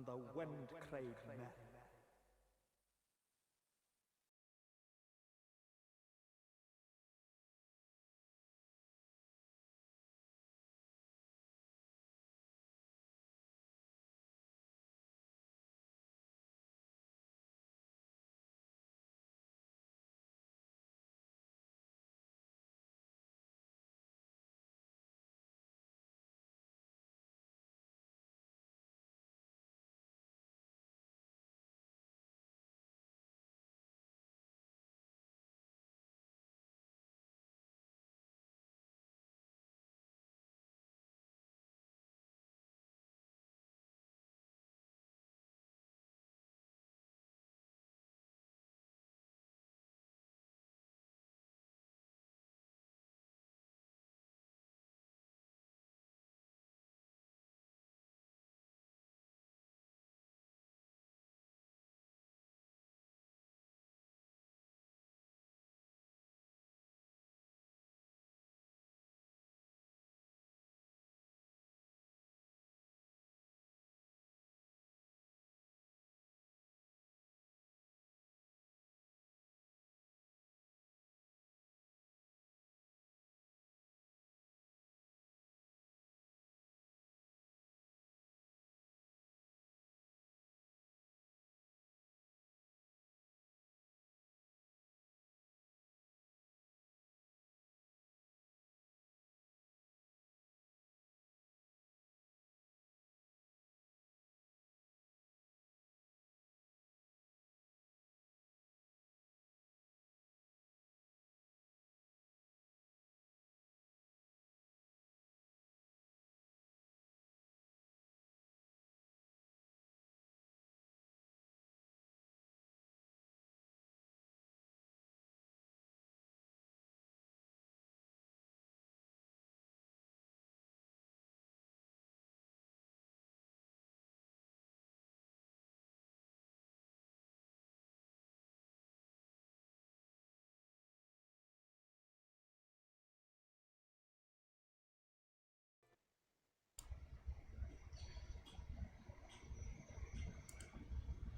the wind-cried men.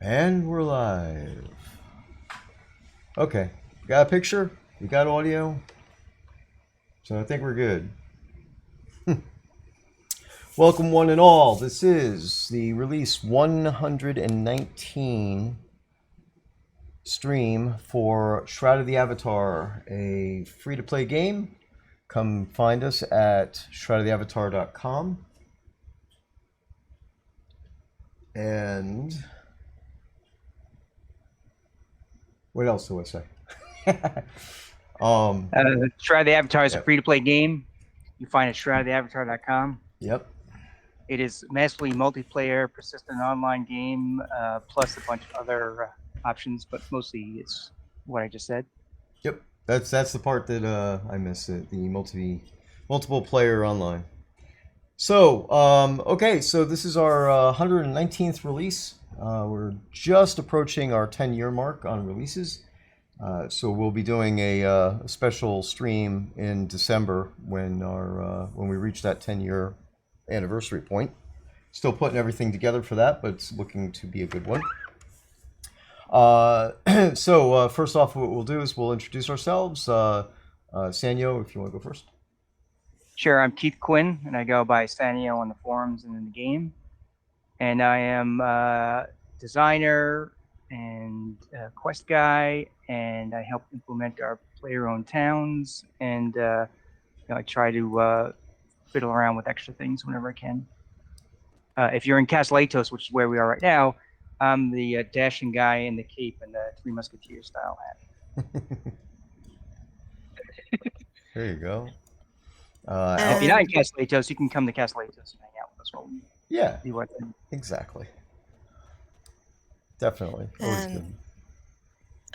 And we're live. Okay, got a picture, we got audio, so I think we're good. Welcome one and all. This is the release 119 stream for Shroud of the Avatar, a free-to-play game. Come find us at shroudoftheavatar.com. And what else do I say? Shroud of the Avatar is a free-to-play game. You find it at shroudoftheavatar.com. Yep. It is a massively multiplayer, persistent online game, plus a bunch of other options, but mostly it's what I just said. Yep. That's the part that I missed, the multiple player online. So, okay, so this is our 119th release. We're just approaching our 10-year mark on releases. So we'll be doing a special stream in December when we reach that 10-year anniversary point. Still putting everything together for that, but it's looking to be a good one. So first off, what we'll do is we'll introduce ourselves. Sannio, if you want to go first. Sure, I'm Keith Quinn, and I go by Sannio on the forums and in the game. And I am a designer and a quest guy, and I help implement our player-owned towns, and I try to fiddle around with extra things whenever I can. If you're in Castle Athos, which is where we are right now, I'm the dashing guy in the cape and the Three Musketeers style hat. There you go. If you're not in Castle Athos, you can come to Castle Athos and hang out with us while we do what thing. Exactly. Definitely. Always good.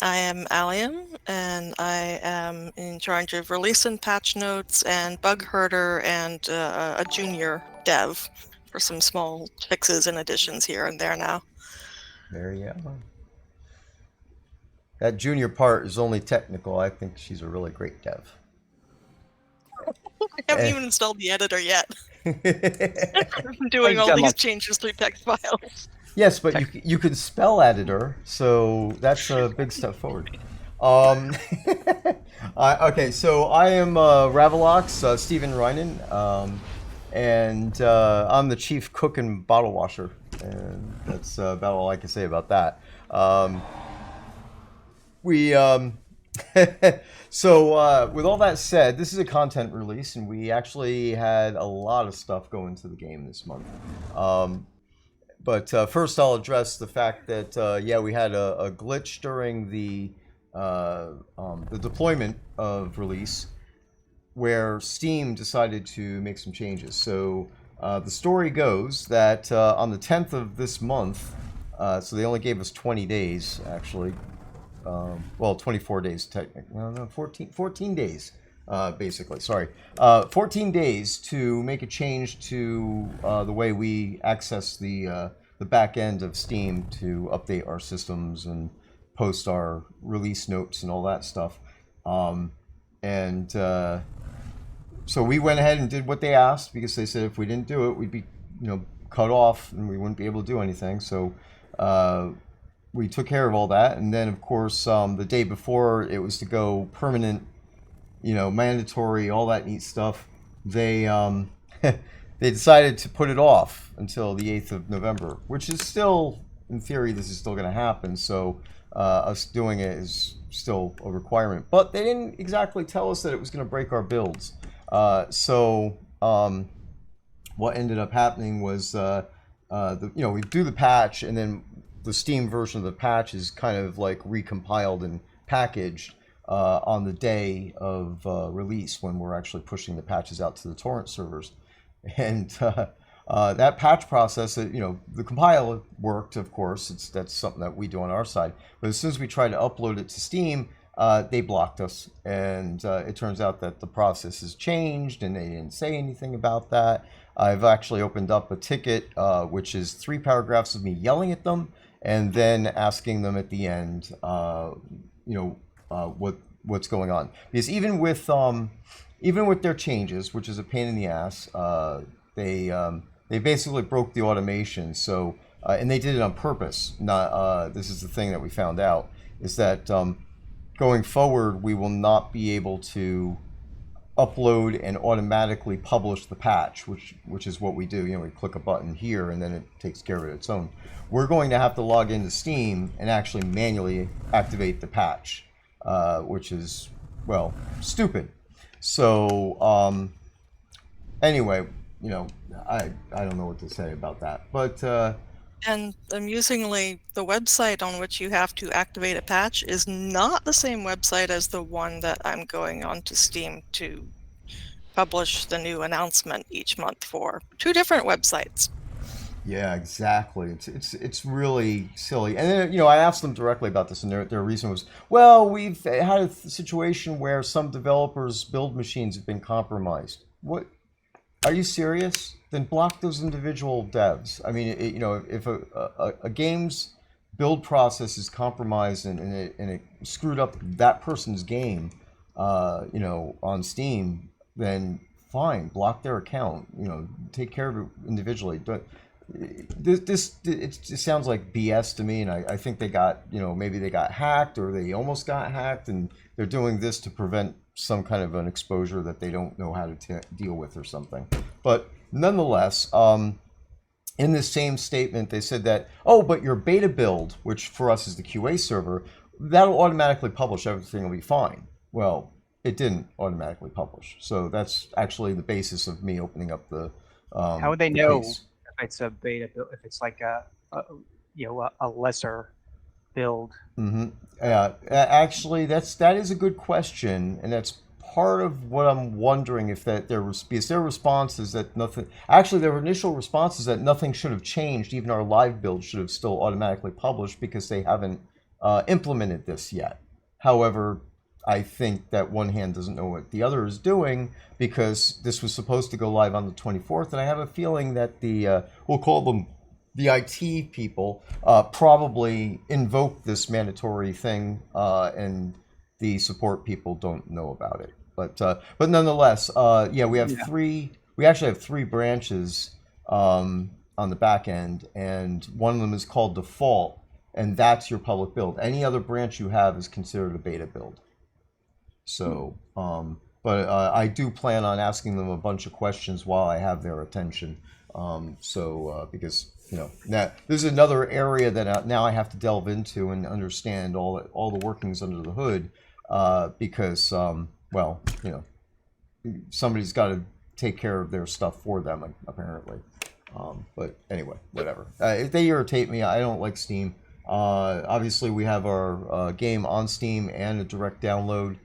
I am Allium, and I am in charge of release and patch notes and bug herder and a junior dev for some small fixes and additions here and there now. There you go. That junior part is only technical. I think she's a really great dev. I haven't even installed the editor yet. I'm doing all these changes through text files. Yes, but you can spell editor, so that's a big step forward. Um, okay, so I am Ravalox, Stephen Reinen, and I'm the chief cook and bottle washer, and that's about all I can say about that. We so with all that said, this is a content release, and we actually had a lot of stuff go into the game this month. But first, I'll address the fact that yeah, we had a glitch during the deployment of release, where Steam decided to make some changes. So the story goes that on the 10th of this month, so they only gave us 20 days actually. Well, 24 days technically. No, 14 days. Basically, sorry, 14 days to make a change to the way we access the back end of Steam to update our systems and post our release notes and all that stuff. And so we went ahead and did what they asked, because they said if we didn't do it, we'd be, cut off and we wouldn't be able to do anything. So we took care of all that, and then of course the day before it was to go permanent, mandatory, all that neat stuff, they they decided to put it off until the 8th of November, which is still, in theory, this is still going to happen. So us doing it is still a requirement. But they didn't exactly tell us that it was going to break our builds. So what ended up happening was, we do the patch, and then the Steam version of the patch is kind of like recompiled and packaged on the day of release, when we're actually pushing the patches out to the torrent servers. And that patch process, the compile worked, of course. That's something that we do on our side. But as soon as we tried to upload it to Steam, they blocked us. And it turns out that the process has changed, and they didn't say anything about that. I've actually opened up a ticket, which is 3 paragraphs of me yelling at them, and then asking them at the end, what's going on. Because even with their changes, which is a pain in the ass, they basically broke the automation. So and they did it on purpose. Not this is the thing that we found out, is that going forward we will not be able to upload and automatically publish the patch, which is what we do. We click a button here and then it takes care of it its own. We're going to have to log into Steam and actually manually activate the patch, which is, well, stupid. So anyway, I don't know what to say about that, but and amusingly, the website on which you have to activate a patch is not the same website as the one that I'm going on to Steam to publish the new announcement each month for. 2 different websites. yeah, exactly. It's really silly. And then, I asked them directly about this, and their reason was, well, we've had a situation where some developers' build machines have been compromised. What? Are you serious? Then block those individual devs. I mean, if a game's build process is compromised and it screwed up that person's game, on Steam, then fine, block their account. Take care of it individually. But it sounds like BS to me, and I think they got, maybe they got hacked, or they almost got hacked, and they're doing this to prevent some kind of an exposure that they don't know how to deal with or something. But nonetheless, in this same statement, they said that, but your beta build, which for us is the QA server, that'll automatically publish, everything will be fine. Well, it didn't automatically publish. So that's actually the basis of me opening up the how would they know if it's a beta build, if it's like a lesser build? Mm-hmm. Actually, that is a good question, and that's part of what I'm wondering, if that because their response is that nothing. Actually, their initial response is that nothing should have changed. Even our live build should have still automatically published, because they haven't implemented this yet. However, I think that one hand doesn't know what the other is doing, because this was supposed to go live on the 24th, and I have a feeling that the we'll call them the IT people probably invoked this mandatory thing, and the support people don't know about it. But nonetheless, yeah, we have 3. We actually have 3 branches on on the back end, and one of them is called default, and that's your public build. Any other branch you have is considered a beta build. So, but I do plan on asking them a bunch of questions while I have their attention. Because now this is another area that now I have to delve into and understand all the workings under the hood, because somebody's got to take care of their stuff for them, apparently. But anyway, whatever. If they irritate me, I don't like Steam. Obviously, we have our game on Steam and a direct download.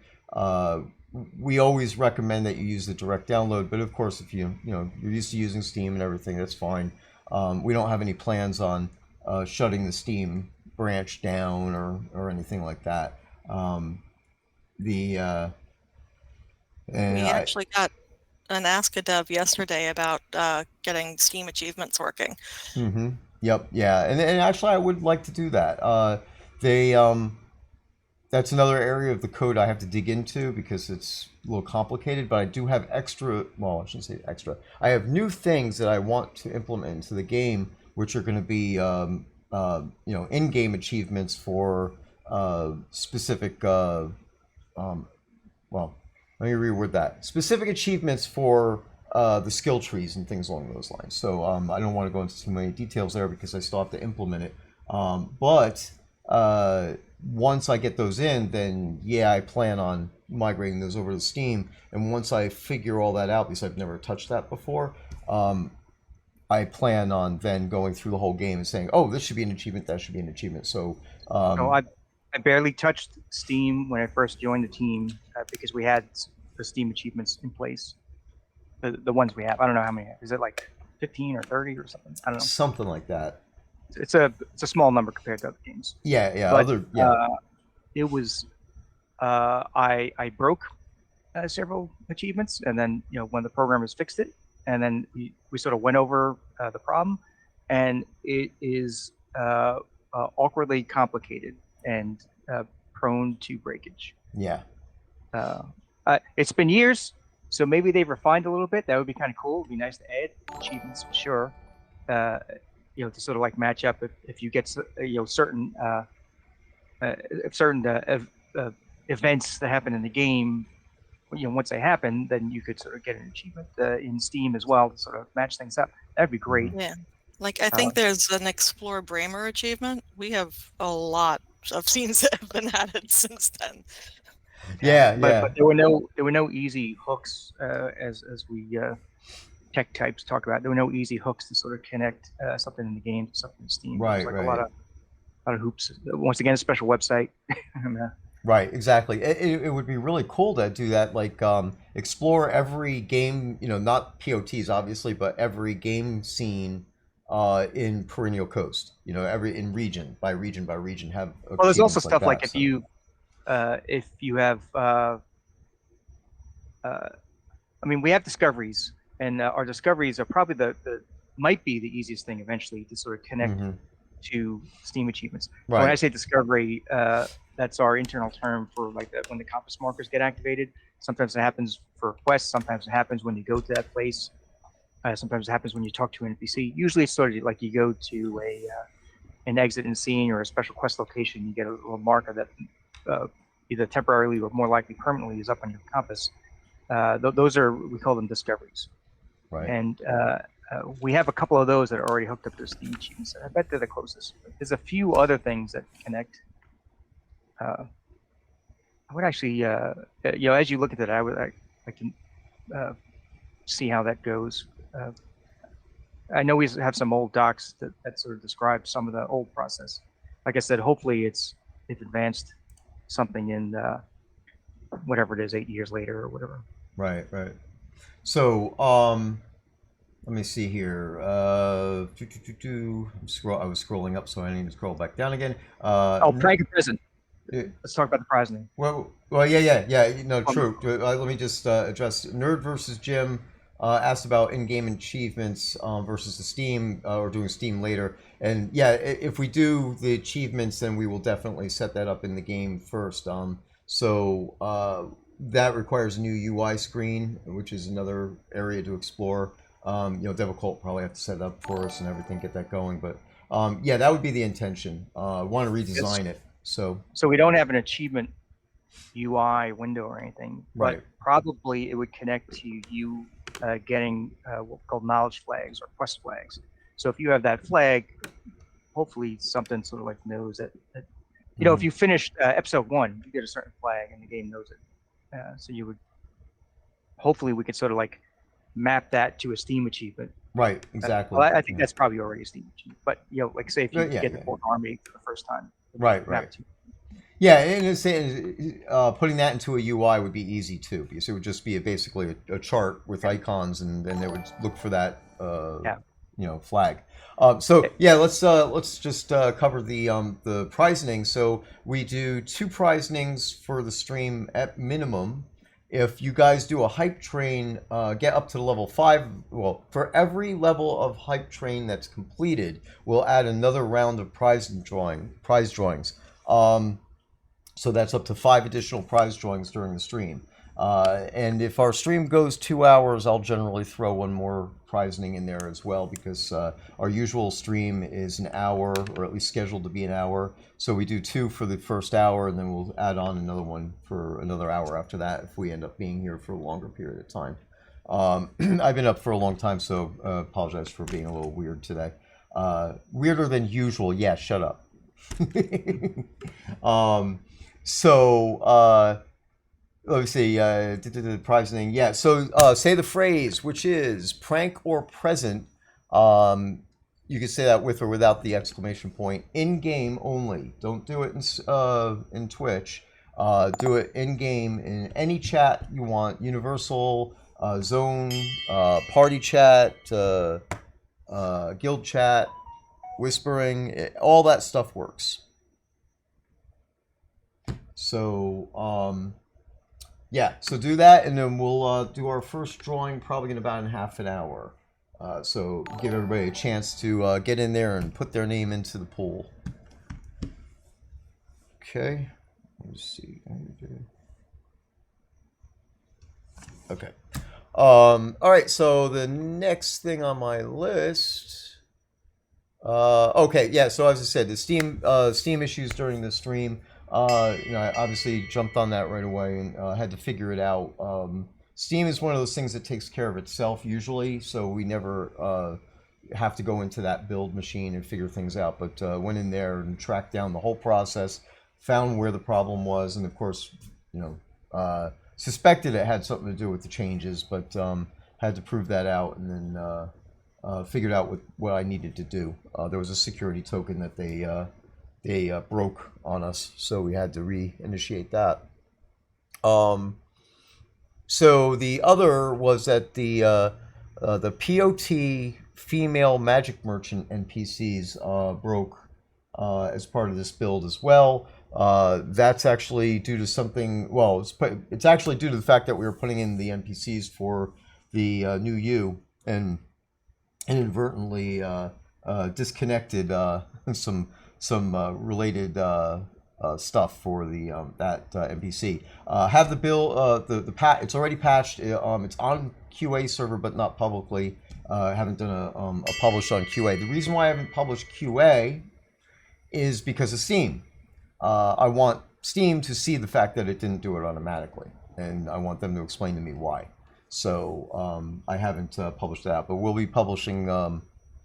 We always recommend that you use the direct download, but of course, if you're used to using Steam and everything, that's fine. We don't have any plans on shutting the Steam branch down or anything like that. We actually got an Ask a Dev yesterday about getting Steam achievements working. Mm-hmm. Yep. Yeah. And actually, I would like to do that. That's another area of the code I have to dig into because it's a little complicated, but I do have extra, well, I shouldn't say extra. I have new things that I want to implement into the game, which are going to be, in-game achievements for specific, let me reword that. Specific achievements for the skill trees and things along those lines. So I don't want to go into too many details there because I still have to implement it. But once I get those in, then yeah, I plan on migrating those over to Steam. And once I figure all that out, because I've never touched that before, I plan on then going through the whole game and saying, oh, this should be an achievement, that should be an achievement. So I barely touched Steam when I first joined the team because we had the Steam achievements in place. The ones we have. I don't know how many. Is it like 15 or 30 or something? I don't know. Something like that. It's a small number compared to other games. Yeah. But, it was I broke several achievements, and then when the programmers fixed it, and then we sort of went over the problem, and it is awkwardly complicated and prone to breakage. Yeah. It's been years, so maybe they've refined a little bit. That would be kind of cool. It'd be nice to add achievements, sure. To sort of like match up if you get certain events that happen in the game. Once they happen, then you could sort of get an achievement in Steam as well to sort of match things up. That'd be great. Yeah, like I think there's an Explore Bramer achievement. We have a lot of scenes that have been added since then. But there were no easy hooks as we tech types talk about. There were no easy hooks to sort of connect something in the game to something in Steam. Right, a lot of hoops. Once again, a special website. Right, exactly. It would be really cool to do that, like explore every game, not POTs obviously, but every game scene in Perennial Coast. In region by region have. Well, there's also stuff that, like if you have, we have discoveries, and our discoveries are probably might be the easiest thing eventually to sort of connect to Steam achievements. Right. When I say discovery, that's our internal term for when the compass markers get activated. Sometimes it happens for quests. Sometimes it happens when you go to that place. Sometimes it happens when you talk to an NPC. Usually it's sort of like you go to an exit in scene or a special quest location. You get a little marker that either temporarily or more likely permanently is up on your compass. Those we call them discoveries. Right. And we have a couple of those that are already hooked up to Steam achievements. I bet they're the closest. There's a few other things that connect. I would actually, as you look at that, I can see how that goes. I know we have some old docs that sort of describe some of the old process. Like I said, hopefully it's advanced something in whatever it is, 8 years later or whatever. Right. So, let me see here. I was scrolling up, so I need to scroll back down again. Prank and Present. Let's talk about the prize name. Well, yeah. No, true. Let me just address Nerd versus Jim. Asked about in-game achievements versus the Steam or doing Steam later. And yeah, if we do the achievements, then we will definitely set that up in the game first. So that requires a new UI screen, which is another area to explore. Devil probably have to set it up for us and everything, get that going. But yeah, that would be the intention. Want to redesign it. So we don't have an achievement UI window or anything, but right. probably it would connect to you getting what's called knowledge flags or quest flags. So if you have that flag, hopefully something sort of like knows that if you finished episode 1, you get a certain flag and the game knows it. So you would, hopefully we could sort of like map that to a Steam achievement. Right, exactly. I think that's probably already a Steam achievement. But like say if you get the fourth army for the first time. Right. Yeah, and putting that into a UI would be easy too, because it would just be basically a chart with icons, and then it would look for that flag. So yeah, let's just cover the prizing. So we do 2 prizings for the stream at minimum. If you guys do a hype train, get up to level 5. Well, for every level of hype train that's completed, we'll add another round of prize drawings. So that's up to 5 additional prize drawings during the stream. And if our stream goes 2 hours, I'll generally throw one more prizing in there as well, because our usual stream is an hour, or at least scheduled to be an hour. So we do 2 for the first hour, and then we'll add on another one for another hour after that if we end up being here for a longer period of time. I've been up for a long time, so apologize for being a little weird today. Weirder than usual. Yeah, shut up. Let me see, the prizing. Yeah, so say the phrase, which is prank or present. You can say that with or without the exclamation point. In game only. Don't do it in Twitch. Do it in game in any chat you want. Universal, zone, party chat, guild chat, whispering. All that stuff works. So yeah, so do that, and then we'll do our first drawing probably in about half an hour. So give everybody a chance to get in there and put their name into the pool. Okay, let's see. Okay. All right, so the next thing on my list. Okay, yeah. So as I said, the Steam issues during the stream. I obviously jumped on that right away and had to figure it out. Steam is one of those things that takes care of itself usually, so we never have to go into that build machine and figure things out. But went in there and tracked down the whole process, found where the problem was, and of course, suspected it had something to do with the changes, but had to prove that out, and then figured out what I needed to do. There was a security token that they broke on us, so we had to reinitiate that. So the other was that the POT female magic merchant NPCs broke as part of this build as well. That's actually due to something. Well, it's actually due to the fact that we were putting in the NPCs for the new U and inadvertently disconnected some related stuff for the that NPC. Have the bill it's already patched. It's on QA server but not publicly. Haven't done a publish on QA. The reason why I haven't published QA is because of Steam. I want Steam to see the fact that it didn't do it automatically, and I want them to explain to me why. So I haven't published that, but we'll be publishing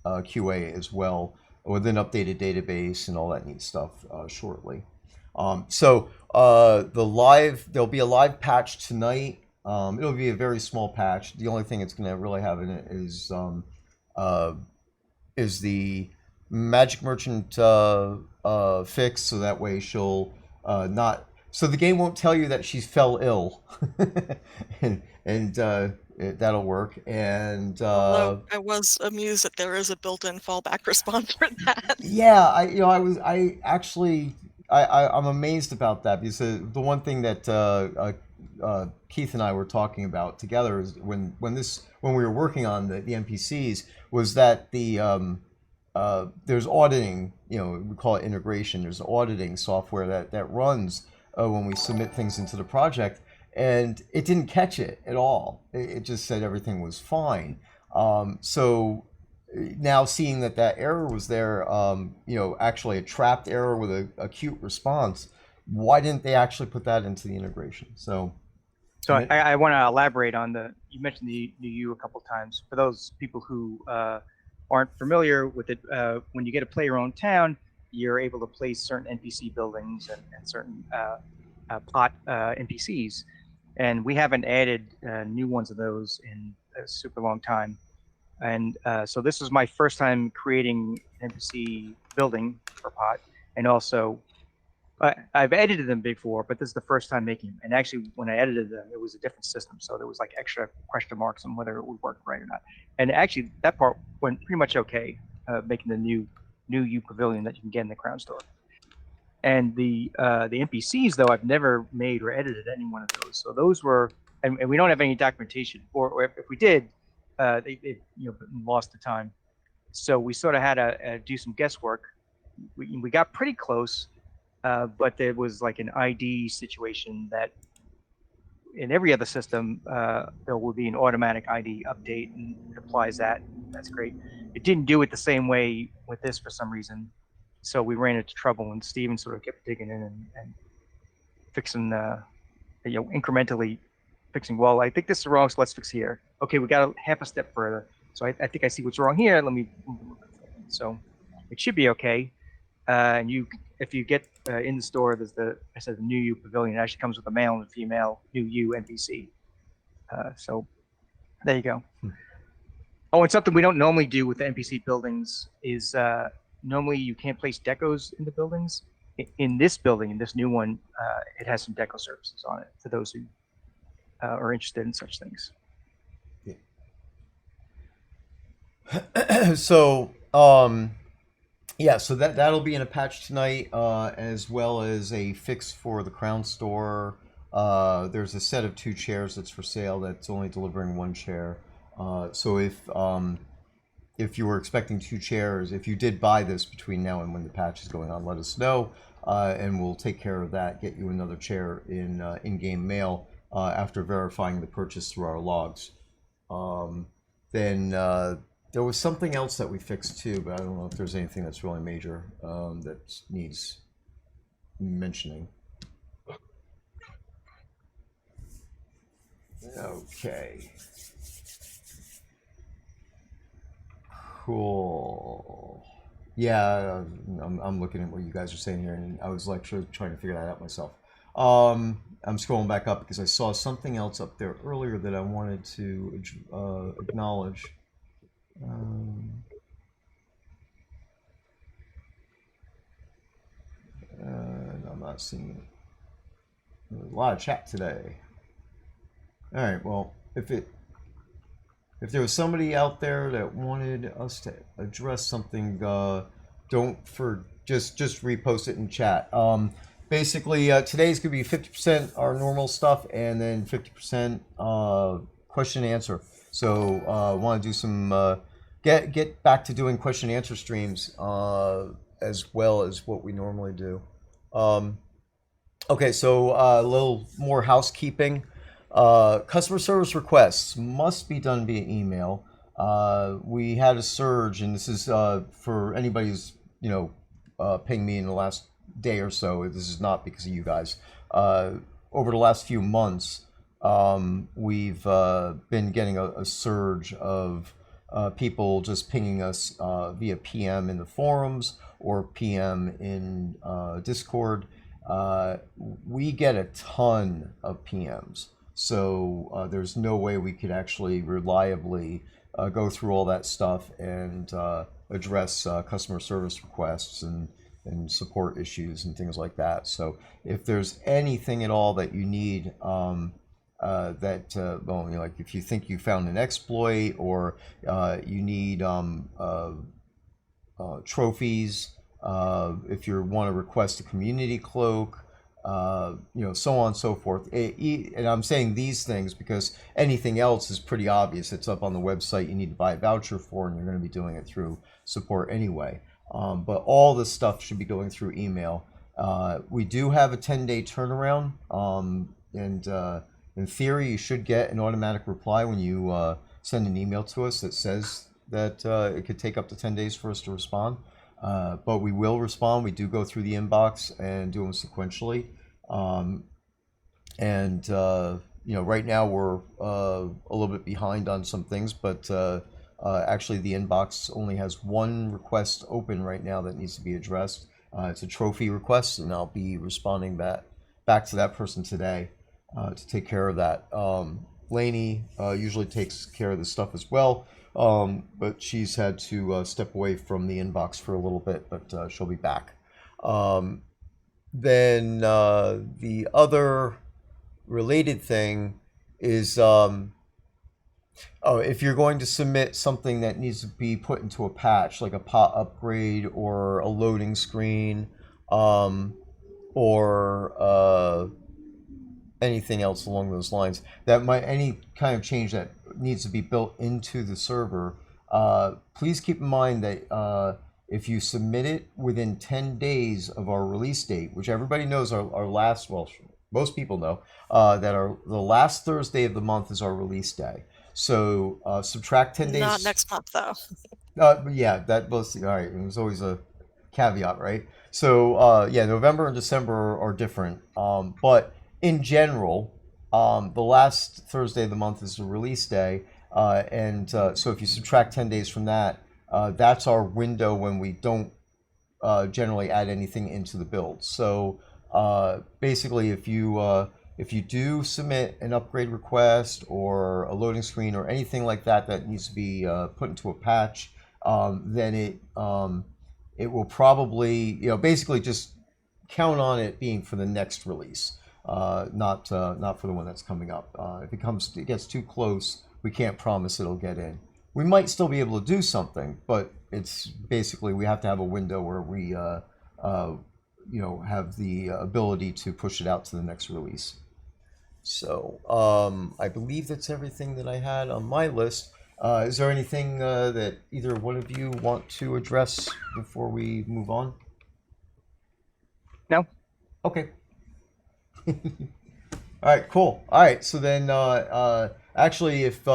QA as well, with an updated database and all that neat stuff shortly. There'll be a live patch tonight. It'll be a very small patch. The only thing it's going to really have in it is the Magic Merchant fix, so that way she'll not. So the game won't tell you that she fell ill, and that'll work. And although I was amused that there is a built-in fallback response for that. Yeah, I'm amazed about that, because the one thing that Keith and I were talking about together is when we were working on the NPCs, was that there's auditing, we call it integration. There's auditing software that runs when we submit things into the project, and it didn't catch it at all. It just said everything was fine. So now seeing that error was there, actually a trapped error with a acute response, why didn't they actually put that into the integration? So I want to elaborate on you mentioned the U a couple times. For those people who aren't familiar with it, when you get a play your own town, you're able to place certain NPC buildings and certain plot NPCs. And we haven't added new ones of those in a super long time. And so this was my first time creating an NPC building for pot. And also, I've edited them before, but this is the first time making them. And actually, when I edited them, it was a different system. So there was like extra question marks on whether it would work right or not. And actually, that part went pretty much okay, making the new U Pavilion that you can get in the Crown Store. And the NPCs, though, I've never made or edited any one of those. So those were, and we don't have any documentation, or if we did, they lost the time. So we sort of had to do some guesswork. We got pretty close, but there was like an ID situation that in every other system, there will be an automatic ID update and it applies that. That's great. It didn't do it the same way with this for some reason. So we ran into trouble and Steven sort of kept digging in and fixing, incrementally fixing, well, I think this is wrong, so let's fix here. Okay, we got half a step further. So I think I see what's wrong here. Let me move it. So it should be okay. And if you get in the store, there's the new U Pavilion. It actually comes with a male and a female new U NPC. So there you go. Oh, and something we don't normally do with the NPC buildings is normally you can't place decos in the buildings. In this building, in this new one, it has some deco services on it for those who are interested in such things. Yeah. So so that'll be in a patch tonight, as well as a fix for the Crown Store. There's a set of 2 chairs that's for sale that's only delivering 1 chair. So if you were expecting 2 chairs, if you did buy this between now and when the patch is going on, let us know, and we'll take care of that. Get you another chair in in-game mail after verifying the purchase through our logs. Then there was something else that we fixed too, but I don't know if there's anything that's really major that needs mentioning. Okay. Cool. Yeah, I'm looking at what you guys are saying here, and I was actually trying to figure that out myself. I'm scrolling back up because I saw something else up there earlier that I wanted to acknowledge. And I'm not seeing it. There's a lot of chat today. All right. Well, if there was somebody out there that wanted us to address something, just repost it in chat. Basically, today's gonna be 50% our normal stuff, and then 50% question and answer. So, want to do some get back to doing question and answer streams as well as what we normally do. Okay, so a little more housekeeping. Customer service requests must be done via email. We had a surge, and this is for anybody who's pinged me in the last day or so. This is not because of you guys. Over the last few months, we've been getting a surge of people just pinging us via PM in the forums or PM in Discord. We get a ton of PMs. So there's no way we could actually reliably go through all that stuff and address customer service requests and support issues and things like that. So if there's anything at all that you need, like if you think you found an exploit or you need trophies, if you want to request a community cloak, so on and so forth. And I'm saying these things because anything else is pretty obvious. It's up on the website. You need to buy a voucher for, and you're going to be doing it through support anyway. But all this stuff should be going through email. We do have a 10-day turnaround, and in theory, you should get an automatic reply when you send an email to us that says that it could take up to 10 days for us to respond. But we will respond. We do go through the inbox and do them sequentially. Right now we're a little bit behind on some things, but actually the inbox only has one request open right now that needs to be addressed. It's a trophy request, and I'll be responding back to that person today to take care of that. Lainey usually takes care of this stuff as well, but she's had to step away from the inbox for a little bit, but she'll be back. Then the other related thing is if you're going to submit something that needs to be put into a patch, like a pot upgrade or a loading screen, or anything else along those lines, any kind of change that needs to be built into the server, please keep in mind that if you submit it within 10 days of our release date, which everybody knows our last, well, most people know that the last Thursday of the month is our release day. So subtract 10 days. Not next month, though. Yeah, that was all right. It was always a caveat, right? So November and December are different. But in general, the last Thursday of the month is the release day, so if you subtract 10 days from that, that's our window when we don't generally add anything into the build. So basically, if you do submit an upgrade request or a loading screen or anything like that needs to be put into a patch, then it will probably, basically just count on it being for the next release, not for the one that's coming up. If it gets too close, we can't promise it'll get in. We might still be able to do something, but it's basically we have to have a window where we have the ability to push it out to the next release. So I believe that's everything that I had on my list. Is there anything that either one of you want to address before we move on? No. Okay. All right, cool. All right, so then actually, if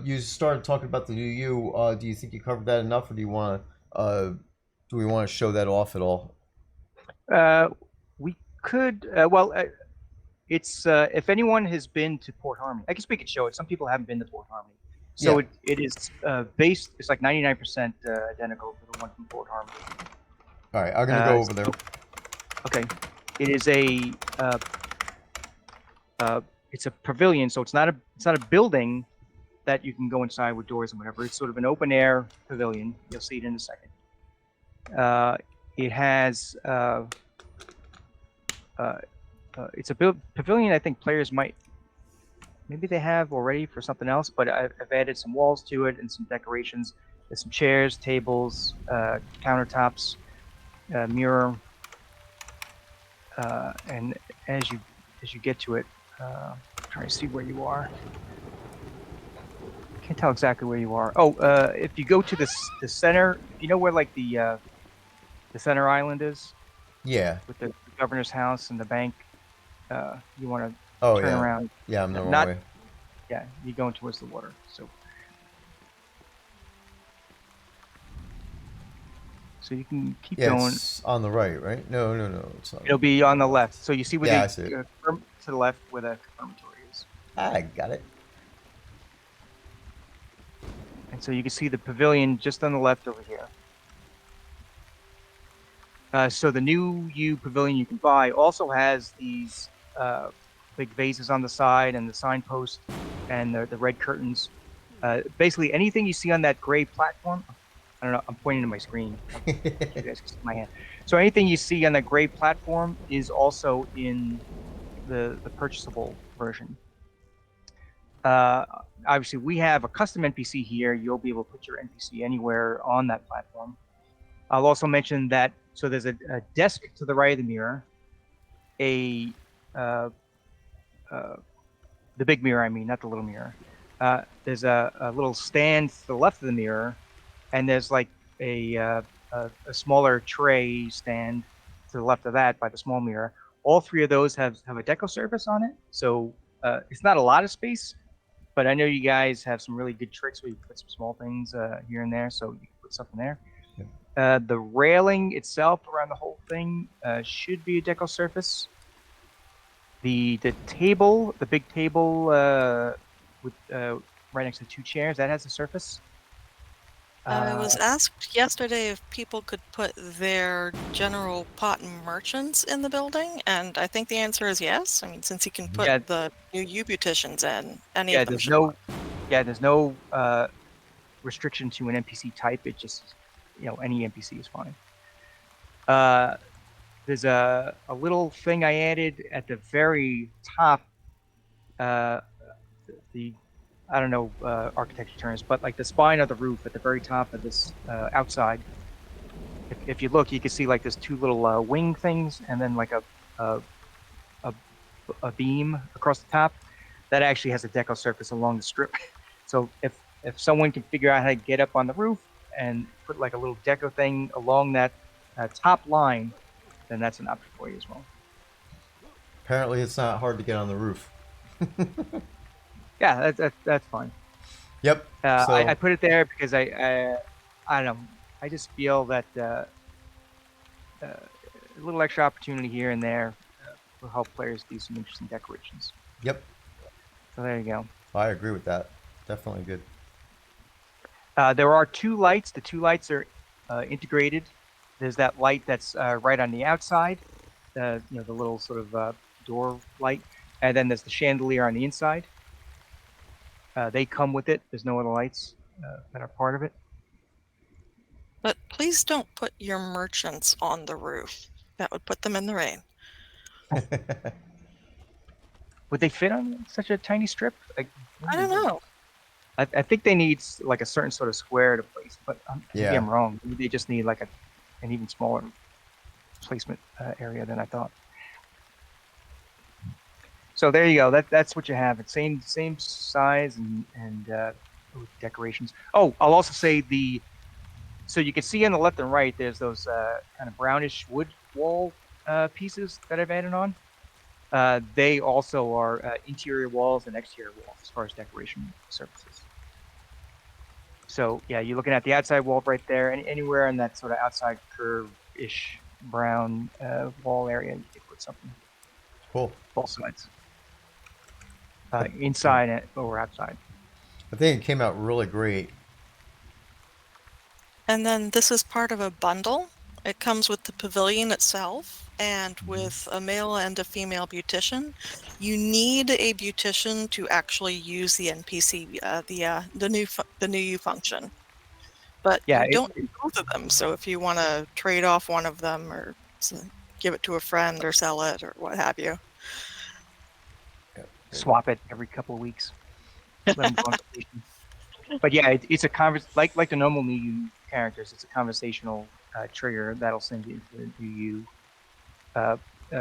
you started talking about the new you, do you think you covered that enough, or do we want to show that off at all? We could. It's if anyone has been to Port Harmony, I guess we could show it. Some people haven't been to Port Harmony, so Yeah. it is based. It's like 99% identical to the one from Port Harmony. All right, I'm gonna go over there. Okay, it is it's a pavilion, so it's not a building that you can go inside with doors and whatever. It's sort of an open air pavilion. You'll see it in a second. It has it's a pavilion. I think players maybe they have already for something else, but I've added some walls to it and some decorations. There's some chairs, tables, countertops, mirror, and as you get to it, try to see where you are. Can't tell exactly where you are. Oh, if you go to the center, you know where like the center island is? Yeah. With the governor's house and the bank. You want to turn around. Yeah, I'm the wrong way. Yeah, you're going towards the water. So you can keep going. It's on the right, right? No. It's not. It'll be on the left. So you see where I see it. to the left where the confirmatory is. I got it. And so you can see the pavilion just on the left over here. So the new pavilion you can buy also has these big vases on the side and the signpost and the red curtains. Basically, anything you see on that gray platform, I don't know, I'm pointing to my screen. You guys can see my hand. So anything you see on that gray platform is also in the purchasable version. Obviously, we have a custom NPC here. You'll be able to put your NPC anywhere on that platform. I'll also mention that, so there's a desk to the right of the mirror, the big mirror, I mean, not the little mirror. There's a little stand to the left of the mirror, and there's like a smaller tray stand to the left of that by the small mirror. All three of those have a deco surface on it, so it's not a lot of space, but I know you guys have some really good tricks where you put some small things here and there, so you can put something there. The railing itself around the whole thing should be a deco surface. The table, the big table with right next to 2 chairs, that has a surface. I was asked yesterday if people could put their general pot merchants in the building, and I think the answer is yes. I mean, since you can put Yeah. the new U beauticians in, any Yeah, of them there's should no work. there's no restriction to an NPC type. It just, any NPC is fine. There's a little thing I added at the very top. The I don't know architecture terms, but like the spine of the roof at the very top of this outside. If you look, you can see like there's 2 little wing things, and then like a beam across the top. That actually has a deco surface along the strip. So if someone can figure out how to get up on the roof and put like a little deco thing along that top line, then that's an option for you as well. Apparently, it's not hard to get on the roof. Yeah, that's fine. Yep. I put it there because I don't know. I just feel that a little extra opportunity here and there will help players do some interesting decorations. Yep. So there you go. I agree with that. Definitely good. There are 2 lights. The 2 lights are integrated. There's that light that's right on the outside, the little sort of door light, and then there's the chandelier on the inside. They come with it. There's no other lights that are part of it. But please don't put your merchants on the roof. That would put them in the rain. Would they fit on such a tiny strip? Like, I don't know. I think they need like a certain sort of square to place, but maybe Yeah. I'm wrong. Maybe they just need like an even smaller placement area than I thought. So there you go. That's what you have. It's same size and with decorations. Oh, I'll also say so you can see on the left and right, there's those kind of brownish wood wall pieces that I've added on. They also are interior walls and exterior walls as far as decoration surfaces. So yeah, you're looking at the outside wall right there, and anywhere in that sort of outside curve-ish brown wall area, you can put something. Cool. Both sides. Inside or outside. I think it came out really great. And then this is part of a bundle. It comes with the pavilion itself and with a male and a female beautician. You need a beautician to actually use the NPC, the new U function. But Yeah, you don't need both of them. So if you want to trade off one of them or give it to a friend or sell it or what have you. Swap it every couple of weeks. Let them go on vacation. But yeah, it's a like the normal new characters. It's a conversational trigger that'll send you into the new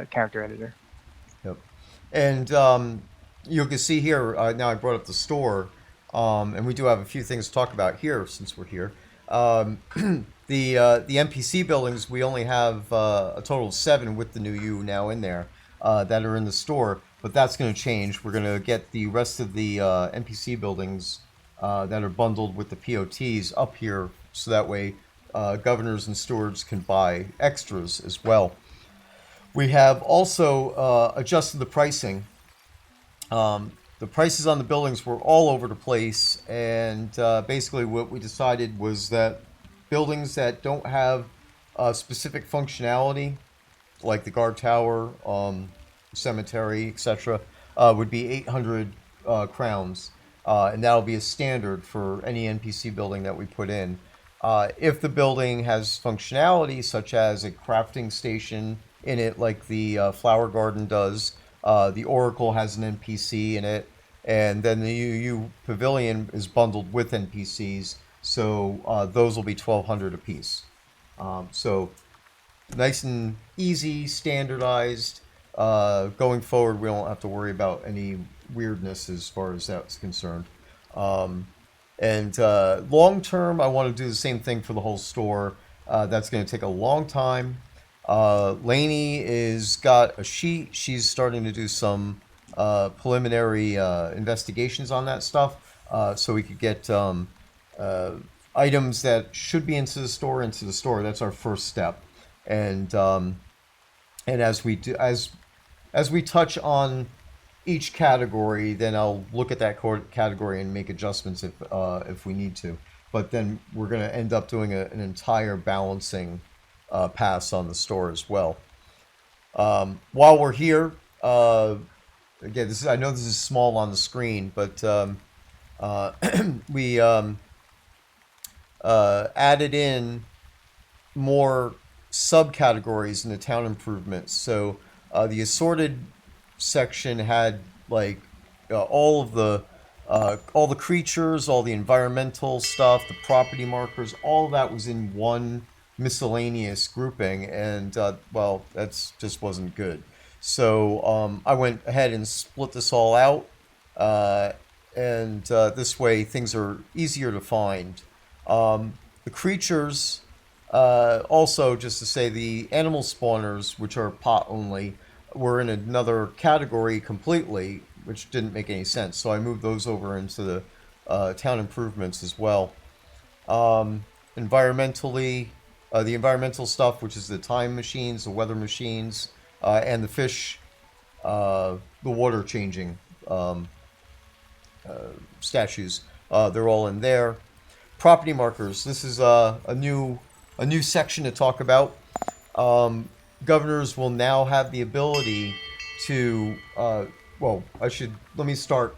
character editor. Yep. And you can see here, now I brought up the store, and we do have a few things to talk about here since we're here. The NPC buildings, we only have a total of 7 with the new U now in there that are in the store, but that's going to change. We're going to get the rest of the NPC buildings that are bundled with the POTs up here, so that way governors and stewards can buy extras as well. We have also adjusted the pricing. The prices on the buildings were all over the place, and basically what we decided was that buildings that don't have specific functionality, like the guard tower, cemetery, etc., would be 800 crowns, and that'll be a standard for any NPC building that we put in. If the building has functionality, such as a crafting station in it, like the flower garden does, the Oracle has an NPC in it, and then the UU Pavilion is bundled with NPCs, so those will be 1,200 apiece. So nice and easy, standardized. Going forward, we don't have to worry about any weirdness as far as that's concerned. And long term, I want to do the same thing for the whole store. That's going to take a long time. Lainey is got a sheet. She's starting to do some preliminary investigations on that stuff, so we could get items that should be into the store. That's our first step, and as we do, as we touch on each category, then I'll look at that category and make adjustments if we need to. But then we're going to end up doing an entire balancing pass on the store as well. While we're here, again, I know this is small on the screen, but we added in more subcategories in the town improvements. So the assorted section had like all the creatures, all the environmental stuff, the property markers, all of that was in one miscellaneous grouping, and well, that's just wasn't good. So I went ahead and split this all out, and this way things are easier to find. The creatures, also just to say, the animal spawners, which are pot only, were in another category completely, which didn't make any sense. So I moved those over into the town improvements as well. Environmentally, the environmental stuff, which is the time machines, the weather machines, and the fish, the water changing statues, they're all in there. Property markers. This is a new section to talk about. Governors will now have the ability to, well, let me start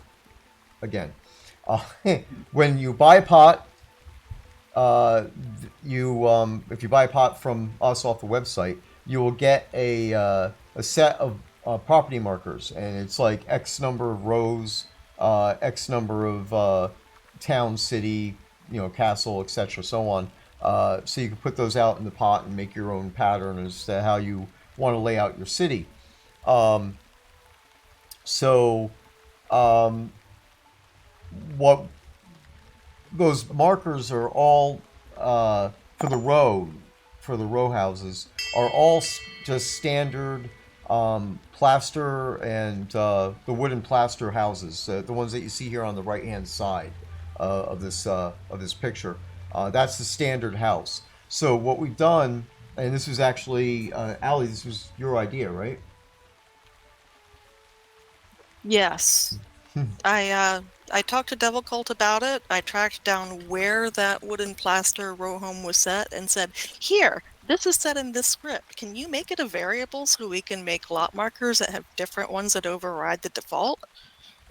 again. When you buy a pot, if you buy a pot from us off the website, you will get a set of property markers, and it's like X number of rows, X number of town, city, castle, etc., so on. So you can put those out in the pot and make your own pattern as to how you want to lay out your city. What those markers are all for the row houses are all just standard plaster and the wooden plaster houses, the ones that you see here on the right hand side of this picture. That's the standard house. So what we've done, and this was actually, Allie, this was your idea, right? Yes. I talked to Devil Cult about it. I tracked down where that wooden plaster row home was set and said, here, this is set in this script. Can you make it a variable so we can make lot markers that have different ones that override the default?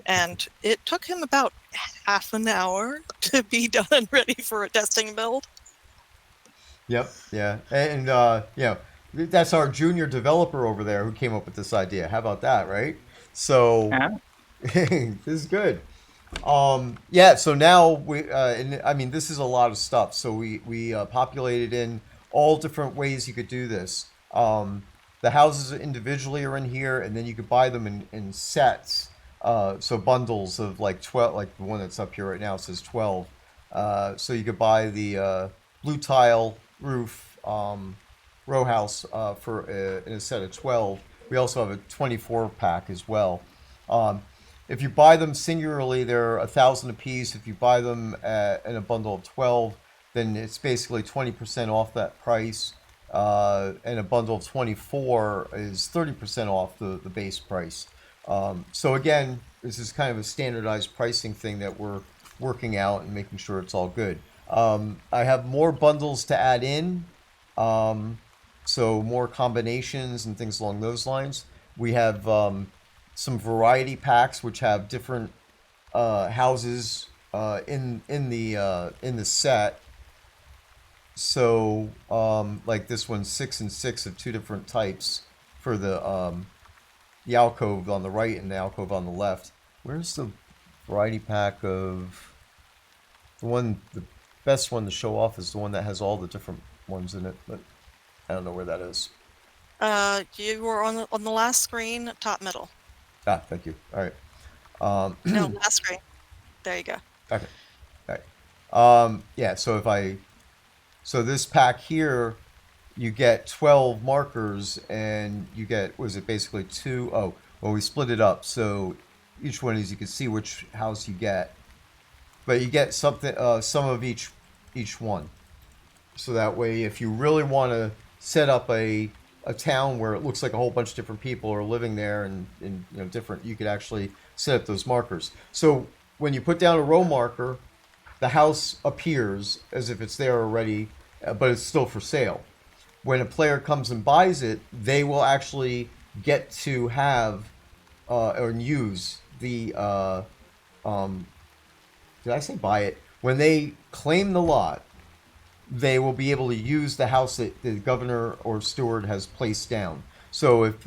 And it took him about half an hour to be done and ready for a testing build. Yep, yeah. And that's our junior developer over there who came up with this idea. How about that, right? So this is good. So now this is a lot of stuff. So we populated in all different ways you could do this. The houses individually are in here, and then you could buy them in sets. So bundles of like 12, like the one that's up here right now says 12. So you could buy the blue tile roof row house in a set of 12. We also have a 24 pack as well. If you buy them singularly, they're 1,000 apiece. If you buy them in a bundle of 12, then it's basically 20% off that price. And a bundle of 24 is 30% off the base price. So again, this is kind of a standardized pricing thing that we're working out and making sure it's all good. I have more bundles to add in, so more combinations and things along those lines. We have some variety packs which have different houses in the set. So like this one's 6 and 6 of two different types for the alcove on the right and the alcove on the left. Where's the variety pack of the best one to show off is the one that has all the different ones in it, but I don't know where that is. You were on the last screen, top middle. Thank you. All right. No, last screen. There you go. Okay. All right. So this pack here, you get 12 markers, and you get, was it basically Well, we split it up, so each one of these you can see which house you get, but you get something, some of each one. So that way, if you really want to set up a town where it looks like a whole bunch of different people are living there and different, you could actually set up those markers. So when you put down a row marker, the house appears as if it's there already, but it's still for sale. When a player comes and buys it, they will actually get to have or use the did I say buy it? When they claim the lot, they will be able to use the house that the governor or steward has placed down. So if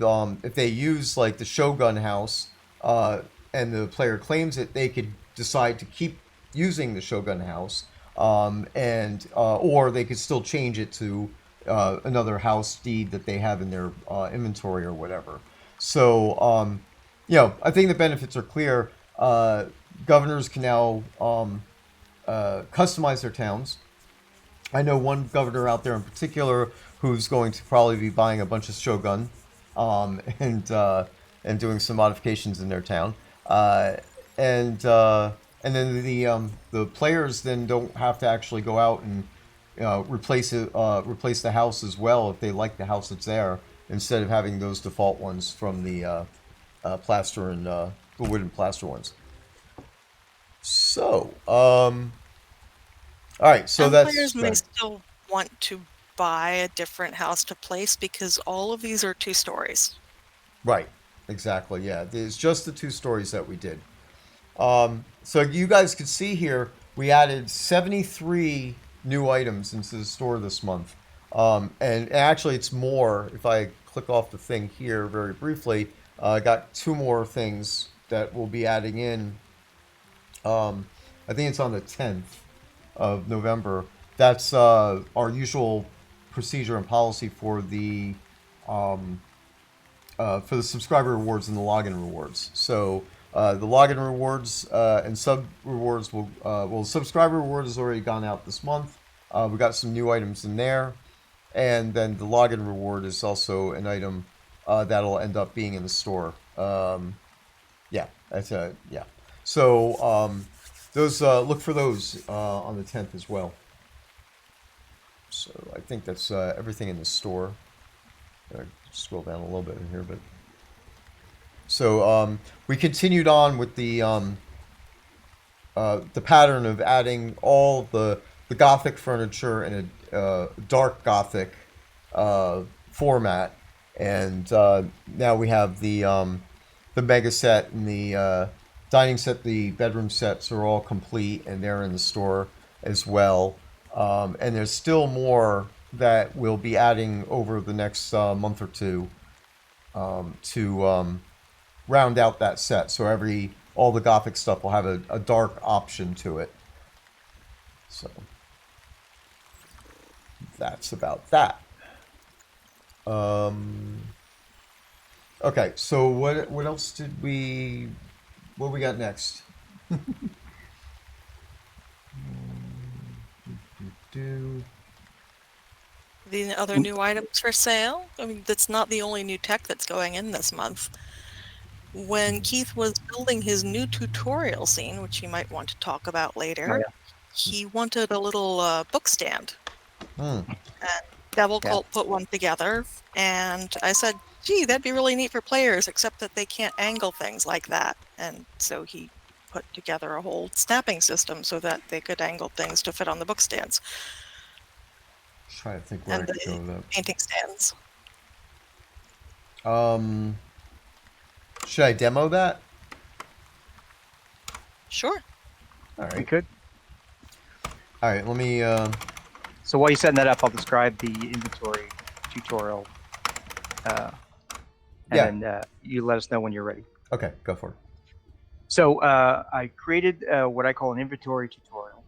they use like the Shogun house and the player claims it, they could decide to keep using the Shogun house, and or they could still change it to another house deed that they have in their inventory or whatever. So I think the benefits are clear. Governors can now customize their towns. I know one governor out there in particular who's going to probably be buying a bunch of Shogun, and doing some modifications in their town, and then the players then don't have to actually go out and replace the house as well if they like the house that's there, instead of having those default ones from the plaster and the wood and plaster ones. So, all right, so and that's players may right. still want to buy a different house to place because all of these are 2 stories. Right, exactly. Yeah, it's just the 2 stories that we did. So you guys could see here, we added 73 new items into the store this month. And actually, it's more. If I click off the thing here very briefly, I got 2 more things that we'll be adding in. I think it's on the 10th of November. That's our usual procedure and policy for the subscriber rewards and the login rewards. So the login rewards and sub rewards will subscriber reward has already gone out this month. We got some new items in there, and then the login reward is also an item that'll end up being in the store. Yeah, that's yeah. So those look for those on the 10th as well. So I think that's everything in the store. Scroll down a little bit in here, but so we continued on with the pattern of adding all the Gothic furniture in a dark Gothic format, and now we have the mega set and the dining set. The bedroom sets are all complete, and they're in the store as well. And there's still more that we'll be adding over the next month or two to round out that set. So all the Gothic stuff will have a dark option to it. So that's about that. Okay, so what else did what we got next? The other new items for sale? I mean, that's not the only new tech that's going in this month. When Keith was building his new tutorial scene, which you might want to talk about later, he wanted a little book stand. And Devil Cult put one together, and I said, gee, that'd be really neat for players, except that they can't angle things like that. And so he put together a whole snapping system so that they could angle things to fit on the book stands. Try to think where I could go with that. Painting stands. Should I demo that? Sure. All right. We could. All right. Let me. So while you're setting that up, I'll describe the inventory tutorial. And then you let us know when you're ready. Okay, go for it. So I created what I call an inventory tutorial.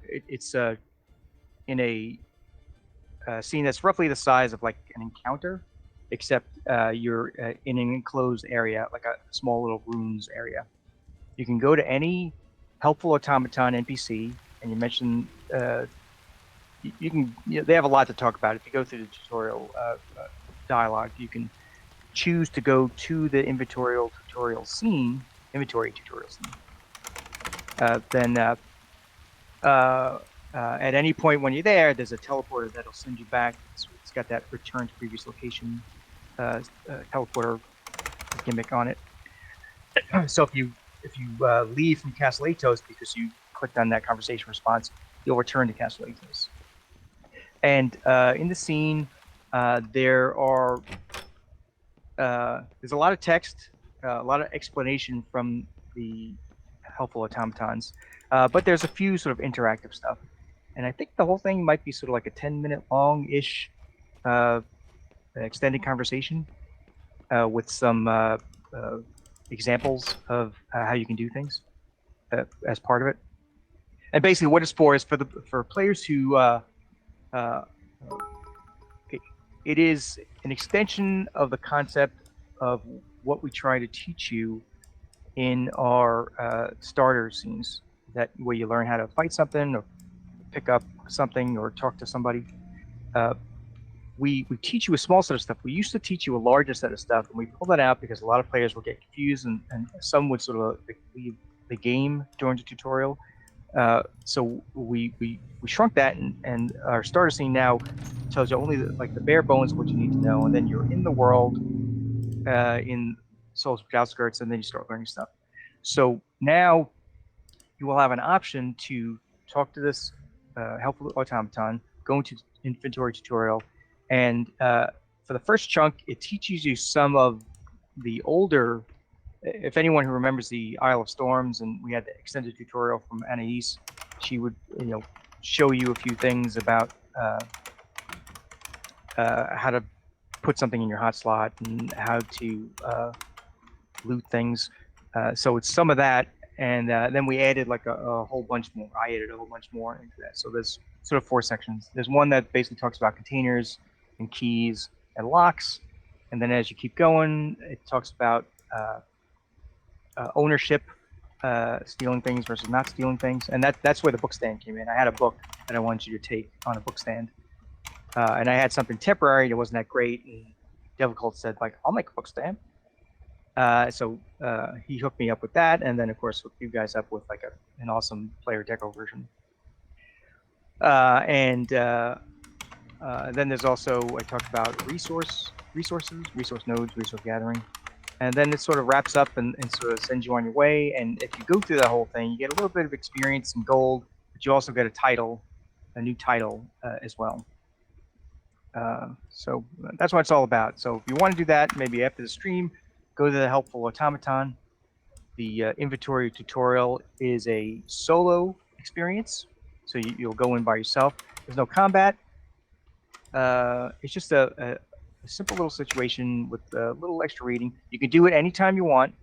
It's in a scene that's roughly the size of like an encounter, except you're in an enclosed area, like a small little ruins area. You can go to any helpful automaton NPC, and you mention they have a lot to talk about. If you go through the tutorial dialogue, you can choose to go to the inventory tutorial scene, then at any point when you're there, there's a teleporter that'll send you back. It's got that return to previous location teleporter gimmick on it. So if you leave from Castle Athos because you clicked on that conversation response, you'll return to Castle Athos. And in the scene, there's a lot of text, a lot of explanation from the helpful automatons, but there's a few sort of interactive stuff. And I think the whole thing might be sort of like a 10-minute long-ish extended conversation with some examples of how you can do things as part of it. And basically, what it's for is for players who it is an extension of the concept of what we try to teach you in our starter scenes. That where you learn how to fight something or pick up something or talk to somebody. We teach you a small set of stuff. We used to teach you a larger set of stuff, and we pulled that out because a lot of players would get confused, and some would sort of leave the game during the tutorial. So we shrunk that, and our starter scene now tells you only the bare bones of what you need to know, and then you're in the world in Souls Outskirts, and then you start learning stuff. So now you will have an option to talk to this helpful automaton, go into inventory tutorial, and for the first chunk, it teaches you some of the older. If anyone who remembers the Isle of Storms, and we had the extended tutorial from Anais, she would show you a few things about how to put something in your hot slot and how to loot things. So it's some of that, and then we added like a whole bunch more. I added a whole bunch more into that. So there's sort of 4 sections. There's one that basically talks about containers and keys and locks, and then as you keep going, it talks about ownership, stealing things versus not stealing things, and that's where the book stand came in. I had a book that I wanted you to take on a book stand, and I had something temporary that wasn't that great, and Devil said, I'll make a book stand. So he hooked me up with that, and then of course hooked you guys up with an awesome player deco version. And then there's also, I talked about resources, resource nodes, resource gathering. And then it sort of wraps up and sort of sends you on your way. And if you go through that whole thing, you get a little bit of experience and gold, but you also get a new title as well. So that's what it's all about. So if you want to do that, maybe after the stream, go to the helpful automaton. The inventory tutorial is a solo experience, so you'll go in by yourself. There's no combat. It's just a simple little situation with a little extra reading. You can do it anytime you want.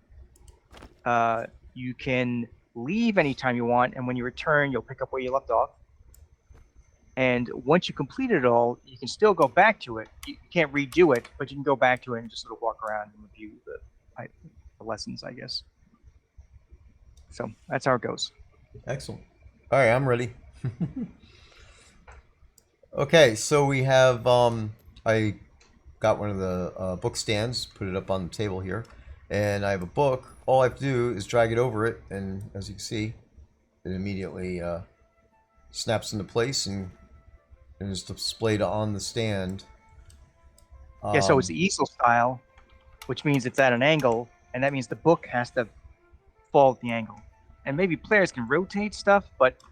You can leave anytime you want, and when you return, you'll pick up where you left off. And once you complete it all, you can still go back to it. You can't redo it, but you can go back to it and just sort of walk around and review the lessons, I guess. So that's how it goes. Excellent. All right, I'm ready. Okay, so we have I got one of the book stands, put it up on the table here, and I have a book. All I have to do is drag it over it, and as you can see, it immediately snaps into place and is displayed on the stand. Yeah, so it's easel style, which means it's at an angle, and that means the book has to fall at the angle. And maybe players can rotate stuff, but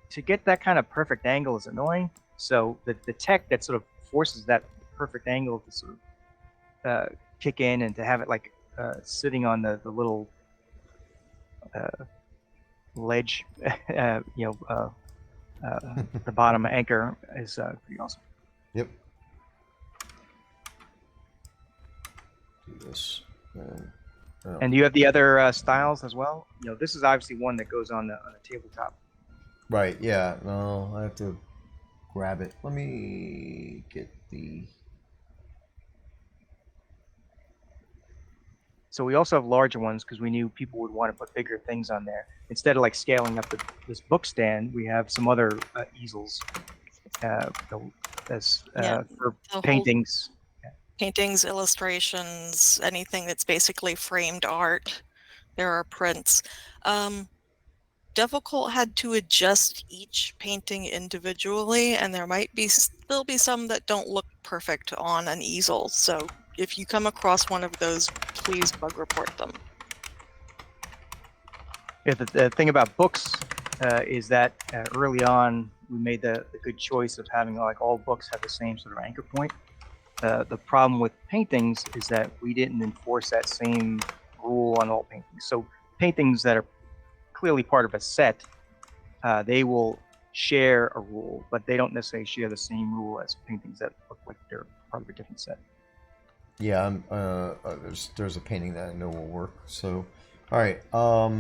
to get that kind of perfect angle is annoying. So the tech that sort of forces that perfect angle to sort of kick in, and to have it sitting on the little ledge, the bottom anchor is pretty awesome. Yep. Do this. And you have the other styles as well. This is obviously one that goes on the tabletop. Right. Yeah. No, I have to grab it. Let me get the. So we also have larger ones because we knew people would want to put bigger things on there. Instead of scaling up this book stand, we have some other easels for paintings. paintings, illustrations, anything that's basically framed art. There are prints. Difficult had to adjust each painting individually, and there might still be some that don't look perfect on an easel. So if you come across one of those, please bug report them. Yeah, the thing about books is that early on we made the good choice of having like all books have the same sort of anchor point. The problem with paintings is that we didn't enforce that same rule on all paintings. So paintings that are clearly part of a set, they will share a rule, but they don't necessarily share the same rule as paintings that look like they're part of a different set. Yeah, there's a painting that I know will work. So, all right. All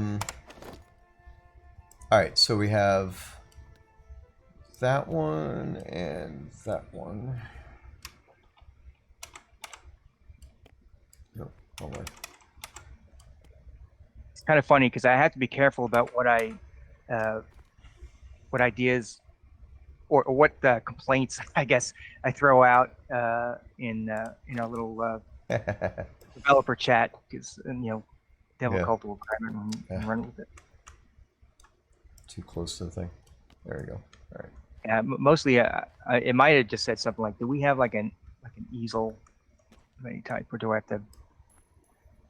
right, so we have that one and that one. No, wrong way. It's kind of funny because I have to be careful about what ideas or what complaints I guess I throw out in a little developer chat, because devil cult will grab it and run with it. Too close to the thing. There we go. All right. Yeah, mostly it might have just said something like, "Do we have like an easel of any type, or do I have to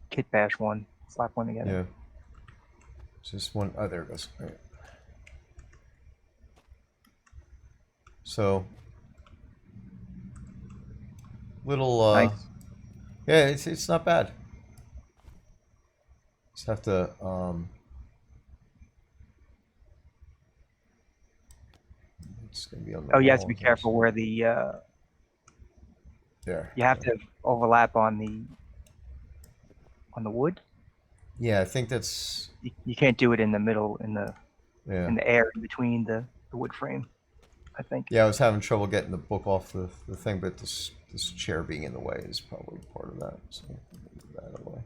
kit bash one, slap one together?" Yeah. Just one. Oh, there it goes. All right. So, little. Nice. Yeah, it's not bad. Just have to. It's gonna be on the. Oh, you have to be careful where the. There. You have to overlap on the wood. Yeah, I think that's. You can't do it in the middle, in the air in between the wood frame, I think. Yeah, I was having trouble getting the book off the thing, but this chair being in the way is probably part of that. So move that away.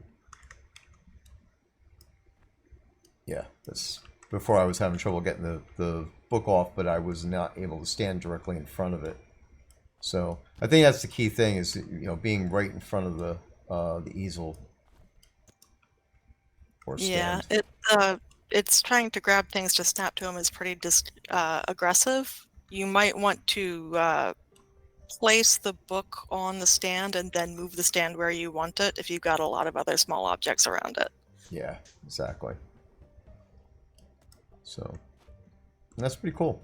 Yeah, that's before I was having trouble getting the book off, but I was not able to stand directly in front of it. So I think that's the key thing, is being right in front of the easel. Or stand. Yeah, it's trying to grab things to snap to them is pretty aggressive. You might want to place the book on the stand and then move the stand where you want it if you've got a lot of other small objects around it. Yeah, exactly. So that's pretty cool.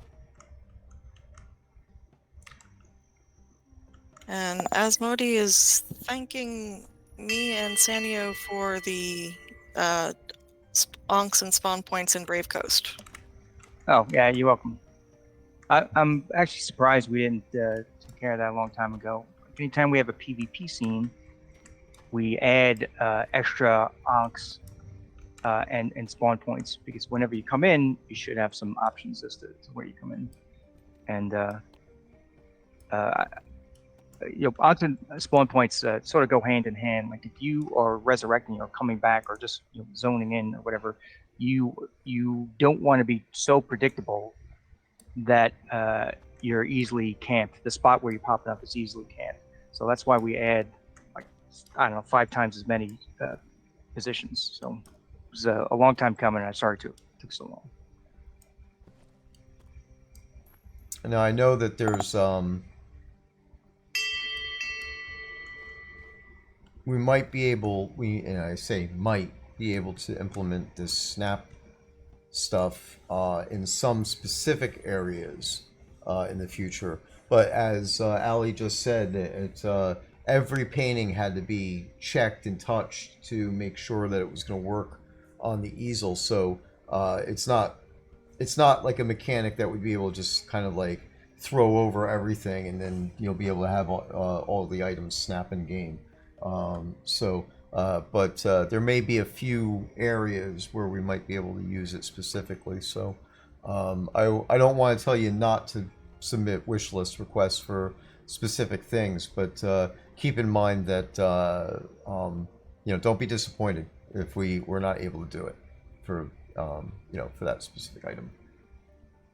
And Asmodee is thanking me and Sannio for the onks and spawn points in Brave Coast. Oh, yeah, you're welcome. I'm actually surprised we didn't take care of that a long time ago. Anytime we have a PvP scene, we add extra onks and spawn points, because whenever you come in, you should have some options as to where you come in. And onks and spawn points sort of go hand in hand. Like if you are resurrecting or coming back or just zoning in or whatever, you don't want to be so predictable that you're easily camped. The spot where you pop up is easily camped. So that's why we add, like, I don't know, 5 times as many positions. So it was a long time coming, and I'm sorry it took so long. Now I know that there's we might be able, and I say might be able to implement this snap stuff in some specific areas in the future. But as Ali just said, every painting had to be checked and touched to make sure that it was going to work on the easel. So it's not like a mechanic that would be able to just kind of like throw over everything and then you'll be able to have all the items snap in game. But there may be a few areas where we might be able to use it specifically. So I don't want to tell you not to submit wish list requests for specific things, but keep in mind that don't be disappointed if we're not able to do it for for that specific item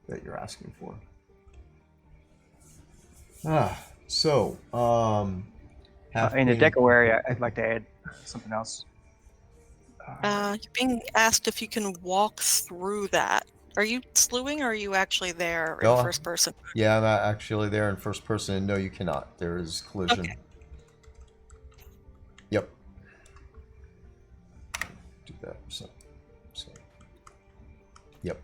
that you're asking for. In the queen. deco area, I'd like to add something else. You're being asked if you can walk through that. Are you slewing, or are you actually there in No, first person? Yeah, I'm actually there in first person, and no, you cannot. There is collision. Okay. Yep. Do that. So. Yep.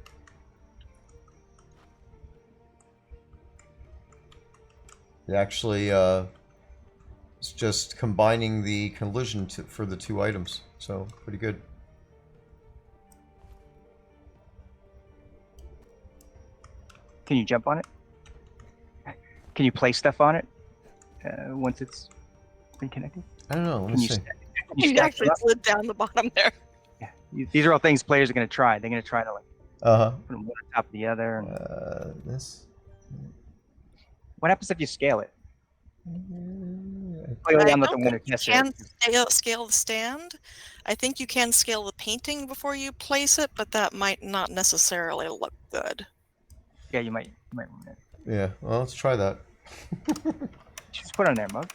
It actually, it's just combining the collision for the two items, so pretty good. Can you jump on it? Can you place stuff on it once it's been connected? I don't know. Can you, Let's see. can you You stack actually them up? slid down the bottom there. Yeah. These are all things players are going to try. They're going to try to like put them one on top of the other. And This. what happens if you scale it? I Clearly, I'm not the don't one who think you tests can it. scale the stand. I think you can scale the painting before you place it, but that might not necessarily look good. Yeah, you might ruin it. Yeah. Well, let's try that. Just put it on there, mug.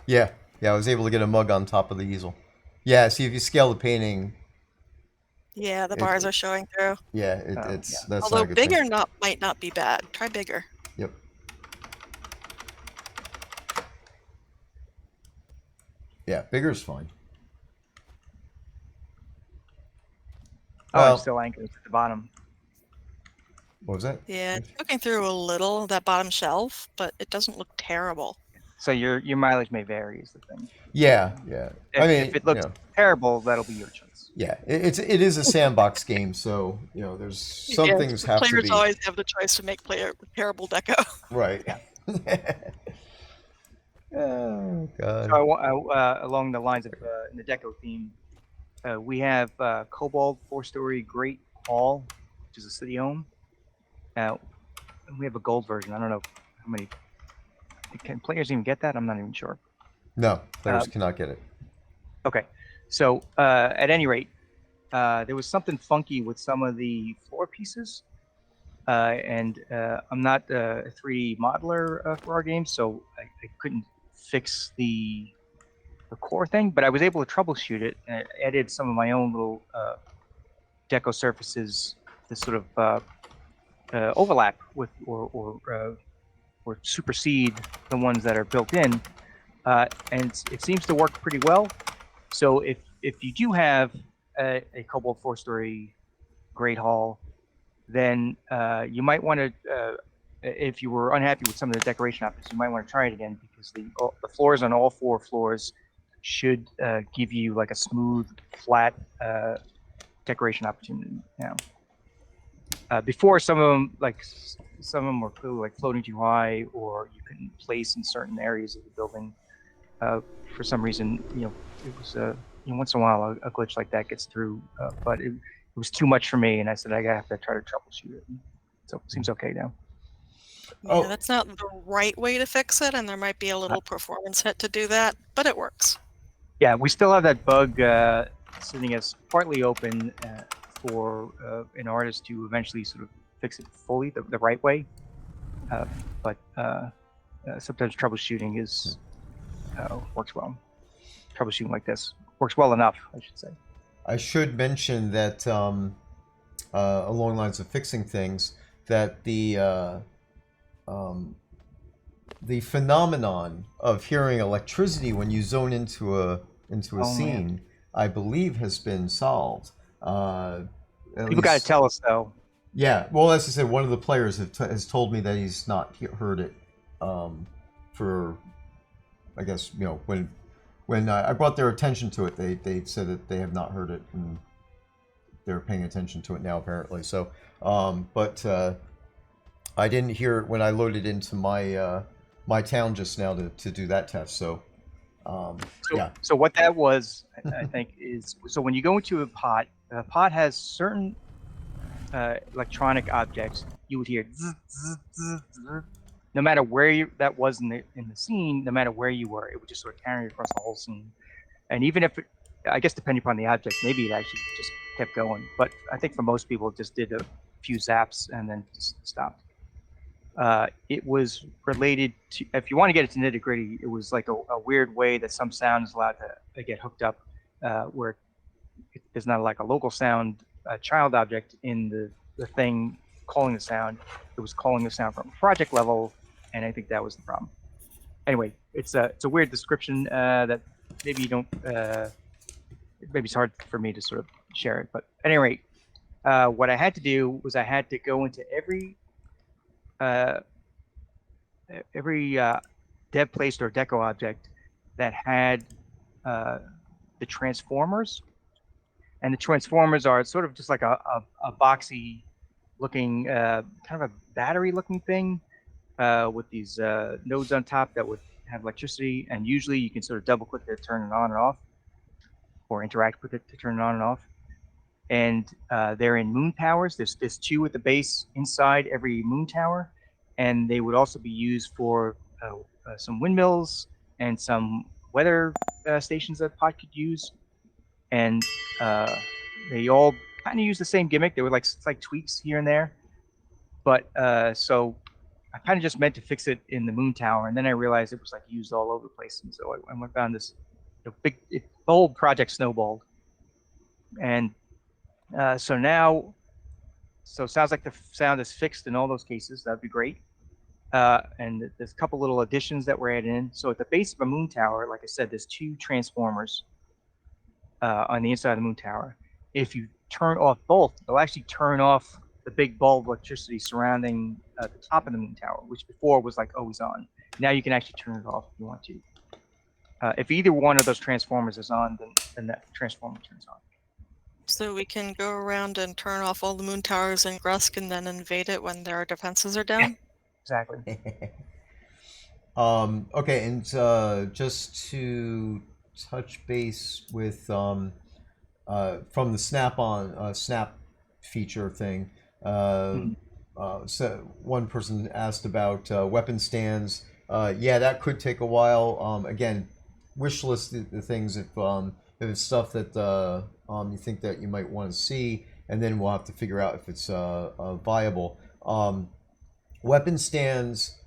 Yeah. I was able to get a mug on top of the easel. Yeah. See, if you scale the painting. Yeah, the bars are showing through. Yeah. That's not Although a good bigger thing. might not be bad. Try bigger. Yep. Yeah, bigger's fine. Oh, Well, I'm still anchored at the bottom. what was that? Yeah, it's looking through a little that bottom shelf, but it doesn't look terrible. So your mileage may vary is the thing. Yeah. If it looks terrible, that'll be your choice. Yeah, it is a sandbox game, so there's some things have to be. Players always have the choice to make terrible deco. Right. Oh God. So along the lines of in the deco theme, we have Cobalt 4-story Great Hall, which is a city home. We have a gold version. I don't know how many. Can players even get that? I'm not even sure. No, players cannot get it. Okay, so at any rate, there was something funky with some of the floor pieces, and I'm not a 3D modeler for our game, so I couldn't fix the core thing, but I was able to troubleshoot it, and I added some of my own little deco surfaces to sort of overlap with or supersede the ones that are built in, and it seems to work pretty well. So if you do have a Cobalt 4-story Great Hall, then you might want to, if you were unhappy with some of the decoration options, you might want to try it again, because the floors on all 4 floors should give you like a smooth, flat decoration opportunity now. Before, some of them were clearly like floating too high, or you couldn't place in certain areas of the building. For some reason, it was once in a while a glitch like that gets through, but it was too much for me, and I said I have to try to troubleshoot it. So it seems okay now. Yeah, that's not the right way to fix it, and there might be a little performance hit to do that, but it works. Yeah, we still have that bug sitting as partly open for an artist to eventually sort of fix it fully the right way. But sometimes troubleshooting works well. Troubleshooting like this works well enough, I should say. I should mention that along the lines of fixing things, that the phenomenon of hearing electricity when you zone into a scene, man, I believe has been solved. People got to tell us though. Yeah, well, as I said, one of the players has told me that he's not heard it for, I guess, when I brought their attention to it, they said that they have not heard it, and they're paying attention to it now apparently. So, but I didn't hear it when I loaded into my my town just now to do that test. So, yeah. So what that was, I think, is so when you go into a pot has certain electronic objects. You would hear zzz, zzz, zzz, zzz. No matter where that was in the scene, no matter where you were, it would just sort of carry across the whole scene. And even if I guess depending upon the object, maybe it actually just kept going. But I think for most people, it just did a few zaps and then just stopped. It was related to, if you want to get it to nitty gritty, it was like a weird way that some sound is allowed to get hooked up, where there's not like a local sound child object in the thing calling the sound. It was calling the sound from project level, and I think that was the problem. Anyway, it's a weird description that maybe you don't. Maybe it's hard for me to sort of share it, but at any rate, what I had to do was I had to go into every dev placed or deco object that had the transformers, and the transformers are sort of just like a boxy looking kind of a battery looking thing with these nodes on top that would have electricity, and usually you can sort of double click to turn it on and off, or interact with it to turn it on and off. And they're in moon towers. There's 2 at the base inside every moon tower, and they would also be used for some windmills and some weather stations that Pod could use. And they all kind of use the same gimmick. They were like tweaks here and there, but so I kind of just meant to fix it in the moon tower, and then I realized it was like used all over the place, and so I went down this the whole project snowballed, and so it sounds like the sound is fixed in all those cases. That'd be great. And there's a couple little additions that were added in. So at the base of a moon tower, like I said, there's 2 transformers on the inside of the moon tower. If you turn off both, they'll actually turn off the big bulb of electricity surrounding the top of the moon tower, which before was like always on. Now you can actually turn it off if you want to. If either one of those transformers is on, then that transformer turns on. So we can go around and turn off all the moon towers in Grusk and then invade it when their defenses are down? Exactly. Okay, and just to touch base with from the snap feature thing, so one person asked about weapon stands. Yeah, that could take a while. Again, wish list the things if it's stuff that you think that you might want to see, and then we'll have to figure out if it's viable. Weapon stands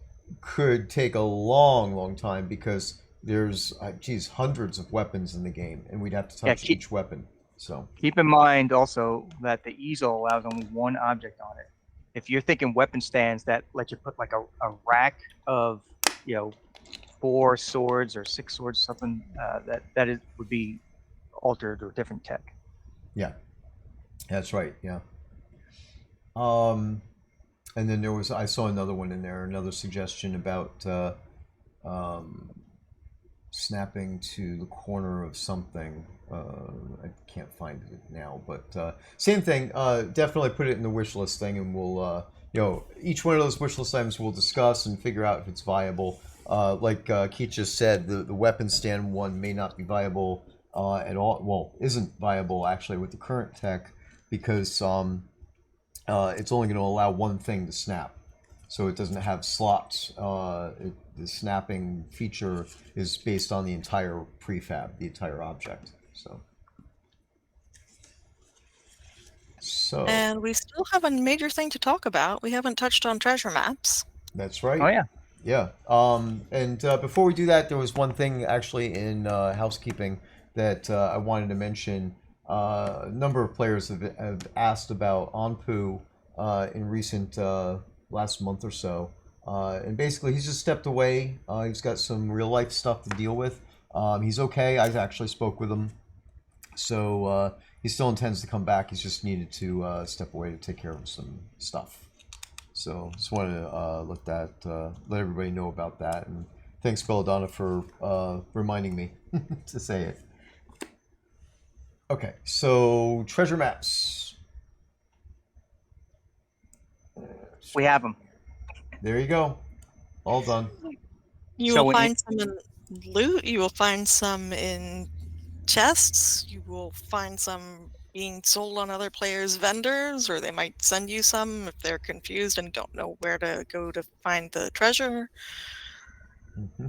could take a long time because there's hundreds of weapons in the game, and we'd have to touch each weapon. So keep in mind also that the easel allows only 1 object on it. If you're thinking weapon stands that let you put like a rack of 4 swords or 6 swords, something would be altered or different tech. Yeah, that's right. Yeah. And then I saw another one in there, another suggestion about snapping to the corner of something. I can't find it now, but same thing. Definitely put it in the wish list thing, and we'll each one of those wish list items we'll discuss and figure out if it's viable. Like Keith just said, the weapon stand one may not be viable at all. Well, isn't viable actually with the current tech, because it's only going to allow one thing to snap, so it doesn't have slots. The snapping feature is based on the entire prefab, the entire object. So. And we still have a major thing to talk about. We haven't touched on treasure maps. That's right. Oh yeah. Yeah. And before we do that, there was one thing actually in housekeeping that I wanted to mention. A number of players have asked about Anpu in recent last month or so. And basically, he's just stepped away. He's got some real life stuff to deal with. He's okay. I actually spoke with him. So he still intends to come back. He's just needed to step away to take care of some stuff. So just wanted to let everybody know about that. And thanks, Belladonna, for reminding me to say it. Okay, so treasure maps. We have them. There you go. All done. You will find some in loot. You will find some in chests. You will find some being sold on other players' vendors, or they might send you some if they're confused and don't know where to go to find the treasure. Mm-hmm.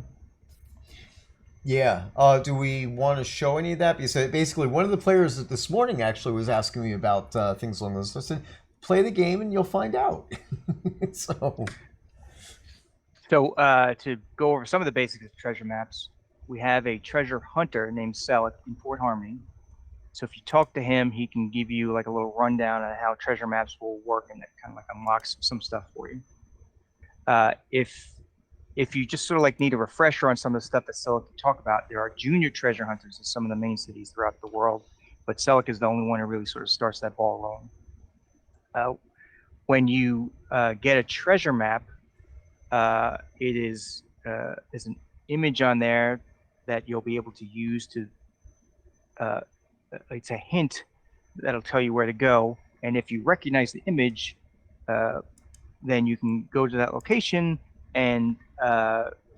Yeah. Do we want to show any of that? Because basically, one of the players this morning actually was asking me about things along those lines. I said, play the game and you'll find out. So. So to go over some of the basics of treasure maps, we have a treasure hunter named Selleck in Port Harmony. So if you talk to him, he can give you like a little rundown on how treasure maps will work, and that kind of like unlocks some stuff for you. If you just sort of like need a refresher on some of the stuff that Selleck can talk about, there are junior treasure hunters in some of the main cities throughout the world, but Selleck is the only one who really sort of starts that ball rolling. When you get a treasure map, it is there's an image on there that you'll be able to use to it's a hint that'll tell you where to go, and if you recognize the image, then you can go to that location and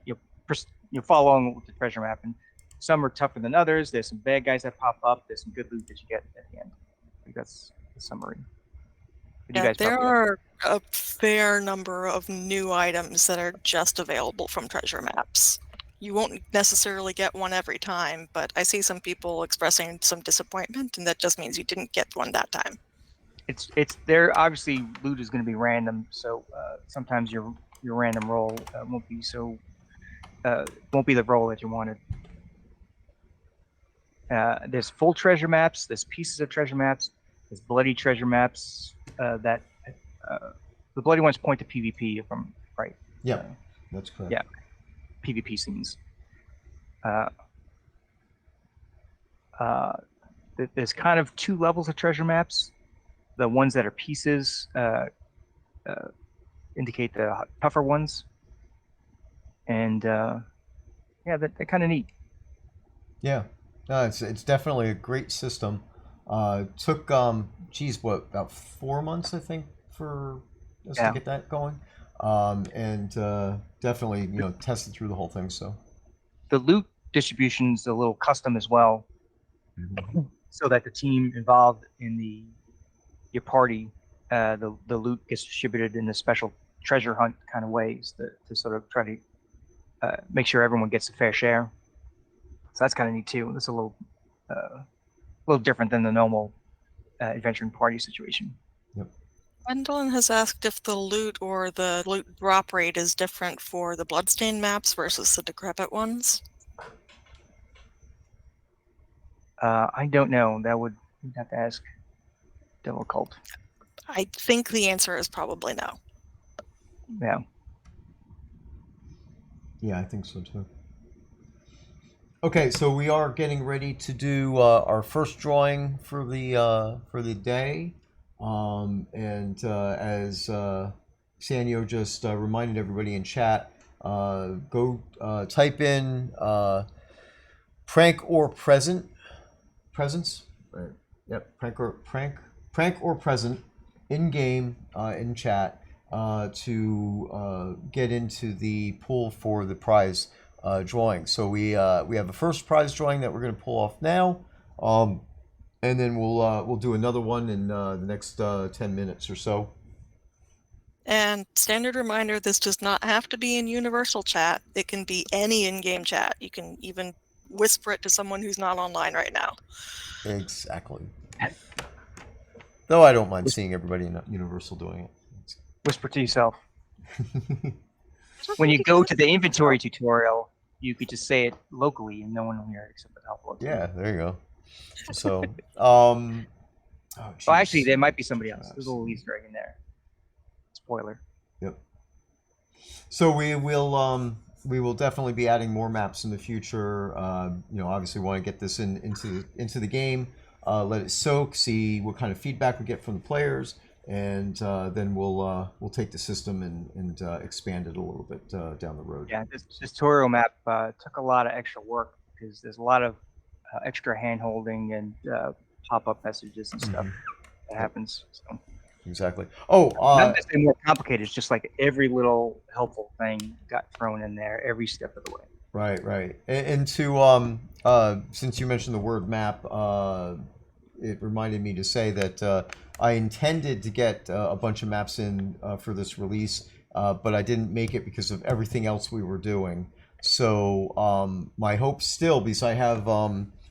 you'll follow along with the treasure map. And some are tougher than others. There's some bad guys that pop up. There's some good loot that you get at the end. I think that's the summary. Yeah, there are a fair number of new items that are just available from treasure maps. You won't necessarily get one every time, but I see some people expressing some disappointment, and that just means you didn't get one that time. It's there. Obviously, loot is going to be random, so sometimes your random roll won't be so won't be the roll that you wanted. There's full treasure maps. There's pieces of treasure maps. There's bloody treasure maps. That the bloody ones point to PvP, if I'm right. Yeah, that's correct. Yeah, PvP scenes. There's kind of two levels of treasure maps. The ones that are pieces indicate the tougher ones, and yeah, they're kind of neat. Yeah, no, it's definitely a great system. Took about 4 months, I think, for us to get that going, and definitely tested through the whole thing. So the loot distribution's a little custom as well, so that the team involved in your party, the loot gets distributed in a special treasure hunt kind of ways to sort of try to make sure everyone gets a fair share. So that's kind of neat too. It's a little different than the normal adventuring party situation. Yep. Gwendolyn has asked if the loot or the loot drop rate is different for the Bloodstained maps versus the Decrepit ones. I don't know. You'd have to ask Devil Cult. I think the answer is probably no. Yeah. Yeah, I think so too. Okay, so we are getting ready to do our first drawing for the day, and as Sannio just reminded everybody in chat, go type in prank or presence. Right. Yep, prank or present in game in chat to get into the pool for the prize drawing. So we have a first prize drawing that we're going to pull off now, and then we'll do another one in the next 10 minutes or so. And standard reminder: this does not have to be in universal chat. It can be any in-game chat. You can even whisper it to someone who's not online right now. Exactly. Though I don't mind seeing everybody in Universal doing it. Whisper to yourself. When you go to the inventory tutorial, you could just say it locally and no one will hear it except the helpful. Yeah, there you go. So, well, actually, there might be somebody else. There's a little Easter egg in there. Spoiler. Yep. So we will definitely be adding more maps in the future. Obviously, we want to get this into the game, let it soak, see what kind of feedback we get from the players, and then we'll take the system and expand it a little bit down the road. Yeah, this tutorial map took a lot of extra work because there's a lot of extra hand-holding and pop-up messages and stuff that happens. So. Exactly. Not necessarily more complicated. It's just like every little helpful thing got thrown in there every step of the way. Right. And to since you mentioned the word map, it reminded me to say that I intended to get a bunch of maps in for this release, but I didn't make it because of everything else we were doing. So my hope still, because I have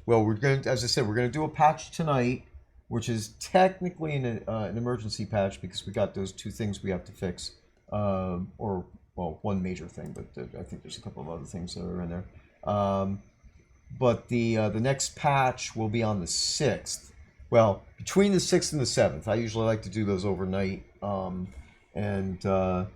we're going to, as I said, we're going to do a patch tonight, which is technically an emergency patch because we got those two things we have to fix, or well, one major thing, but I think there's a couple of other things that are in there. But the next patch will be on the 6th. Well, between the 6th and the 7th. I usually like to do those overnight. And the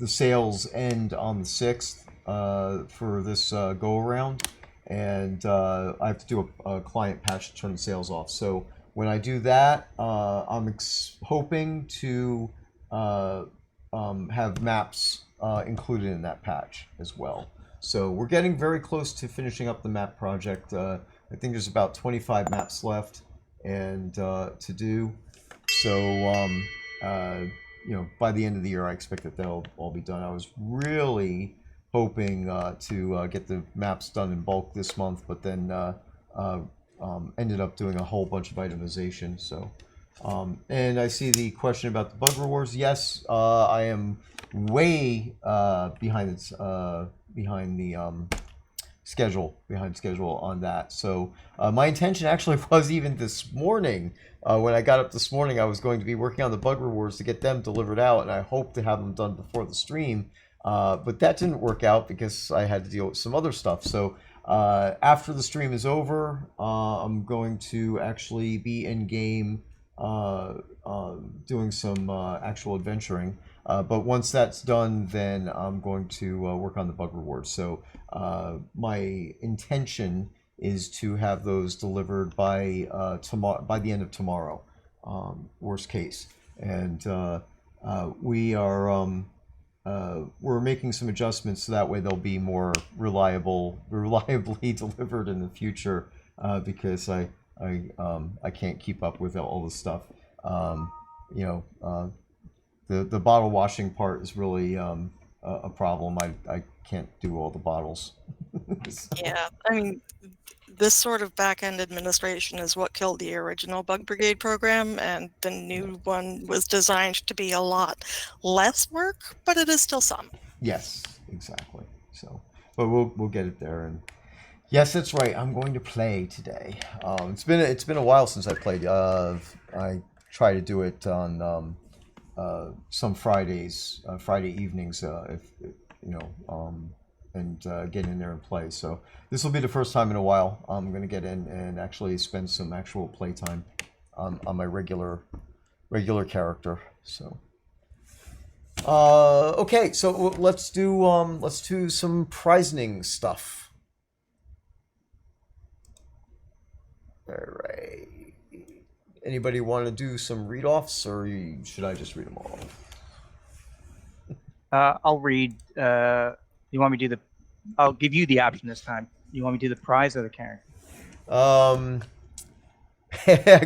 sales end on the 6th for this go around. And I have to do a client patch to turn the sales off. So when I do that, I'm hoping to have maps included in that patch as well. So we're getting very close to finishing up the map project. I think there's about 25 maps left and to do. So you know, by the end of the year, I expect that they'll all be done. I was really hoping to get the maps done in bulk this month, but then ended up doing a whole bunch of itemization. So, and I see the question about the bug rewards. Yes, I am way behind the schedule on that. So my intention actually was, even this morning, when I got up this morning, I was going to be working on the bug rewards to get them delivered out, and I hope to have them done before the stream. But that didn't work out because I had to deal with some other stuff. So after the stream is over, I'm going to actually be in game doing some actual adventuring. But once that's done, then I'm going to work on the bug rewards. So my intention is to have those delivered by by the end of tomorrow, worst case. And we are we're making some adjustments so that way they'll be more reliably delivered in the future, because I can't keep up with all this stuff. You know, the bottle washing part is really a problem. I can't do all the bottles. So. Yeah, I mean, this sort of back-end administration is what killed the original Bug Brigade program, and the new one was designed to be a lot less work, but it is still some. Yes, exactly. So, but we'll get it there. And yes, that's right. I'm going to play today. It's been a while since I played. I try to do it on some Fridays, Friday evenings, if you know, and get in there and play. So this will be the first time in a while I'm going to get in and actually spend some actual play time on my regular character. So okay, so let's do some prizing stuff. All right. Anybody want to do some read-offs, or should I just read them all? I'll read. You want me to do the? I'll give you the option this time. You want me to do the prize or the character? I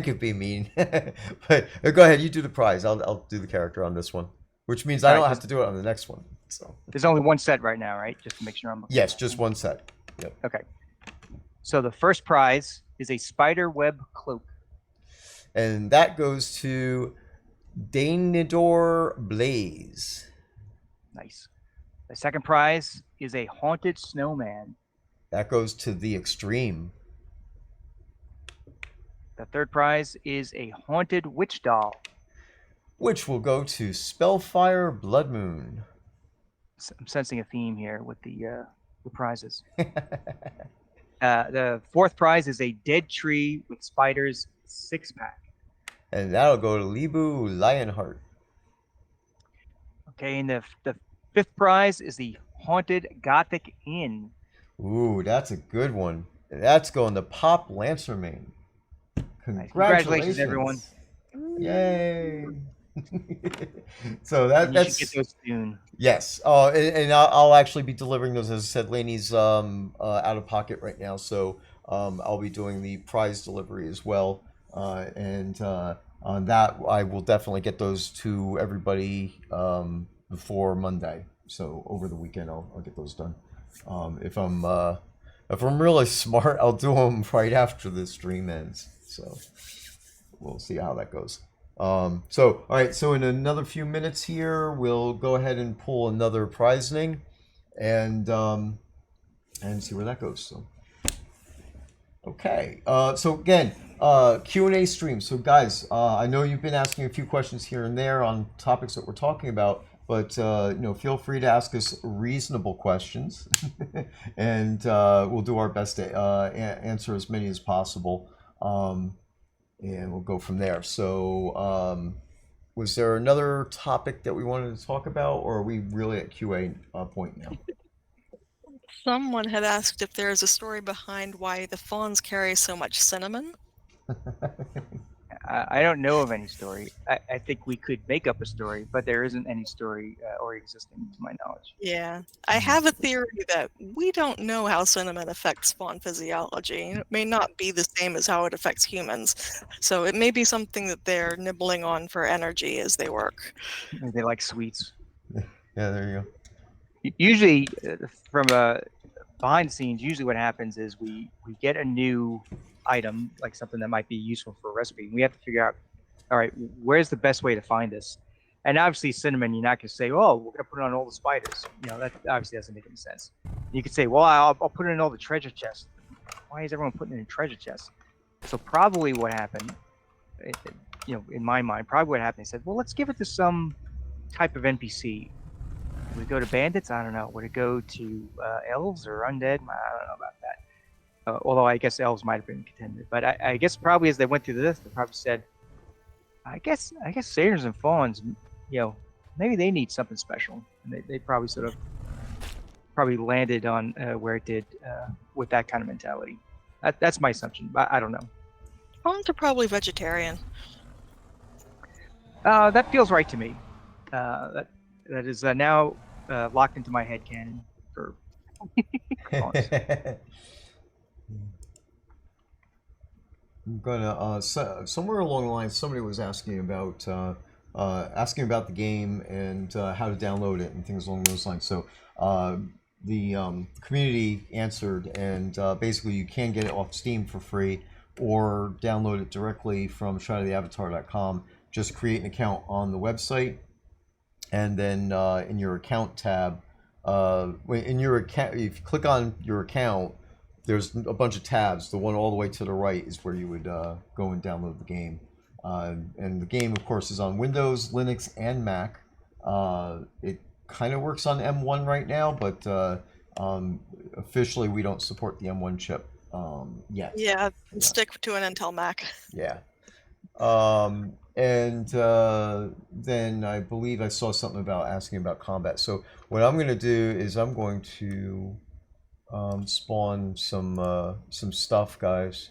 could be mean, but go ahead. You do the prize. I'll do the character on this one, which means I don't have to do it on the next one. So there's only one set right now, right? Just to make sure I'm. Yes, just one set. Yep. Okay. So the first prize is a spider web cloak, and that goes to Danidor Blaze. Nice. The second prize is a haunted snowman. That goes to the Extreme. The third prize is a haunted witch doll, which will go to Spellfire Blood Moon. I'm sensing a theme here with the prizes. The fourth prize is a dead tree with spiders 6-pack. And that'll go to Libu Lionheart. Okay, and the fifth prize is the Haunted Gothic Inn. Ooh, that's a good one. That's going to Pop Lancermane. Congratulations, everyone. Yay. So that's... You should get those soon. Yes. And I'll actually be delivering those. As I said, Lainey's out of pocket right now, so I'll be doing the prize delivery as well. And on that, I will definitely get those to everybody before Monday. So over the weekend, I'll get those done. If I'm really smart, I'll do them right after the stream ends. So we'll see how that goes. So all right. So in another few minutes here, we'll go ahead and pull another prizing, and see where that goes. So okay. So again. Q&A stream. So guys, I know you've been asking a few questions here and there on topics that we're talking about. but feel free to ask us reasonable questions, and we'll do our best to answer as many as possible, and we'll go from there. So, was there another topic that we wanted to talk about, or are we really at QA point now? Someone had asked if there is a story behind why the fawns carry so much cinnamon. I don't know of any story. I think we could make up a story, but there isn't any story or existing to my knowledge. Yeah, I have a theory that we don't know how cinnamon affects fawn physiology. It may not be the same as how it affects humans, so it may be something that they're nibbling on for energy as they work. They like sweets. Yeah, there you go. Usually, from behind the scenes, usually what happens is we get a new item, like something that might be useful for a recipe. And we have to figure out, all right, where's the best way to find this? And obviously cinnamon, you're not going to say, oh, we're going to put it on all the spiders. That obviously doesn't make any sense. You could say, well, I'll put it in all the treasure chests. Why is everyone putting it in treasure chests? So probably what happened, in my mind, probably what happened, they said, well, let's give it to some type of NPC. Would it go to bandits? I don't know. Would it go to elves or undead? I don't know about that. Although I guess elves might have been contended, but I guess probably as they went through this, they probably said, I guess satyrs and fawns, maybe they need something special, and they probably sort of landed on where it did with that kind of mentality. That's my assumption, but I don't know. Fawns are probably vegetarian. That feels right to me. That is now locked into my headcanon for fawns. I'm gonna somewhere along the line, somebody was asking about the game and how to download it and things along those lines. So the community answered, and basically you can get it off Steam for free or download it directly from shinytheavatar.com. Just create an account on the website, and then in your account tab, in your account, if you click on your account, there's a bunch of tabs. The one all the way to the right is where you would go and download the game. And the game, of course, is on Windows, Linux, and Mac. It kind of works on M1 right now, but officially we don't support the M1 chip yet. Yeah, stick to an Intel Mac. Yeah. And then I believe I saw something about asking about combat. So what I'm going to do is I'm going to spawn some stuff, guys.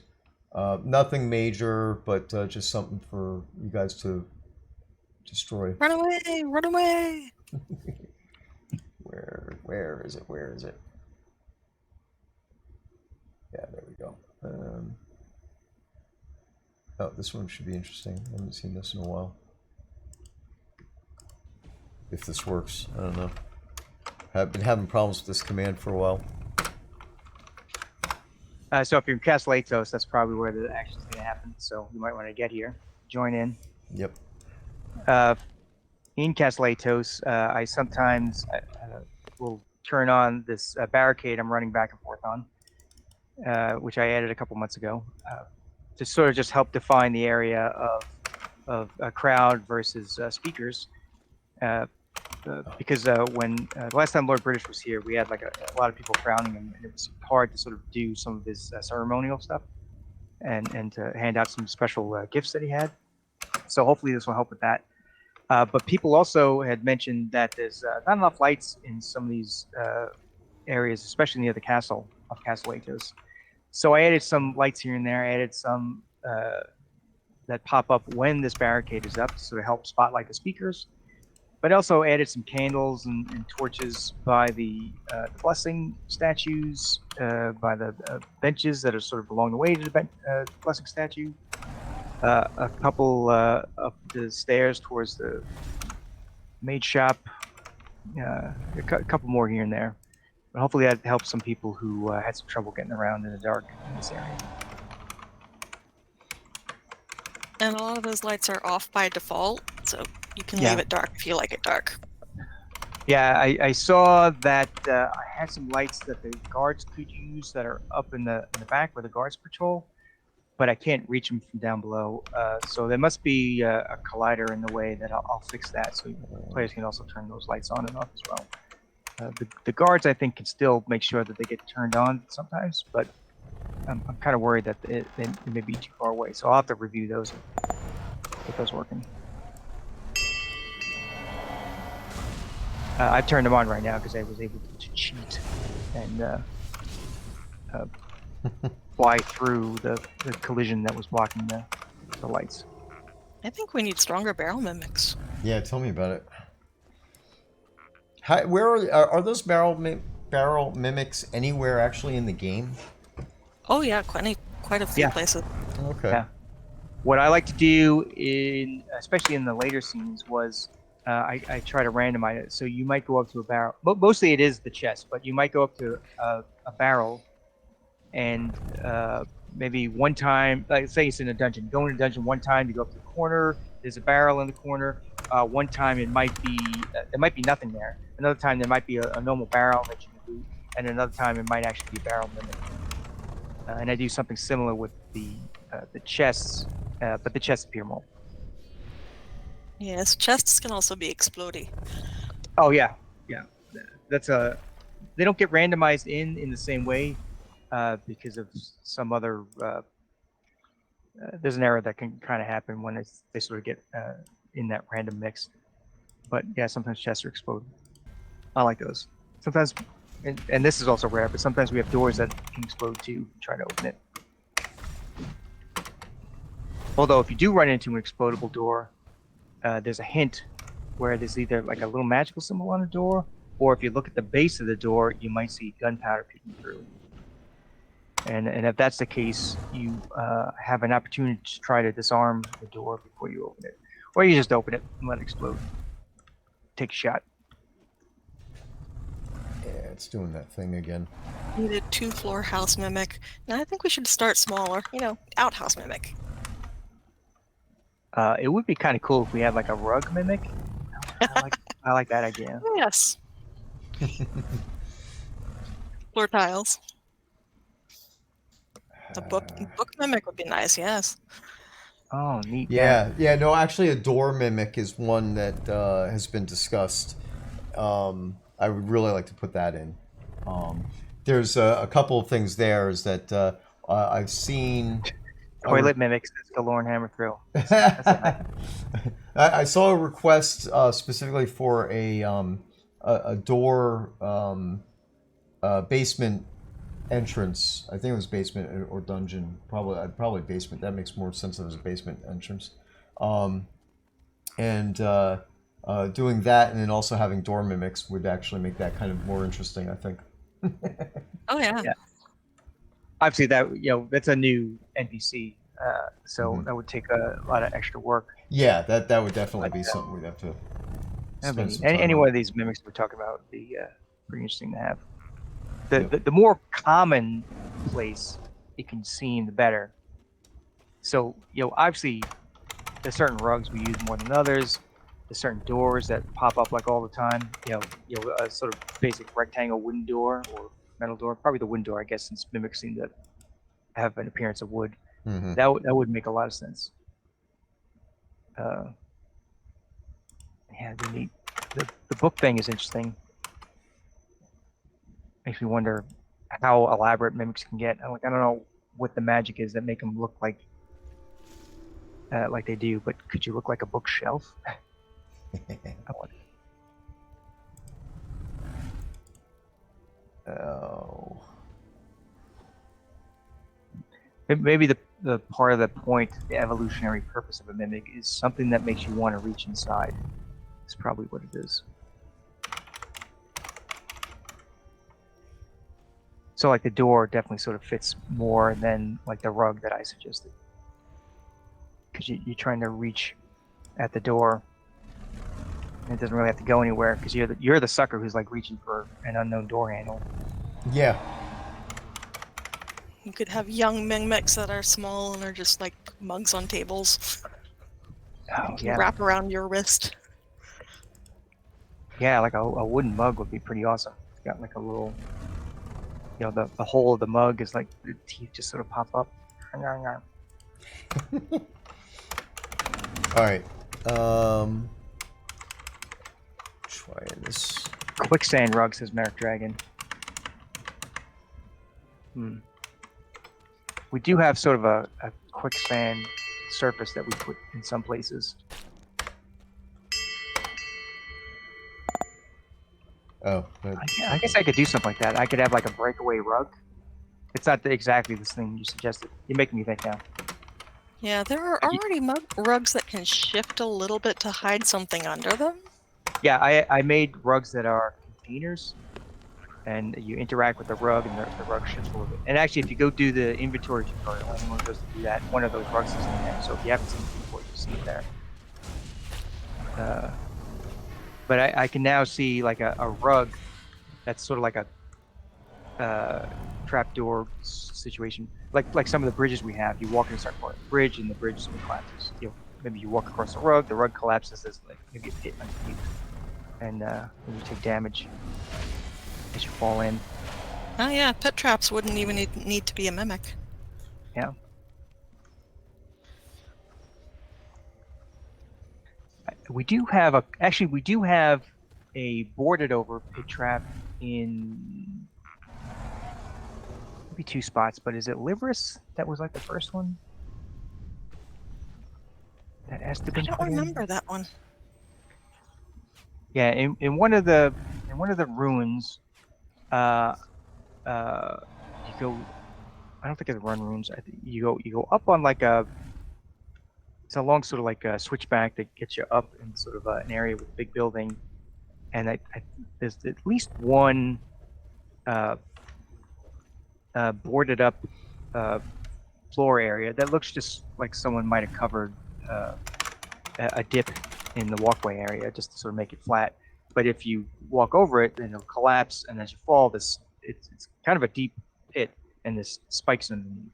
Nothing major, but just something for you guys to destroy. Run away! Run away! Where is it? Where is it? Yeah, there we go. Oh, this one should be interesting. I haven't seen this in a while. If this works, I don't know. I've been having problems with this command for a while. So if you're in Castle Atos, that's probably where the action's going to happen. So you might want to get here, join in. Yep. In Castle Atos, I sometimes will turn on this barricade I'm running back and forth on, which I added a couple months ago, to sort of just help define the area of a crowd versus speakers. Because when the last time Lord British was here, we had like a lot of people crowning him, and it was hard to sort of do some of his ceremonial stuff and to hand out some special gifts that he had. So hopefully this will help with that. But people also had mentioned that there's not enough lights in some of these areas, especially near the castle of Castle Atos. So I added some lights here and there. I added some that pop up when this barricade is up to sort of help spotlight the speakers. But also added some candles and torches by the blessing statues, by the benches that are sort of along the way to the blessing statue. A couple up the stairs towards the maid shop. A couple more here and there. But hopefully that helps some people who had some trouble getting around in the dark in this area. And a lot of those lights are off by default, so you can leave it dark if you like it dark. Yeah, I saw that I had some lights that the guards could use that are up in the back where the guards patrol. but I can't reach them from down below. So there must be a collider in the way that I'll fix that, so players can also turn those lights on and off as well. The guards, I think, can still make sure that they get turned on sometimes, but I'm kind of worried that it may be too far away. So I'll have to review those and get those working. I've turned them on right now because I was able to cheat and fly through the collision that was blocking the lights. I think we need stronger barrel mimics. Yeah, tell me about it. Where are those barrel mimics anywhere actually in the game? Oh yeah, quite a few places. Okay. Yeah. What I like to do especially in the later scenes, was I try to randomize it. So you might go up to a barrel. Mostly it is the chest, but you might go up to a barrel, and maybe one time, like say it's in a dungeon. Go in a dungeon one time, you go up to the corner. There's a barrel in the corner. One time it might be there might be nothing there. Another time there might be a normal barrel that you can loot, and another time it might actually be a barrel mimic. And I do something similar with the chests, but the chests appear more. Yes, chests can also be explodey. Oh yeah. That's they don't get randomized in the same way because of some other. There's an error that can kind of happen when they sort of get in that random mix. But yeah, sometimes chests are exploded. I like those. Sometimes, and this is also rare, but sometimes we have doors that can explode too. Try to open it. Although if you do run into an explodable door, there's a hint where there's either like a little magical symbol on the door, or if you look at the base of the door, you might see gunpowder peeking through. And if that's the case, you have an opportunity to try to disarm the door before you open it. Or you just open it and let it explode. Take a shot. Yeah, it's doing that thing again. Need a 2-floor house mimic. Now I think we should start smaller. Outhouse mimic. It would be kind of cool if we had like a rug mimic. I like that idea. Yes. Floor tiles. The book mimic would be nice, yes. Oh, neat. Yeah. No, actually, a door mimic is one that has been discussed. I would really like to put that in. There's a couple of things there. Is that I've seen toilet mimics. That's the Lauren Hammer thrill. I saw a request specifically for a door basement entrance. I think it was basement or dungeon. Probably basement. That makes more sense as a basement entrance. And doing that, and then also having door mimics would actually make that kind of more interesting, I think. Oh yeah. Obviously, that's a new NPC, so that would take a lot of extra work. Yeah, that would definitely be something we'd have to. Any one of these mimics we're talking about would be pretty interesting to have. The more common place it can seem, the better. So obviously, there's certain rugs we use more than others. There's certain doors that pop up like all the time. A sort of basic rectangle wooden door or metal door. Probably the wooden door, I guess, since mimics seem to have an appearance of wood. Mm-hmm. That would make a lot of sense. The book thing is interesting. Makes me wonder how elaborate mimics can get. I don't know what the magic is that make them look like they do, but could you look like a bookshelf? I wonder. Oh. Maybe the part of the point, the evolutionary purpose of a mimic, is something that makes you want to reach inside. That's probably what it is. So like the door definitely sort of fits more than like the rug that I suggested. Because you're trying to reach at the door. And it doesn't really have to go anywhere because you're the sucker who's like reaching for an unknown door handle. Yeah. You could have young mimics that are small and are just like mugs on tables. Oh, yeah. Wrap around your wrist. Yeah, like a wooden mug would be pretty awesome. It's got like a little, the hole of the mug is like the teeth just sort of pop up. All right. Trying this. Quicksand rug, says Merrick Dragon. We do have sort of a quicksand surface that we put in some places. Oh. I guess I could do something like that. I could have like a breakaway rug. It's not exactly this thing you suggested. You're making me think now. Yeah, there are already rugs that can shift a little bit to hide something under them. Yeah, I made rugs that are containers, and you interact with the rug, and the rug shifts a little bit. And actually, if you go do the inventory tutorial, anyone goes to do that, one of those rugs is in there. So if you haven't seen it before, you see it there. But I can now see like a rug that's sort of like a trapdoor situation. Like some of the bridges we have, you walk in a certain part of the bridge, and the bridge sort of collapses. Maybe you walk across the rug collapses. There's like maybe a pit underneath, and you take damage as you fall in. Oh yeah, pit traps wouldn't even need to be a mimic. Yeah. We do have a boarded over pit trap in maybe 2 spots, but is it Liverus that was like the first one? That has to be. I don't remember that one. Yeah, in one of the ruins, you go. I don't think it's run ruins. I think you go up on like it's a long sort of like a switchback that gets you up in sort of an area with a big building, and there's at least one boarded up floor area that looks just like someone might have covered a dip in the walkway area just to sort of make it flat. But if you walk over it, then it'll collapse, and as you fall, it's kind of a deep pit, and there's spikes underneath,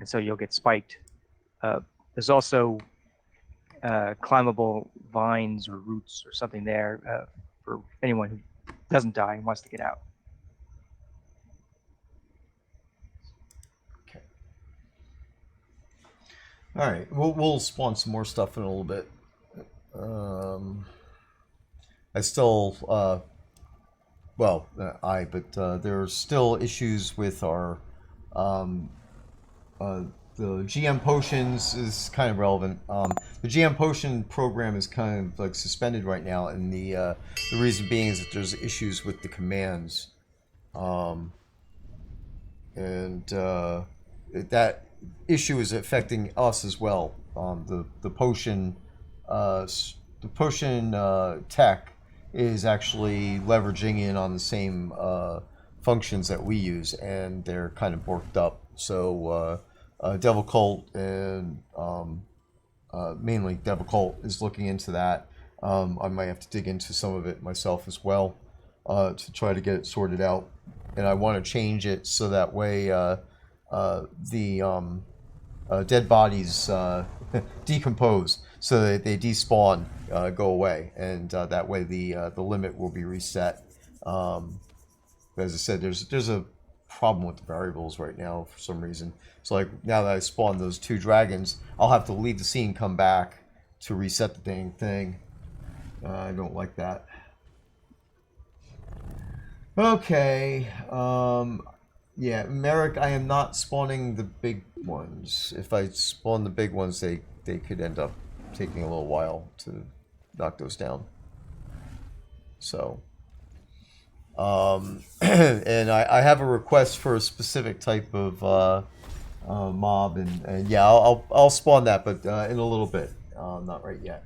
and so you'll get spiked. There's also climbable vines or roots or something there for anyone who doesn't die and wants to get out. Okay. All right. We'll spawn some more stuff in a little bit. I still, there's still issues with our the GM potions is kind of relevant. The GM potion program is kind of like suspended right now, and the reason being is that there's issues with the commands, and that issue is affecting us as well. The potion tech is actually leveraging in on the same functions that we use, and they're kind of borked up. So Devil Cult and mainly Devil Cult is looking into that. I might have to dig into some of it myself as well to try to get it sorted out. And I want to change it so that way the dead bodies decompose, so that they despawn, go away, and that way the limit will be reset. As I said, there's a problem with the variables right now for some reason. So like now that I spawned those 2 dragons, I'll have to leave the scene, come back to reset the dang thing. I don't like that. Okay. Yeah, Merrick, I am not spawning the big ones. If I spawn the big ones, they could end up taking a little while to knock those down. So, and I have a request for a specific type of mob, and yeah, I'll spawn that, but in a little bit, not right yet.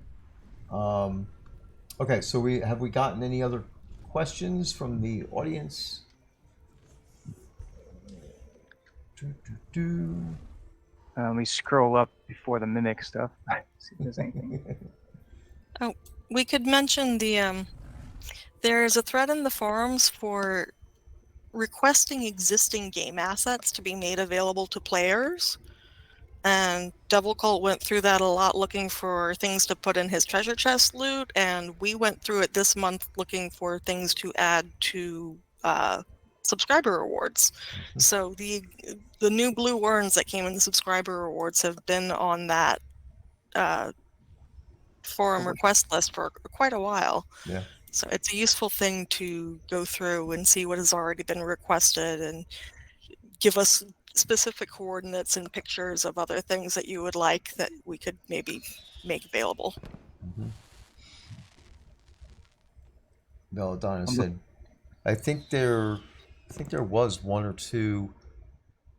Okay, so have we gotten any other questions from the audience? Let me scroll up before the mimic stuff. See if there's anything. Oh, we could mention the there is a thread in the forums for requesting existing game assets to be made available to players. And Devil Cult went through that a lot looking for things to put in his treasure chest loot, and we went through it this month looking for things to add to subscriber rewards. So the new blue worms that came in the subscriber rewards have been on that forum request list for quite a while. Yeah. So it's a useful thing to go through and see what has already been requested and give us specific coordinates and pictures of other things that you would like that we could maybe make available. Belladonna said, I think there was one or two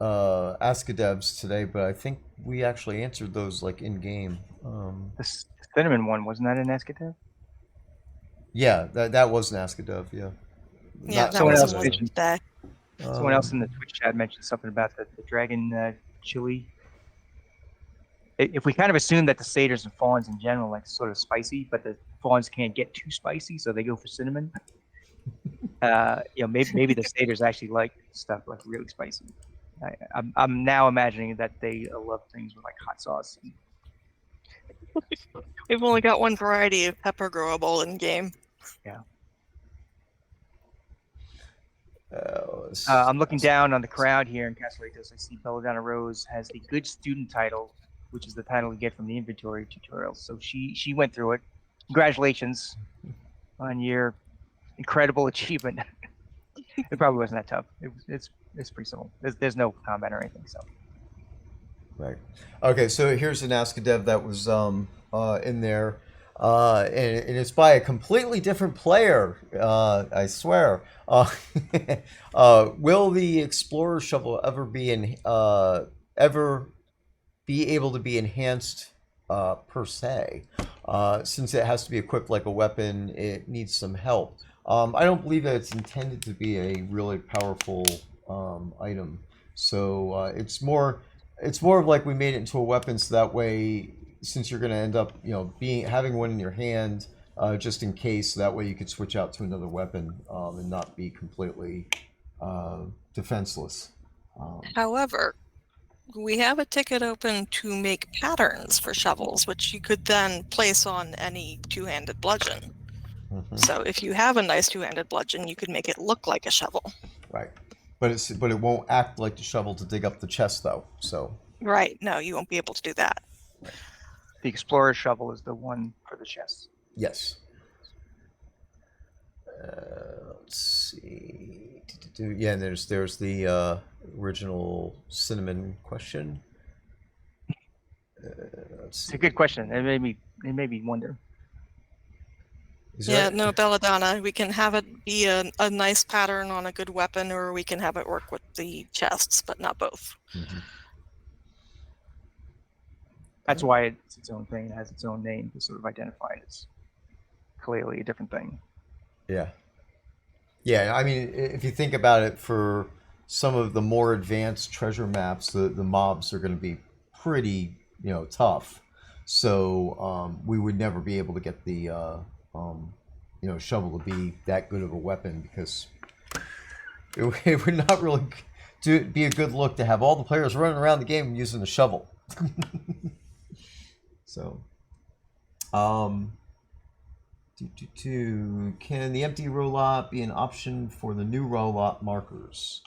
Askadevs today, but I think we actually answered those like in game. The cinnamon one, wasn't that an Escatev? Yeah, that was an Askadev. Yeah. Yeah, Not- that was else in mentioned- today. Someone else in the Twitch chat mentioned something about the dragon chili. If we kind of assume that the satyrs and fawns in general like sort of spicy, but the fawns can't get too spicy, so they go for cinnamon. Maybe the satyrs actually like stuff like really spicy. I'm now imagining that they love things with like hot sauce. We've only got one variety of pepper growable in game. I'm looking down on the crowd here in Castellitos. I see Belladonna Rose has the good student title, which is the title we get from the inventory tutorial. So she went through it. Congratulations on your incredible achievement. It probably wasn't that tough. It's pretty simple. There's no combat or anything. So Right. Okay, so here's an Askadev that was in there, and it's by a completely different player. I swear. Will the Explorer Shovel ever be able to be enhanced per se? Since it has to be equipped like a weapon, it needs some help. I don't believe that it's intended to be a really powerful item. So it's more of like we made it into a weapon, so that way, since you're going to end up, having one in your hand, just in case, that way you could switch out to another weapon and not be completely defenseless. However, we have a ticket open to make patterns for shovels, which you could then place on any two-handed bludgeon. So if you have a nice two-handed bludgeon, you could make it look like a shovel. Right. But it won't act like the shovel to dig up the chest, though. So. Right. No, you won't be able to do that. Right. the Explorer Shovel is the one for the chest. Yes. Let's see. Yeah, and there's the original cinnamon question. It's a good question. It made me wonder. Yeah, no, Belladonna. We can have it be a nice pattern on a good weapon, or we can have it work with the chests, but not both. Mm-hmm. That's why it's its own thing. It has its own name to sort of identify it as clearly a different thing. Yeah. Yeah, I mean, if you think about it, for some of the more advanced treasure maps, the mobs are going to be pretty, tough. So we would never be able to get the shovel to be that good of a weapon, because it would not really be a good look to have all the players running around the game using the shovel. So, can the empty rollout be an option for the new rollout markers?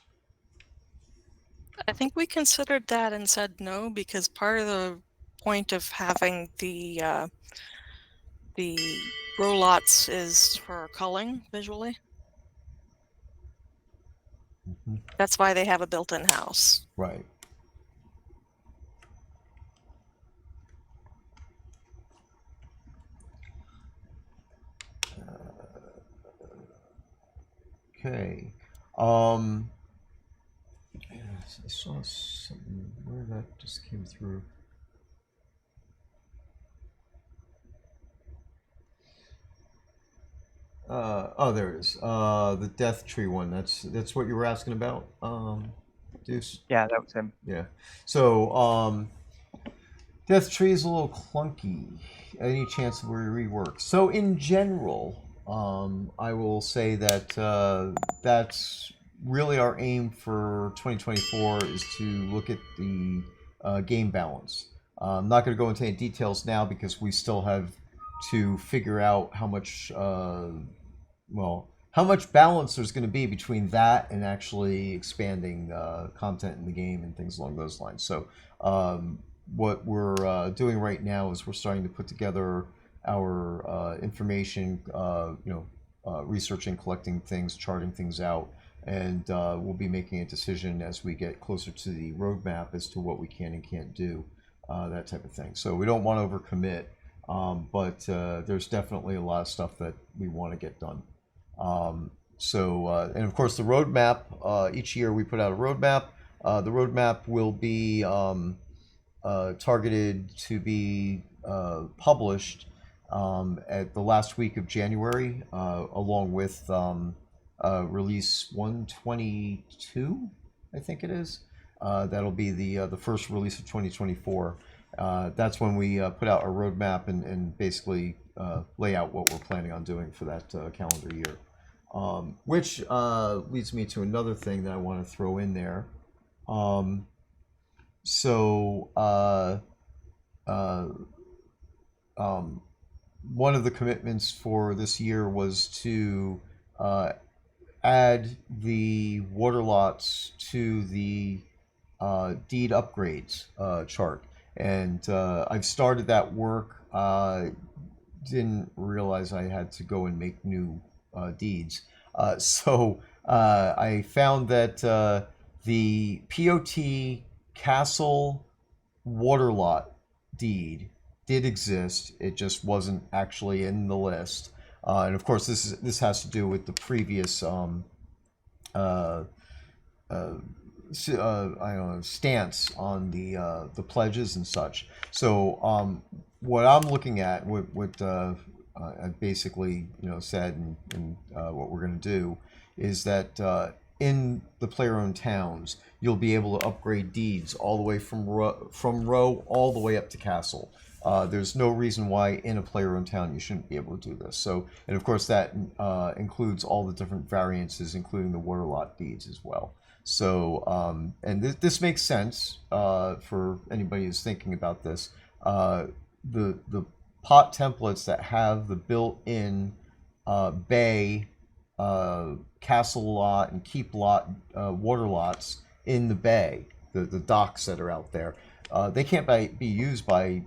I think we considered that and said no, because part of the point of having the rollouts is for culling visually. Mm-hmm. That's why they have a built-in house. Right. Okay. I saw something where that just came through. There it is. The Death Tree one. That's what you were asking about, Deuce? Yeah, that was him. Yeah. So, Death Tree is a little clunky. Any chance of a rework? So, in general, I will say that that's really our aim for 2024, is to look at the game balance. I'm not going to go into any details now, because we still have to figure out how much, how much balance there's going to be between that and actually expanding content in the game and things along those lines. So what we're doing right now is we're starting to put together our information, researching, collecting things, charting things out, and we'll be making a decision as we get closer to the roadmap as to what we can and can't do, that type of thing. So we don't want to overcommit, but there's definitely a lot of stuff that we want to get done. And of course the roadmap, each year we put out a roadmap. The roadmap will be targeted to be published at the last week of January, along with release 122, I think it is. That'll be the first release of 2024. That's when we put out our roadmap and basically lay out what we're planning on doing for that calendar year. Which leads me to another thing that I want to throw in there. One of the commitments for this year was to add the water lots to the deed upgrades chart, and I've started that work. Didn't realize I had to go and make new deeds, so I found that the POT Castle water lot deed did exist. It just wasn't actually in the list, and of course this has to do with the previous I don't know, stance on the pledges and such. So what I'm looking at, what I basically said, and what we're going to do is that in the player-owned towns, you'll be able to upgrade deeds all the way from row all the way up to castle. There's no reason why in a player-owned town you shouldn't be able to do this. So, and of course that includes all the different variances, including the water lot deeds as well. So, and this makes sense for anybody who's thinking about this. The pot templates that have the built-in bay, castle lot, and keep lot water lots in the bay, the docks that are out there, they can't be used by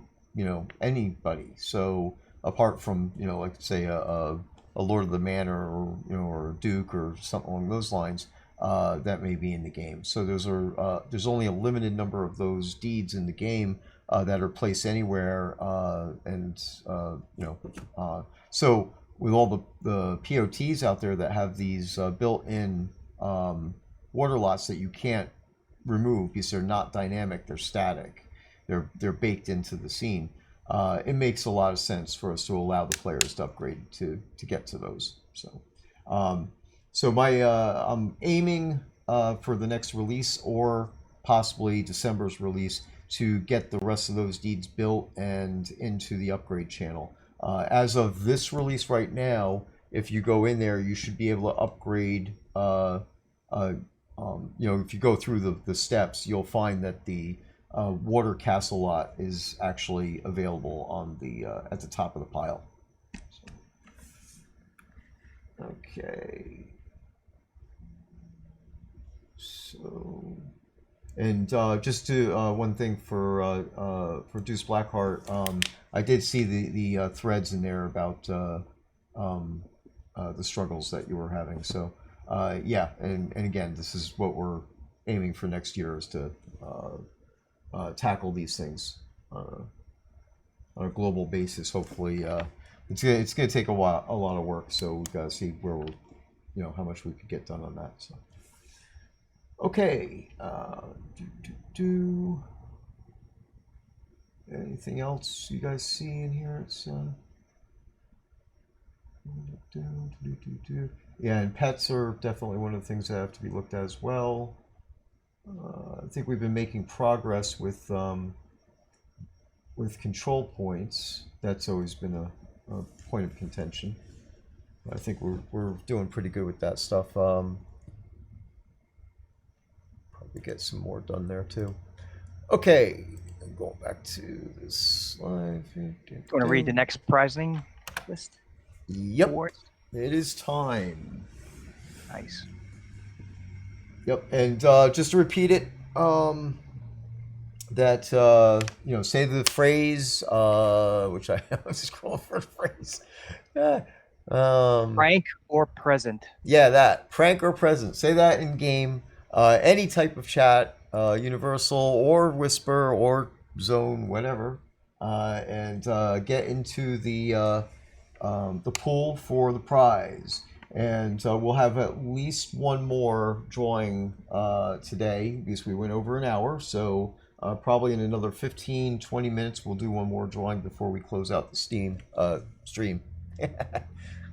anybody. So apart from like say a Lord of the Manor, or a Duke or something along those lines, that may be in the game. So there's only a limited number of those deeds in the game that are placed anywhere, so with all the POTs out there that have these built-in water lots that you can't remove because they're not dynamic, they're static, they're baked into the scene. It makes a lot of sense for us to allow the players to upgrade to get to those. So I'm aiming for the next release, or possibly December's release, to get the rest of those deeds built and into the upgrade channel. As of this release right now, if you go in there, you should be able to upgrade. If you go through the steps, you'll find that the water castle lot is actually available on the at the top of the pile. Okay. So, and just to one thing for Deuce Blackheart, I did see the threads in there about the struggles that you were having. So yeah, and again, this is what we're aiming for next year, is to tackle these things on a global basis. Hopefully, it's gonna take a lot of work. So we've got to see where we're, how much we could get done on that. So. Okay, anything else you guys see in here? It's yeah, and pets are definitely one of the things that have to be looked at as well. I think we've been making progress with control points. That's always been a point of contention. I think we're doing pretty good with that stuff. Probably get some more done there too. Okay, I'm going back to this slide. Do you want to read the next prizing list? Yep. Awards? It is time. Nice. Yep, and just to repeat it, that say the phrase, which I was scrolling for the phrase. Yeah. Prank or present. Yeah, that prank or present. Say that in game. Any type of chat, universal or whisper or zone, whatever, and get into the pool for the prize. And we'll have at least one more drawing today because we went over an hour. So probably in another 15-20 minutes, we'll do one more drawing before we close out the Steam stream.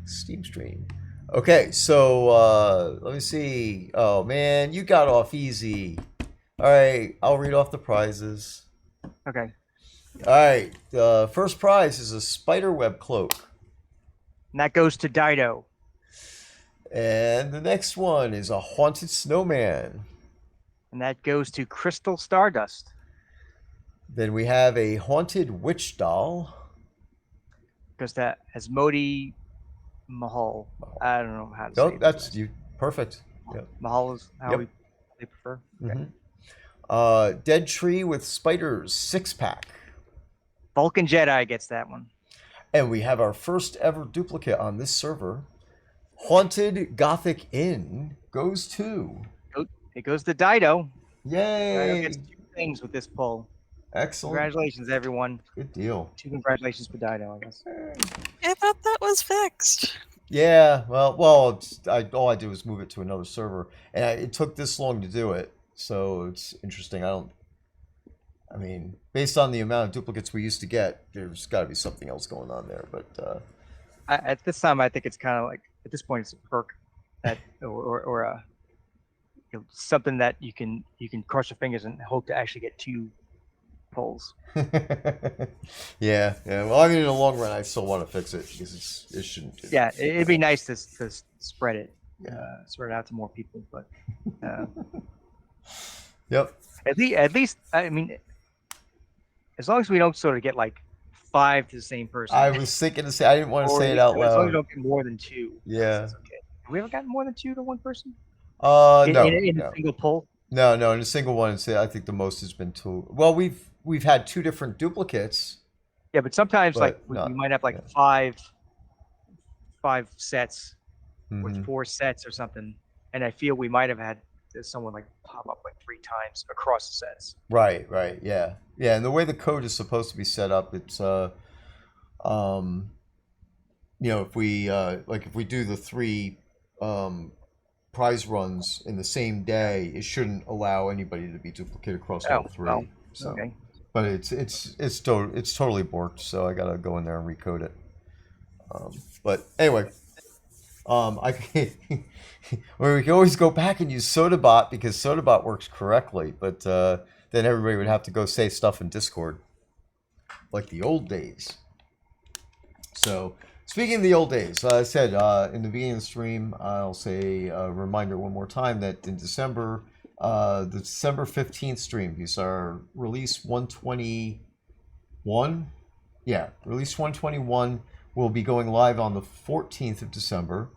Steam stream. Okay, so let me see. Oh man, you got off easy. All right, I'll read off the prizes. Okay. All right, the first prize is a spiderweb cloak. And that goes to Dido. And the next one is a haunted snowman. And that goes to Crystal Stardust. Then we have a haunted witch doll. Goes to Asmodi Mahal. I don't know how to say Oh, it. that's you. Perfect. Yep. Mahal is how Yep. they prefer. Okay. Dead tree with spiders 6-pack. Vulcan Jedi gets that one. And we have our first ever duplicate on this server. Haunted Gothic Inn goes to. It goes to Dido. Yay! Dido gets 2 things with this pull. Excellent. Congratulations, everyone. Good deal. 2 congratulations for Dido, I guess. I thought that was fixed. Yeah, well, all I did was move it to another server, and it took this long to do it, so it's interesting. I mean, based on the amount of duplicates we used to get, there's got to be something else going on there. But At this time, I think it's kind of like, at this point, it's a perk that, or a, something that you can cross your fingers and hope to actually get 2 pulls. yeah. Well, I mean, in the long run, I still want to fix it because it shouldn't. Yeah, it'd be nice to spread it, Yeah. spread it out to more people. But Yep. at least, I mean, as long as we don't sort of get like 5 to the same person. I was thinking to say, I didn't want to say it out As long as we loud. don't get more than 2. Yeah. That's okay. Have we ever gotten more than 2 to one person? No. In a single pull? No. In a single one, I think the most has been 2. Well, we've had 2 different duplicates. Yeah, but sometimes like we not- might have like 5 sets Mhm. with 4 sets or something, and I feel we might have had someone like pop up like 3 times across the sets. Right, yeah. And the way the code is supposed to be set up, it's if we do the 3 prize runs in the same day, it shouldn't allow anybody to be duplicate across all 3. Well, so, okay. but it's totally borked, so I gotta go in there and recode it. But anyway, we can always go back and use SodaBot because SodaBot works correctly, but then everybody would have to go say stuff in Discord, like the old days. So, speaking of the old days, I said in the beginning of the stream, I'll say a reminder one more time that in December, the December 15th stream, these are release 121. Yeah, release 121 will be going live on the 14th of December.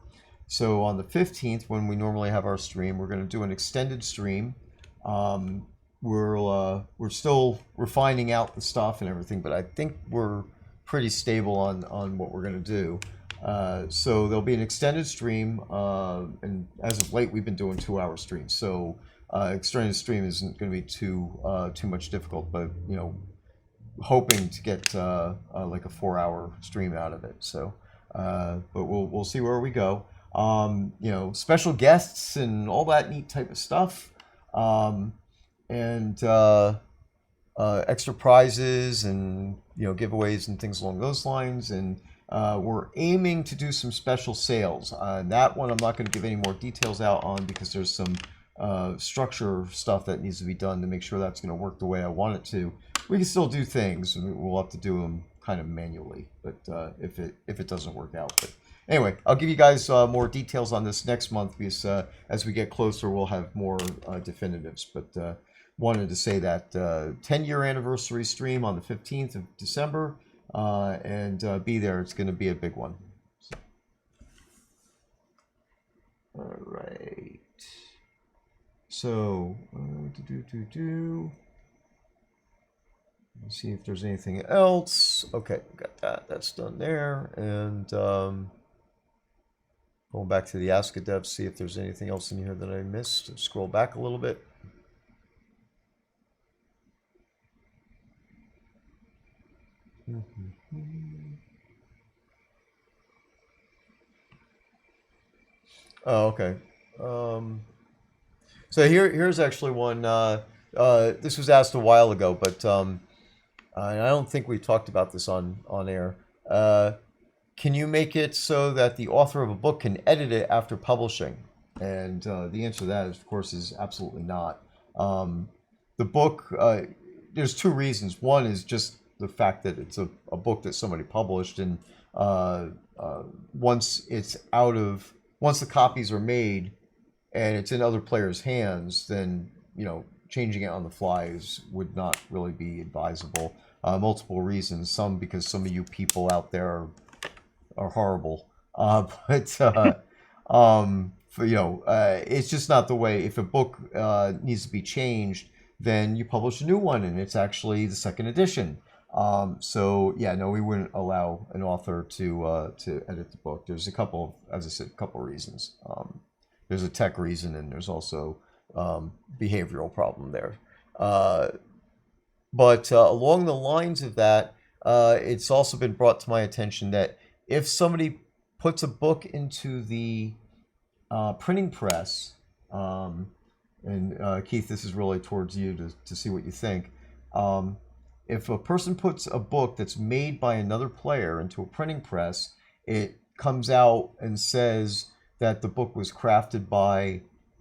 So on the 15th, when we normally have our stream, we're going to do an extended stream. We're still refining out the stuff and everything, but I think we're pretty stable on what we're going to do. So there'll be an extended stream, and as of late, we've been doing 2-hour streams. So extended stream isn't going to be too much difficult, but hoping to get like a 4-hour stream out of it. So, but we'll see where we go. Special guests and all that neat type of stuff, and extra prizes and giveaways and things along those lines. And we're aiming to do some special sales. That one I'm not going to give any more details out on because there's some structure stuff that needs to be done to make sure that's going to work the way I want it to. We can still do things, and we'll have to do them kind of manually, but if it doesn't work out. But anyway, I'll give you guys more details on this next month because as we get closer, we'll have more definitives. But wanted to say that 10-year anniversary stream on the 15th of December, and be there. It's going to be a big one. So. All right. So, let's see if there's anything else. Okay, got that. That's done there. And going back to the Ask a Dev, see if there's anything else in here that I missed. Scroll back a little bit. Oh, okay. So here's actually one. This was asked a while ago, but I don't think we talked about this on air. Can you make it so that the author of a book can edit it after publishing? And the answer to that, of course, is absolutely not. The book, there's two reasons. One is just the fact that it's a book that somebody published, and once the copies are made and it's in other players' hands, then changing it on the fly would not really be advisable. Multiple reasons. Some because some of you people out there are horrible, it's just not the way. If a book needs to be changed, then you publish a new one, and it's actually the second edition. So yeah, no, we wouldn't allow an author to edit the book. There's a couple, as I said, a couple of reasons. There's a tech reason, and there's also behavioral problem there. But along the lines of that, it's also been brought to my attention that if somebody puts a book into the printing press, and Keith, this is really towards you to see what you think. If a person puts a book that's made by another player into a printing press, it comes out and says that the book was crafted by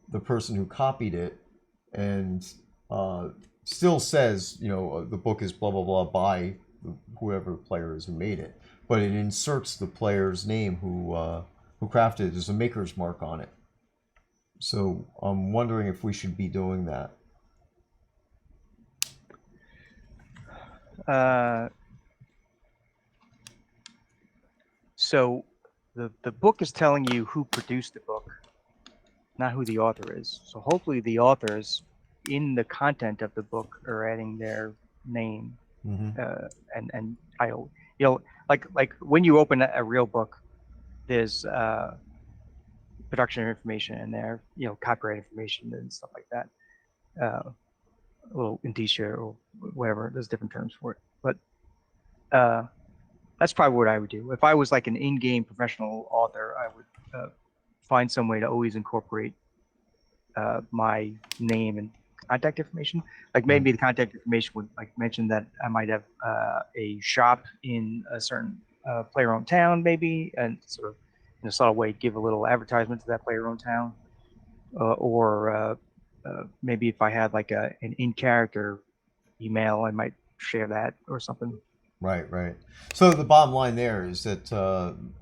the person who copied it, and still says, the book is blah, blah, blah by whoever the player is who made it. But it inserts the player's name who crafted it. There's a maker's mark on it. So I'm wondering if we should be doing that. So the book is telling you who produced the book, not who the author is. So hopefully the authors in the content of the book are adding their name and title. Like when you open a real book, there's production information in there, copyright information and stuff like that. A little indicia or whatever. There's different terms for it, but that's probably what I would do if I was like an in-game professional author. I would find some way to always incorporate my name and contact information. Like maybe the contact information would mention that I might have a shop in a certain player-owned town, maybe, and sort of in a subtle way give a little advertisement to that player-owned town, or maybe if I had like an in-character email, I might share that or something. Right. So the bottom line there is that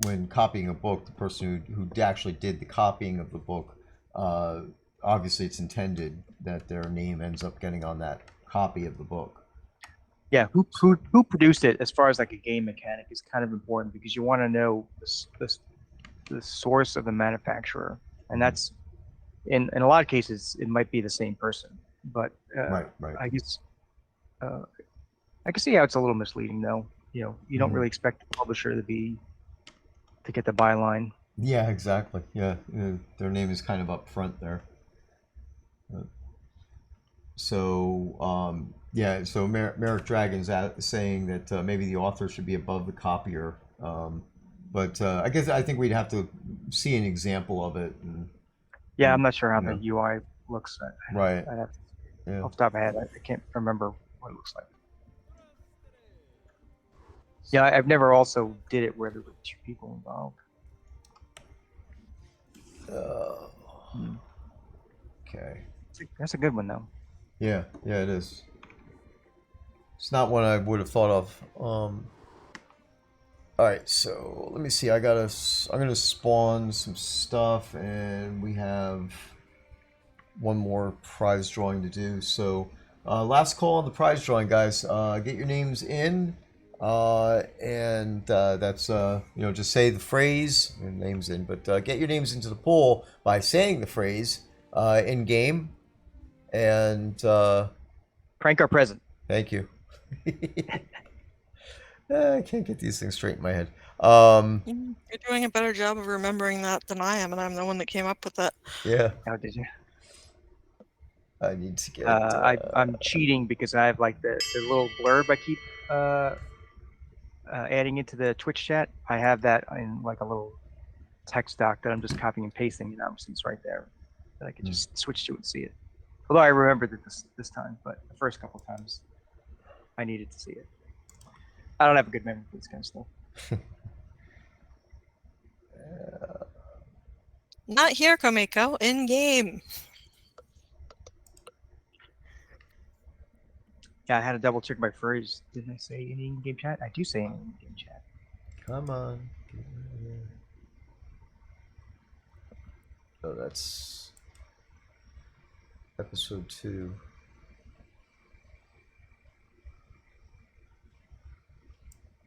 when copying a book, the person who actually did the copying of the book, obviously it's intended that their name ends up getting on that copy of the book. Yeah, who produced it as far as like a game mechanic is kind of important, because you want to know the source of the manufacturer, and that's in a lot of cases it might be the same person, but right. I guess I can see how it's a little misleading though. You don't really expect the publisher to get the byline. Yeah, exactly. Yeah, their name is kind of up front there. So so Merrick Dragon's saying that maybe the author should be above the copier, but I think we'd have to see an example of it. I'm not sure how the UI looks. Right. I'd have to, off the top of my head, I can't remember what it looks like. Yeah, I've never also did it where there were two people involved. Okay. That's a good one though. Yeah, it is. It's not one I would have thought of. All right, so let me see. I'm gonna spawn some stuff, and we have one more prize drawing to do. So last call on the prize drawing, guys. Get your names in, and that's just say the phrase. Your names in, but get your names into the pool by saying the phrase in game. And Prank or present? thank you. I can't get these things straight in my head. You're doing a better job of remembering that than I am, and I'm the one that came up with that. Yeah, How did you? I need to get. I'm cheating because I have like the little blurb I keep adding into the Twitch chat. I have that in like a little text doc that I'm just copying and pasting, and obviously it's right there that I can just switch to and see it. Although I remembered it this time, but the first couple times I needed to see it. I don't have a good memory for this kind of stuff. Not here, Komiko. In game. Yeah, I had to double check my phrase. Didn't I say in in-game chat? I do say in in-game chat. Come on. Get out of here. Oh, that's episode 2.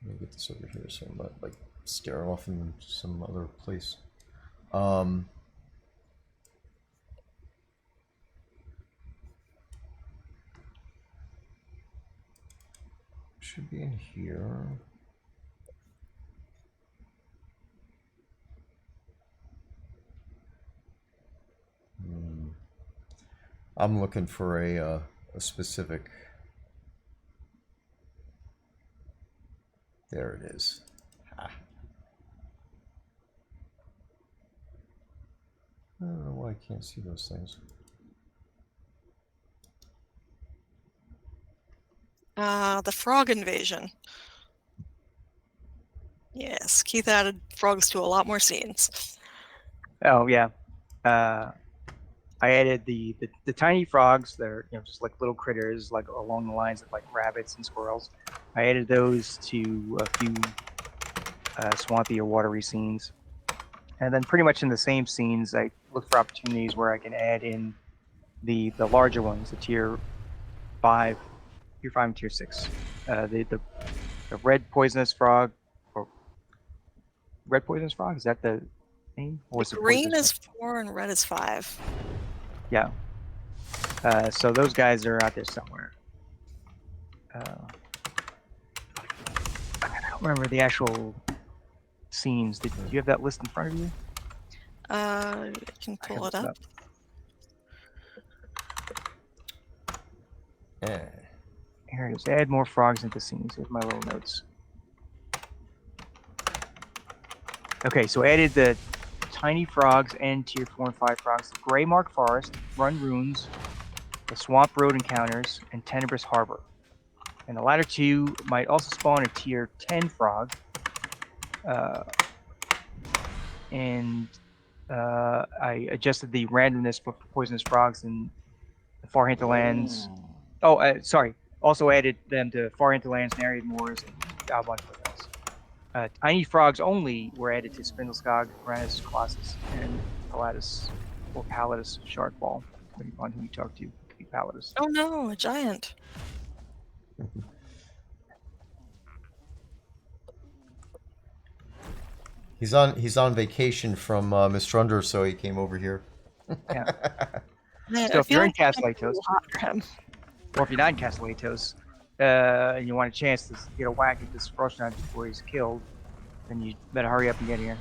Let me get this over here so I'm not like staring off in some other place. Should be in here. I'm looking for a specific. There it is. Ah. I don't know why I can't see those things. The frog invasion. Yes, Keith added frogs to a lot more scenes. Oh yeah, I added the tiny frogs. They're just like little critters, like along the lines of like rabbits and squirrels. I added those to a few swampy or watery scenes, and then pretty much in the same scenes, I look for opportunities where I can add in the larger ones, the tier 5 and tier 6. The red poisonous frog, or red poisonous frog, is that the name? Or The green is 4 and red is 5. Yeah. So those guys are out there somewhere. I don't remember the actual scenes. Do you have that list in front of you? I can pull it up. Yeah. Here it is. Add more frogs into scenes. Here's my little notes. Okay, so added the tiny frogs and tier 4 and 5 frogs, the Gray Mark Forest, Run Runes, the Swamp Road Encounters, and Tenebrous Harbor. And the latter two might also spawn a tier 10 frog. I adjusted the randomness for poisonous frogs in the Far Hinterlands. Oh, sorry. Also added them to Far Hinterlands, Nereid Moors, and Albon Foothills. Tiny frogs only were added to Spindleskog, Uranus, Colossus, and Palatus, or Palatus Sharkball, depending on who you talk to. It could be Palatus. Oh no, a giant. He's on vacation from Mistrunder, so he came over here. Yeah. Man, So I if you're feel in like it's Castellitos, hot for him. or if you're not in Castellitos, and you want a chance to get a whack at this Frost Giant before he's killed, then you better hurry up and get here.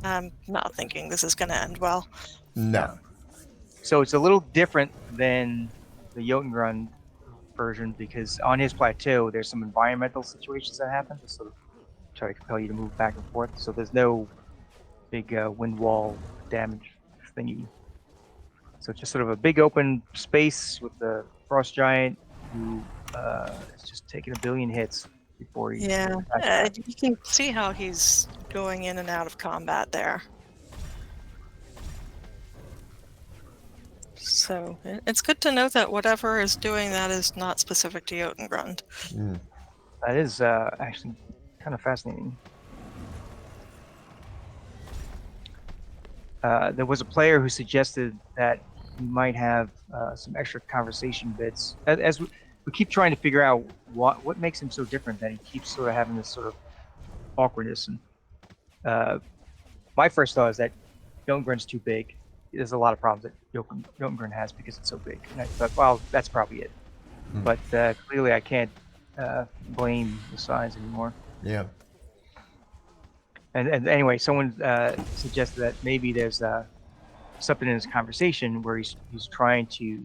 I'm not thinking this is going to end well. No. So it's a little different than the Jotungrund version, because on his plateau there's some environmental situations that happen to sort of try to compel you to move back and forth. So there's no big wind wall damage thingy. So it's just sort of a big open space with the Frost Giant who is just taking a billion hits before he. Yeah, you can see how he's going in and out of combat there. So it's good to know that whatever is doing that is not specific to Jotungrund. That is actually kind of fascinating. There was a player who suggested that he might have some extra conversation bits. As we keep trying to figure out what makes him so different, that he keeps sort of having this sort of awkwardness. And my first thought is that Jotungrund's too big, there's a lot of problems that Jotengren has because it's so big. And I thought, well, that's probably it. But clearly, I can't blame the size anymore. Yeah. And anyway, someone suggested that maybe there's something in this conversation where he's trying to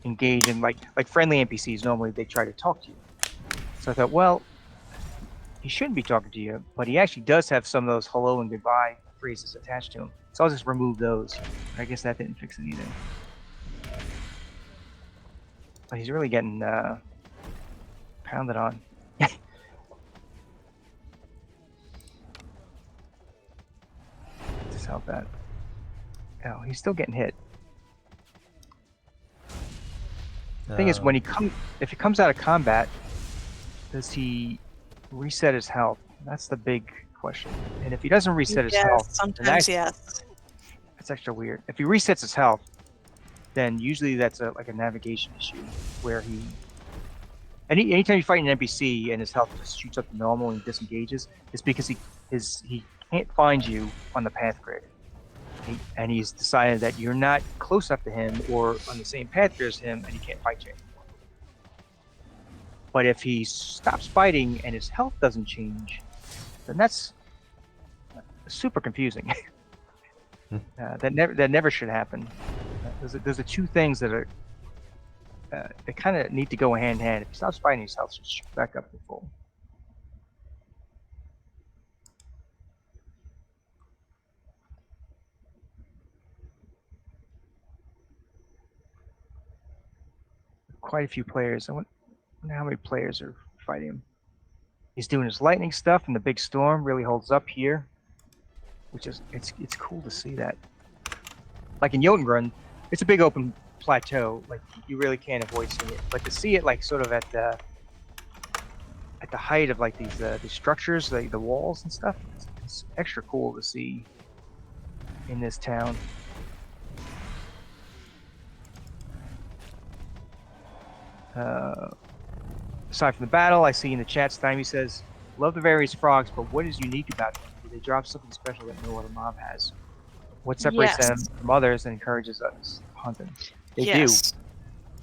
engage in like friendly NPCs. Normally, they try to talk to you. So I thought, well, he shouldn't be talking to you, but he actually does have some of those hello and goodbye phrases attached to him. So I'll just remove those. I guess that didn't fix it either. But he's really getting pounded on. Just help that. Oh, he's still getting hit. The thing is, when if he comes out of combat, does he reset his health? That's the big question. And if he doesn't reset his health, sometimes yes. That's extra weird. If he resets his health, then usually that's like a navigation issue where he. Anytime you fight an NPC and his health just shoots up to normal and he disengages, it's because he can't find you on the path grid. And he's decided that you're not close up to him or on the same path as him, and he can't fight you anymore. But if he stops fighting and his health doesn't change, then that's super confusing. That never should happen. Those are two things that are they kind of need to go hand in hand. If he stops fighting, his health should shoot back up to full. Quite a few players. I wonder how many players are fighting him. He's doing his lightning stuff, and the big storm really holds up here, which is it's cool to see that. Like in Jotengren, it's a big open plateau. Like you really can't avoid seeing it. But to see it like sort of at the height of like these structures, like the walls and stuff, it's extra cool to see in this town. Aside from the battle, I see in the chat, Stymie says, love the various frogs, but what is unique about them? Do they drop something special that no other mob has? What separates them from others and encourages us to hunt them? They do.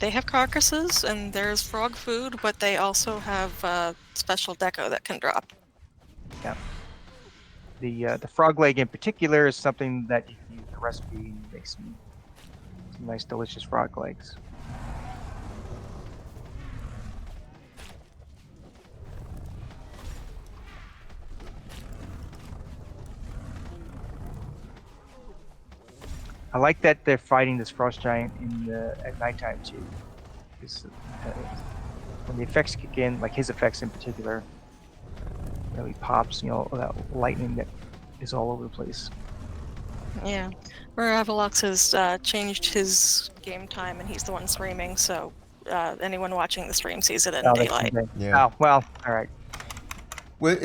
They have carcasses, and there's frog food, but they also have special deco that can drop. Yeah. The frog leg in particular is something that you can use in a recipe and make some nice, delicious frog legs. I like that they're fighting this frost giant at nighttime too. Because when the effects kick in, like his effects in particular, really pops. That lightning that is all over the place. Yeah, Ravalox has changed his game time, and he's the one streaming. So anyone watching the stream sees it in daylight. Yeah. Oh well, all right. Well,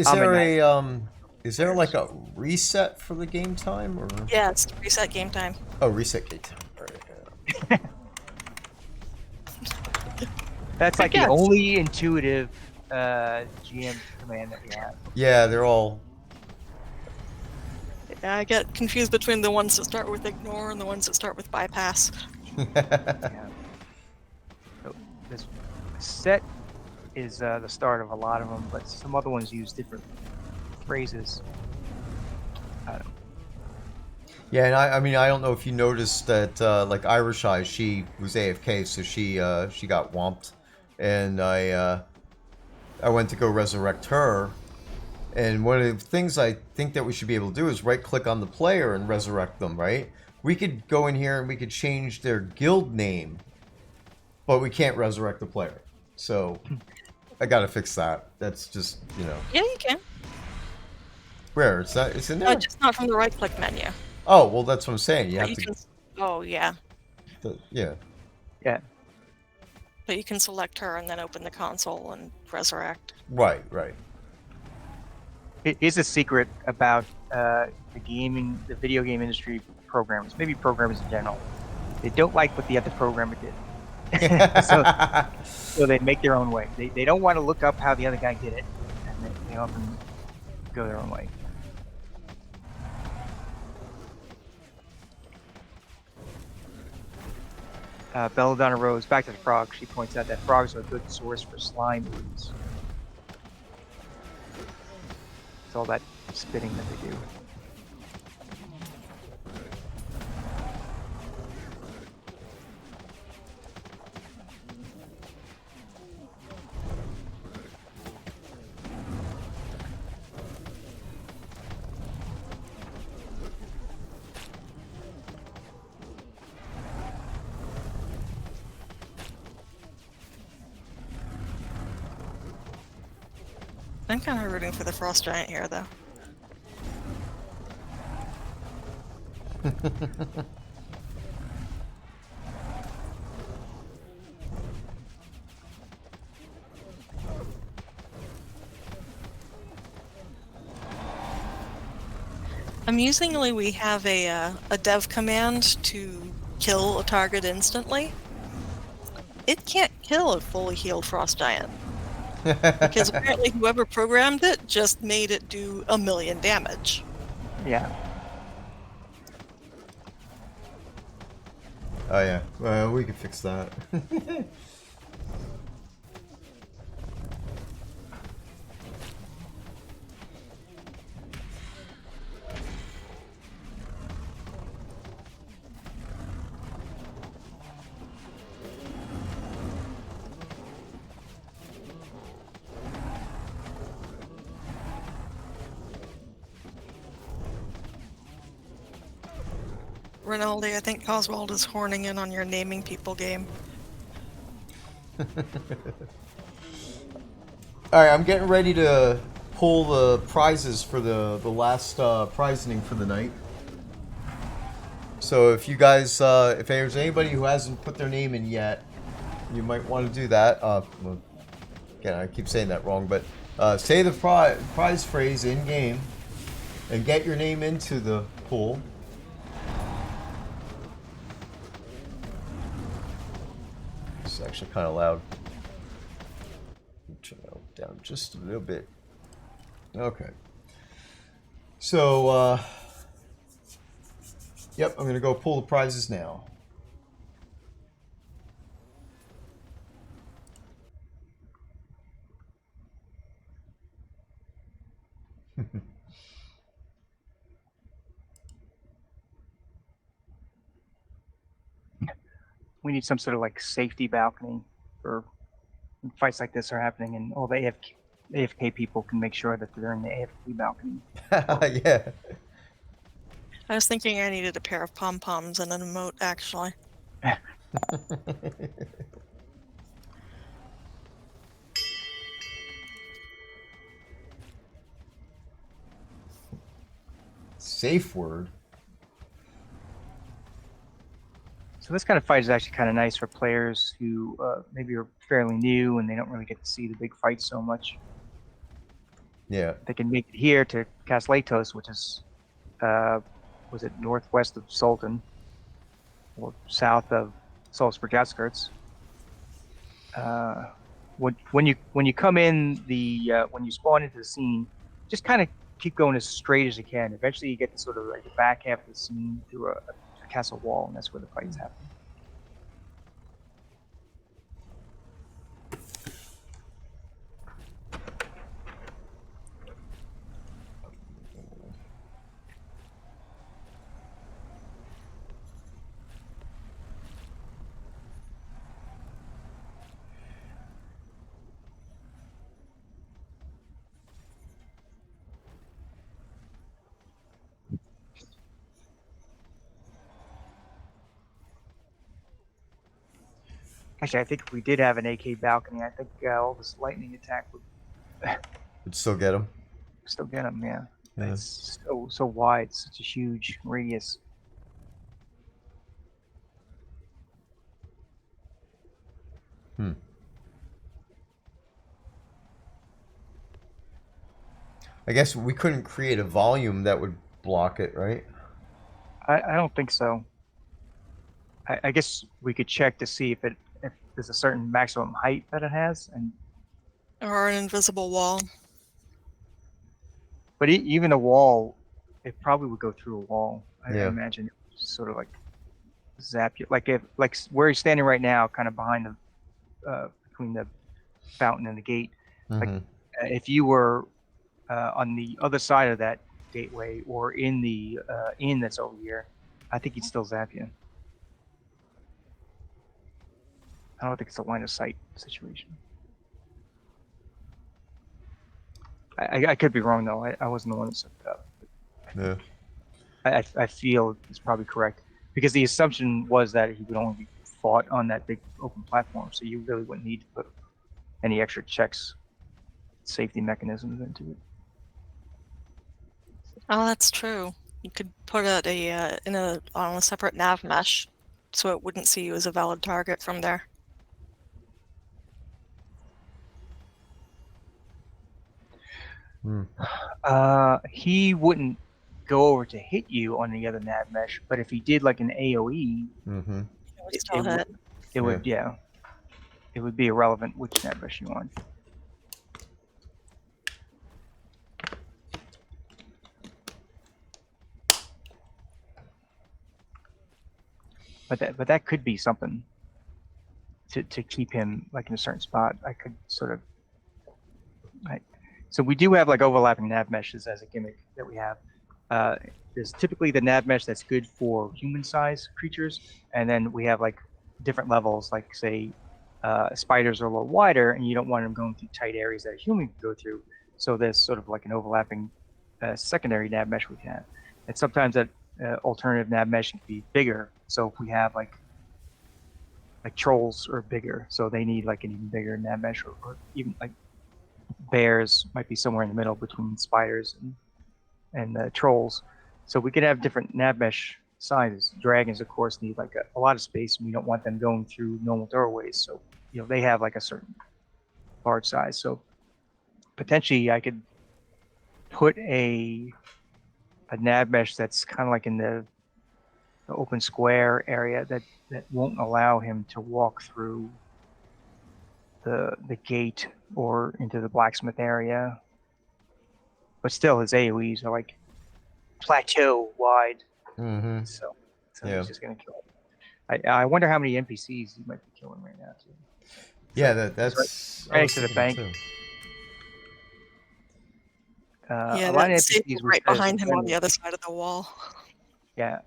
is there like a reset for the game time, or? Yeah, it's reset game time. Oh, reset game time. Right. That's like the only intuitive GM command that we have. Yeah, they're all. I get confused between the ones that start with ignore and the ones that start with bypass. Yeah. So this set is the start of a lot of them, but some other ones use different phrases. Yeah, and I mean, I don't know if you noticed that, like Irish Eye, she was AFK, so she got whomped, and I went to go resurrect her, and one of the things I think that we should be able to do is right-click on the player and resurrect them, right? We could go in here and we could change their guild name, but we can't resurrect the player. So I gotta fix that. That's just, Yeah, you can. Where? It's in there? Just not from the right-click menu. Oh, well, that's what I'm saying. You have to. Can... Oh, yeah. Yeah. Yeah. But you can select her and then open the console and resurrect. Right. It is a secret about the video game industry programmers, maybe programmers in general. They don't like what the other programmer did. so they make their own way. They don't want to look up how the other guy did it, and they often go their own way. Belladonna Rose, back to the frogs. She points out that frogs are a good source for slime ooze. It's all that spitting that they do. I'm kind of rooting for the frost giant here, though. Amusingly, we have a dev command to kill a target instantly. It can't kill a fully healed frost giant. Because apparently whoever programmed it just made it do 1,000,000 damage. Yeah. Oh yeah, well, we could fix that. Rinaldi, I think Oswald is horning in on your naming people game. Alright, I'm getting ready to pull the prizes for the last prizing for the night. So if you guys, if there's anybody who hasn't put their name in yet, you might want to do that. Well, again, I keep saying that wrong, but say the prize phrase in game and get your name into the pool. It's actually kind of loud. Turn that down just a little bit. Okay. So, yep, I'm gonna go pull the prizes now. We need some sort of like safety balcony for when fights like this are happening, and all the AFK people can make sure that they're in the AFK balcony. Yeah. I was thinking I needed a pair of pom-poms and an emote, actually. Safe word. So this kind of fight is actually kind of nice for players who maybe are fairly new and they don't really get to see the big fights so much. Yeah. They can make it here to Caslatos, which is, was it northwest of Sultan or south of Salzburg outskirts. When you come in when you spawn into the scene, just kind of keep going as straight as you can. Eventually, you get to sort of like the back half of the scene through a castle wall, and that's where the fights happen. Actually, I think if we did have an AK balcony, I think all this lightning attack would still get them. Still get them, yeah. Yeah. It's so wide, such a huge radius. I guess we couldn't create a volume that would block it, right? I don't think so. I guess we could check to see if there's a certain maximum height that it has, Or an invisible wall. but even a wall, it probably would go through a wall. I Yeah. imagine it's sort of like zap you. Like where he's standing right now, kind of behind between the fountain and the gate. Like if you were on the other side of that gateway or in the inn that's over here, I think he'd still zap you. I don't think it's a line of sight situation. I could be wrong though. I wasn't the one that set it up. Yeah. I feel it's probably correct because the assumption was that he would only be fought on that big open platform, so you really wouldn't need to put any extra checks, safety mechanisms into it. Oh, that's true. You could put it on a separate nav mesh, so it wouldn't see you as a valid target from there. He wouldn't go over to hit you on the other nav mesh, but if he did like an AOE, it would it would be irrelevant which nav mesh you on. But that could be something to keep him like in a certain spot. I could sort of so we do have like overlapping nav meshes as a gimmick that we have. There's typically the nav mesh that's good for human-sized creatures, and then we have like different levels. Like say, spiders are a little wider, and you don't want them going through tight areas that a human can go through. So there's sort of like an overlapping secondary nav mesh we can have. And sometimes that alternative nav mesh can be bigger. So if we have like trolls are bigger, so they need like an even bigger nav mesh, or even like bears might be somewhere in the middle between spiders and trolls. So we could have different nav mesh sizes. Dragons, of course, need like a lot of space, and we don't want them going through normal doorways. So they have like a certain large size. So potentially, I could put a nav mesh that's kind of like in the open square area that won't allow him to walk through the gate or into the blacksmith area. But still, his AoEs are like plateau wide. So he's just gonna kill him. I wonder how many NPCs he might be killing right now too. Yeah, that's right next to the bank. Yeah, that's right behind him on the other side of the wall. Yeah,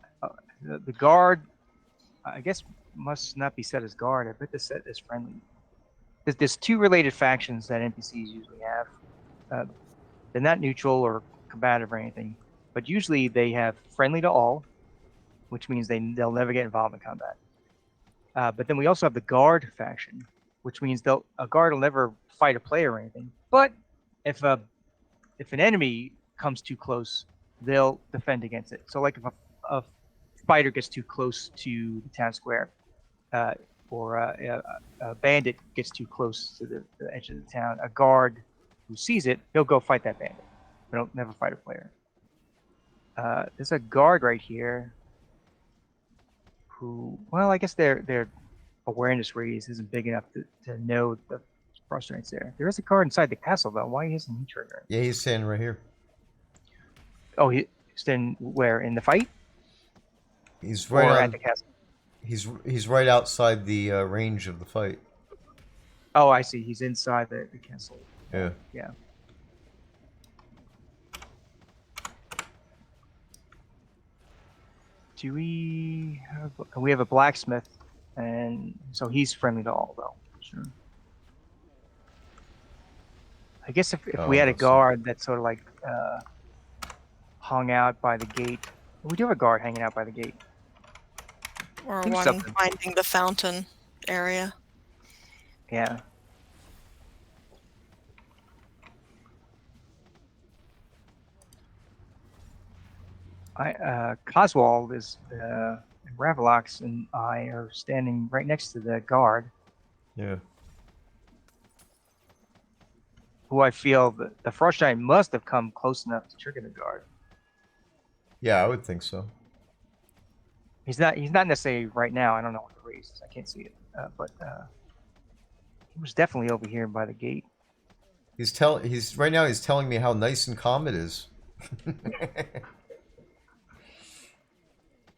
the guard, I guess, must not be set as guard. I bet the set is friendly. There's two related factions that NPCs usually have. They're not neutral or combative or anything, but usually they have friendly to all, which means they'll never get involved in combat. But then we also have the guard faction, which means a guard will never fight a player or anything. But if an enemy comes too close, they'll defend against it. So like if a fighter gets too close to the town square, or a bandit gets too close to the edge of the town, a guard who sees it, he'll go fight that bandit. But he'll never fight a player. There's a guard right here who, well, I guess their awareness radius isn't big enough to know the frustrates there. There is a guard inside the castle, though. Why isn't he triggering? Yeah, he's standing right here. Oh, he's standing where? In the fight? He's right at the castle. He's right outside the range of the fight. Oh, I see. He's inside the castle. Yeah. Yeah. Do we have a blacksmith, and so he's friendly to all though. Sure. I guess if we had a guard that sort of like hung out by the gate. We do have a guard hanging out by the gate. Or one finding the fountain area. Yeah. Coswald is Ravalox and I are standing right next to the guard. Yeah. Who I feel the Frost Giant must have come close enough to trigger the guard. Yeah, I would think so. He's not necessarily right now. I don't know what the race is. I can't see it. But he was definitely over here by the gate. He's right now. He's telling me how nice and calm it is.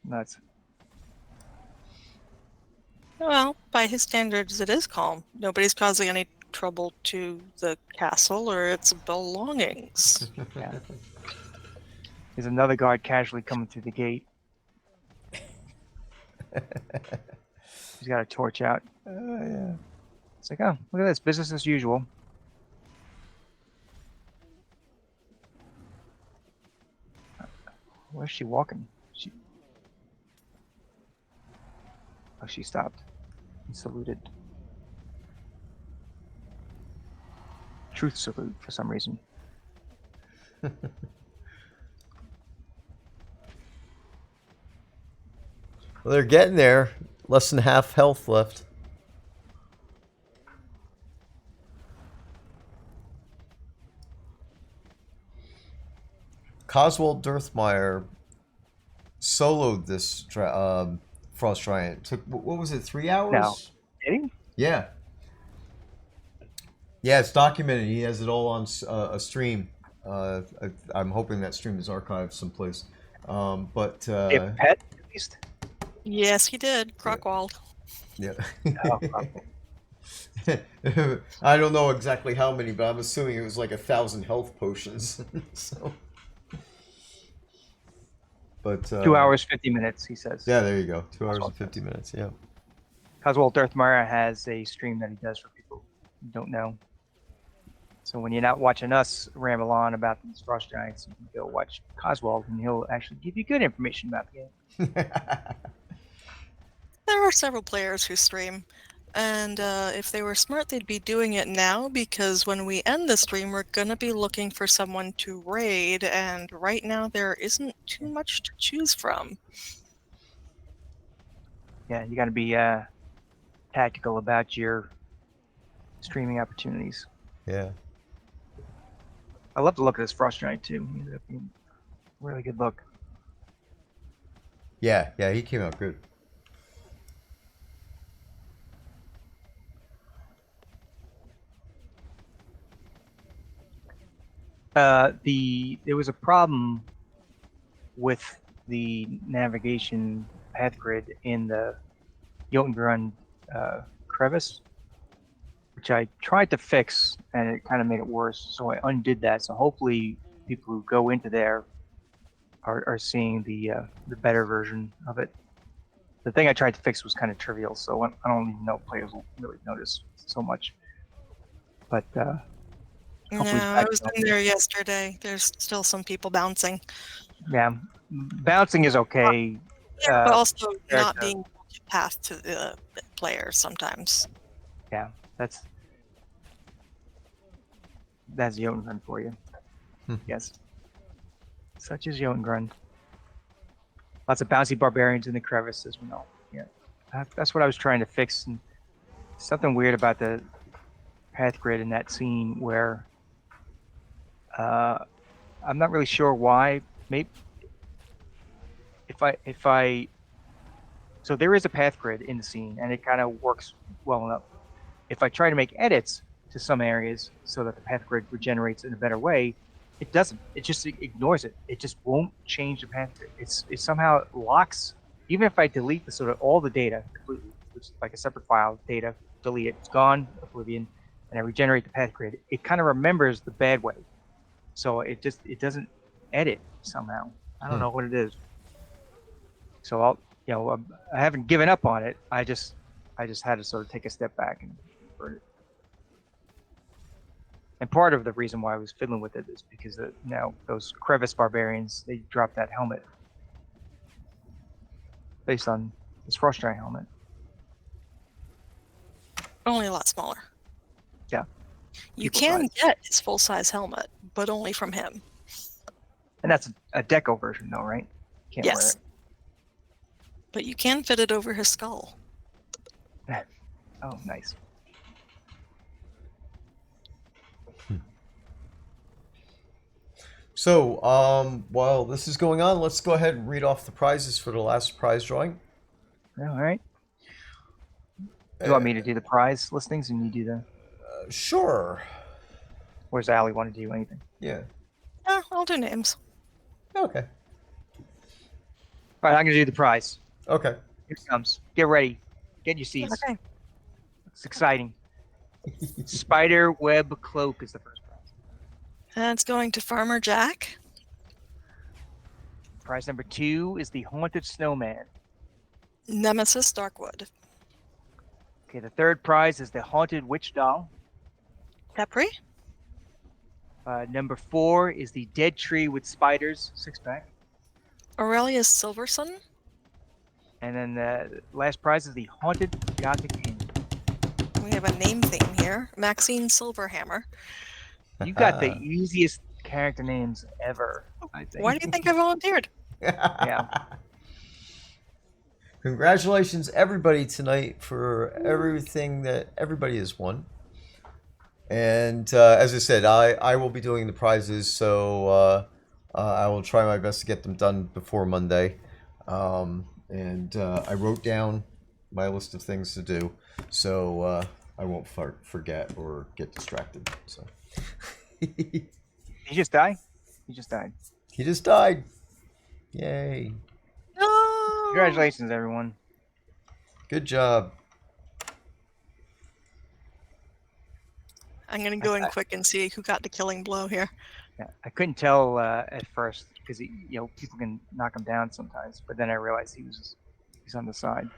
Nuts. Well, by his standards, it is calm. Nobody's causing any trouble to the castle or its belongings. Yeah. There's another guard casually coming through the gate. He's got a torch out. Yeah. It's like, oh, look at this, business as usual. Where's she walking? Oh, she stopped. He saluted. Truth salute for some reason. Well, they're getting there. Less than half health left. Coswald Dirthmeyer soloed this Frost Giant. Took, what was it, 3 hours? No. Did he? Yeah. Yeah, it's documented. He has it all on a stream. I'm hoping that stream is archived someplace. But They have a pet, at least? Yes, he did. Crockwald. yeah. Oh, I don't know exactly how many, but I'm assuming it was like 1,000 health potions. So. But 2 hours, 50 minutes, he says. yeah, there you go. 2 hours and 50 minutes. Yeah. Coswald Dirthmeyer has a stream that he does for people who don't know. So when you're not watching us ramble on about these frost giants, you can go watch Coswald, and he'll actually give you good information about the game. There are several players who stream, and if they were smart, they'd be doing it now, because when we end the stream, we're going to be looking for someone to raid, and right now there isn't too much to choose from. Yeah, you got to be tactical about your streaming opportunities. Yeah. I love the look of this frost giant too. He ended up being a really good look. Yeah, he came out good. There was a problem with the navigation path grid in the Jotungrund crevice, which I tried to fix, and it kind of made it worse. So I undid that. So hopefully, people who go into there are seeing the better version of it. The thing I tried to fix was kind of trivial, so I don't even know if players will really notice so much. But No, I was in there yesterday. There's still some people bouncing. Yeah, bouncing is okay. Yeah, but also not being able to path to the players sometimes. Yeah, that's Jotungrund for you. Yes. Such is Jotungrund. Lots of bouncy barbarians in the crevice, as we know. Yeah, that's what I was trying to fix. And something weird about the path grid in that scene where I'm not really sure why. Maybe if I so there is a path grid in the scene, and it kind of works well enough. If I try to make edits to some areas so that the path grid regenerates in a better way, it doesn't. It just ignores it. It just won't change the path grid. It somehow locks. Even if I delete the sort of all the data completely, which is like a separate file, data, delete it, it's gone, oblivion, and I regenerate the path grid, it kind of remembers the bad way. So it doesn't edit somehow. I don't know what it is. So I haven't given up on it. I just had to sort of take a step back and burn it. And part of the reason why I was fiddling with it is because those crevice barbarians, they dropped that helmet based on this frost giant helmet. Only a lot smaller. Yeah. You can get his full-size helmet, but only from him. And that's a deco version, though, right? Can't wear Yes. But you can fit it over his skull. it. Oh, nice. So, while this is going on, let's go ahead and read off the prizes for the last prize drawing. All right. You want me to do the prize listings, and you do the? Sure. Or does Allie want to do anything? Yeah. Yeah, I'll do names. Okay. All right, I'm going to do the prize. Okay. Here it comes. Get ready. Get your seats. Okay. It's exciting. Spider web cloak is the first prize. That's going to Farmer Jack. Prize number 2 is the haunted snowman. Nemesis Darkwood. Okay, the third prize is the haunted witch doll. Capri. Number 4 is the dead tree with spiders 6-pack. Aurelius Silverson. And then the last prize is the haunted gothic inn. We have a name theme here. Maxine Silverhammer. You got the easiest character names ever, I think. Why do you think I volunteered? Yeah. Congratulations, everybody, tonight for everything that everybody has won. And as I said, I will be doing the prizes, so I will try my best to get them done before Monday. And I wrote down my list of things to do, so I won't forget or get distracted. So He just died? He just died. he just died. Yay. No! Congratulations, everyone. Good job. I'm going to go in quick and see who got the killing blow here. Yeah, I couldn't tell at first because people can knock him down sometimes, but then I realized he's on the side.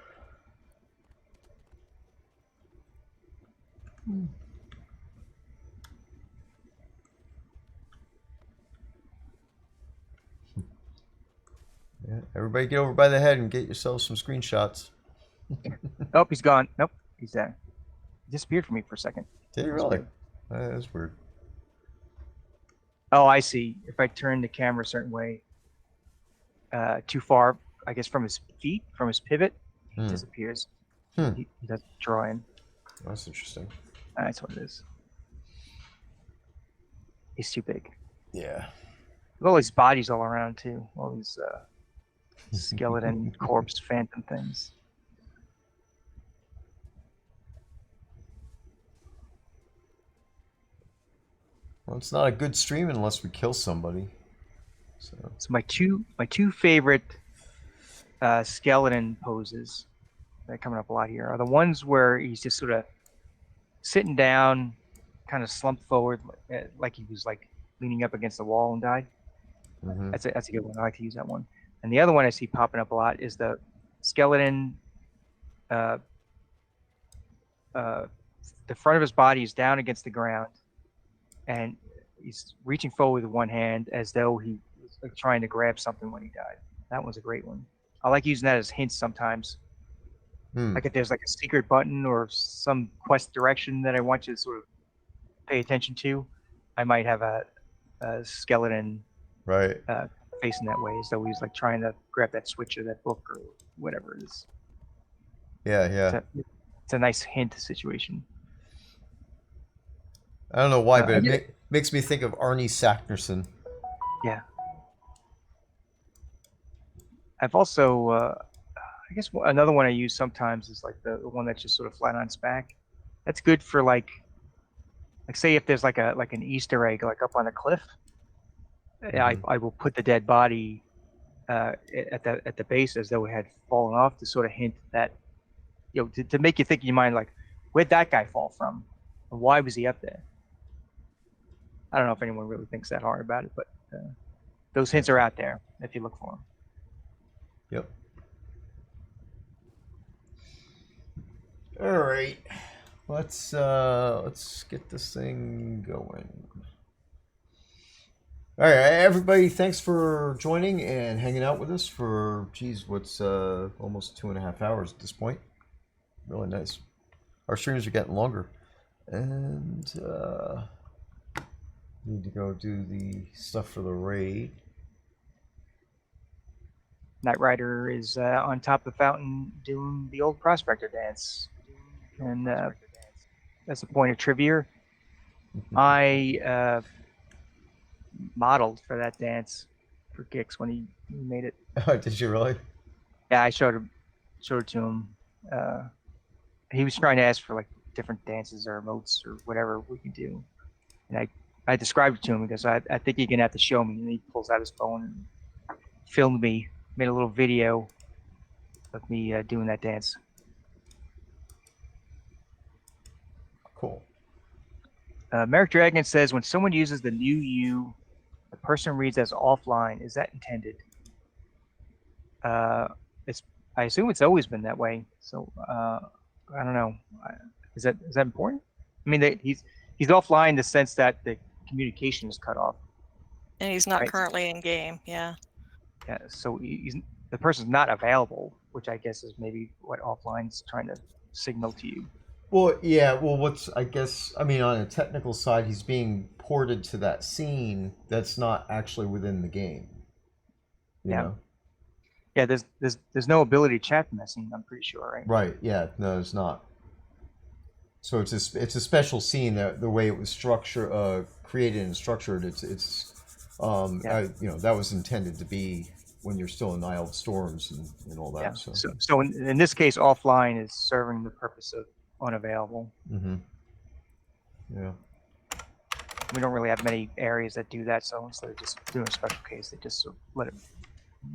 Yeah, everybody get over by the head and get yourselves some screenshots. Oh, he's gone. Nope, he's there. He disappeared from me for a second. Did he really? That's weird. Oh, I see. If I turn the camera a certain way, too far, I guess from his feet, from his pivot, he disappears. He doesn't draw in. That's interesting. That's what it is. He's too big. Yeah. With all these bodies all around too. All these skeleton, corpse, phantom things. Well, it's not a good stream unless we kill somebody. So my two favorite skeleton poses that are coming up a lot here are the ones where he's just sort of sitting down, kind of slumped forward, like he was like leaning up against the wall and died. That's a good one. I like to use that one. And the other one I see popping up a lot is the skeleton. The front of his body is down against the ground, and he's reaching forward with one hand as though he was like trying to grab something when he died. That one's a great one. I like using that as hints sometimes. Like if there's like a secret button or some quest direction that I want you to sort of pay attention to, I might have a skeleton right facing that way as though he's like trying to grab that switch or that book or whatever it is. Yeah. It's a nice hint situation. I don't know why, but it makes me think of Arnie Sacknerson. Yeah. I've also, I guess another one I use sometimes is like the one that's just sort of flat on its back. That's good for like say if there's like an Easter egg like up on a cliff. I will put the dead body at the base as though it had fallen off to sort of hint that, to make you think in your mind like, where'd that guy fall from, and why was he up there? I don't know if anyone really thinks that hard about it, but those hints are out there if you look for them. Yep. All right, let's get this thing going. All right, everybody, thanks for joining and hanging out with us for, what's almost 2.5 hours at this point. Really nice. Our streams are getting longer. And need to go do the stuff for the raid. Knight Rider is on top of the fountain doing the old prospector dance. And that's a point of trivia. I modeled for that dance for Gix when he made it. Oh, did you really? Yeah, I showed it to him. He was trying to ask for like different dances or emotes or whatever we could do, and I described it to him because I think you're gonna have to show me. And he pulls out his phone and filmed me, made a little video of me doing that dance. Cool. Merrick Dragon says, when someone uses the new you, the person reads as offline. Is that intended? It's. I assume it's always been that way. So I don't know. Is that important? I mean, he's offline in the sense that the communication is cut off. And he's not Right. currently in game. Yeah. Yeah. So the person's not available, which I guess is maybe what offline's trying to signal to you. Well, yeah. Well, I guess, I mean, on a technical side, he's being ported to that scene that's not actually within the game. You know? Yeah, there's no ability to chat in that scene, I'm pretty sure, right? Right. Yeah. No, it's not. So it's a special scene that the way it was created and structured. That was intended to be when you're still in Isle of Storms and all that. Yeah. So So in this case, offline is serving the purpose of unavailable. Mm-hmm. Yeah. We don't really have many areas that do that, so instead of just doing a special case, they just let it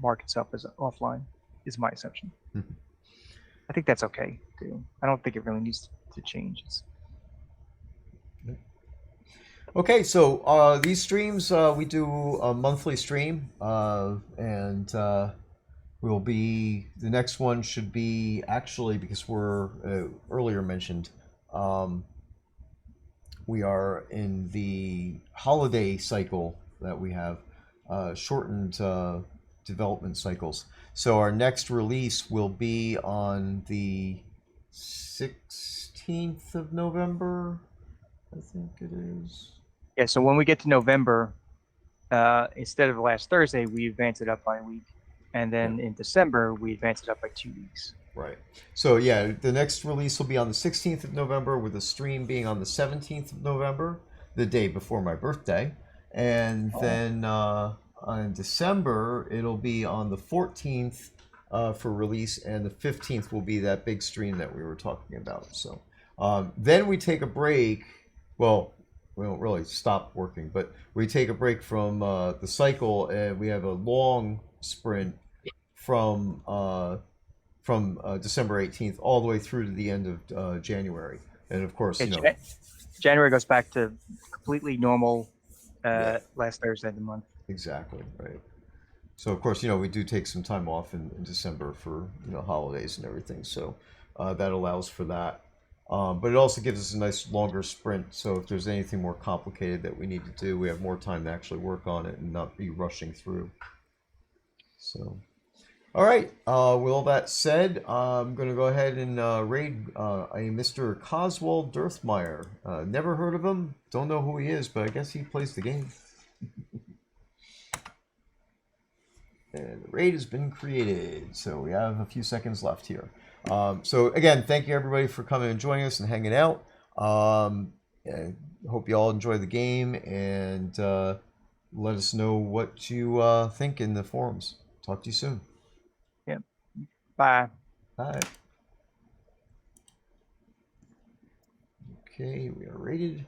mark itself as offline, is my assumption. Mhm. I think that's okay too. I don't think it really needs to change. Okay, so these streams, we do a monthly stream, and the next one should be, actually, because we're earlier mentioned, we are in the holiday cycle that we have, shortened development cycles. So our next release will be on the 16th of November, I think it is. Yeah, so when we get to November, instead of last Thursday, we advance it up by a week. And then in December, we advance it up by 2 weeks. Right. So yeah, the next release will be on the 16th of November, with the stream being on the 17th of November, the day before my birthday. And then on December, it'll be on the 14th for release, and the 15th will be that big stream that we were talking about. So then we take a break. Well, we don't really stop working, but we take a break from the cycle, and we have a long sprint from December 18th all the way through to the end of January. And of course, January goes back to completely normal last Thursday of the month. Exactly, right. So of course, we do take some time off in December for holidays and everything. So that allows for that. But it also gives us a nice longer sprint. So if there's anything more complicated that we need to do, we have more time to actually work on it and not be rushing through. So, all right. With all that said, I'm going to go ahead and raid a Mr. Coswald Dirthmeyer. Never heard of him. Don't know who he is, but I guess he plays the game. And the raid has been created. So we have a few seconds left here. So again, thank you everybody for coming and joining us and hanging out. I hope you all enjoy the game, and let us know what you think in the forums. Talk to you soon. Yep. Bye. Bye. Okay, we are rated.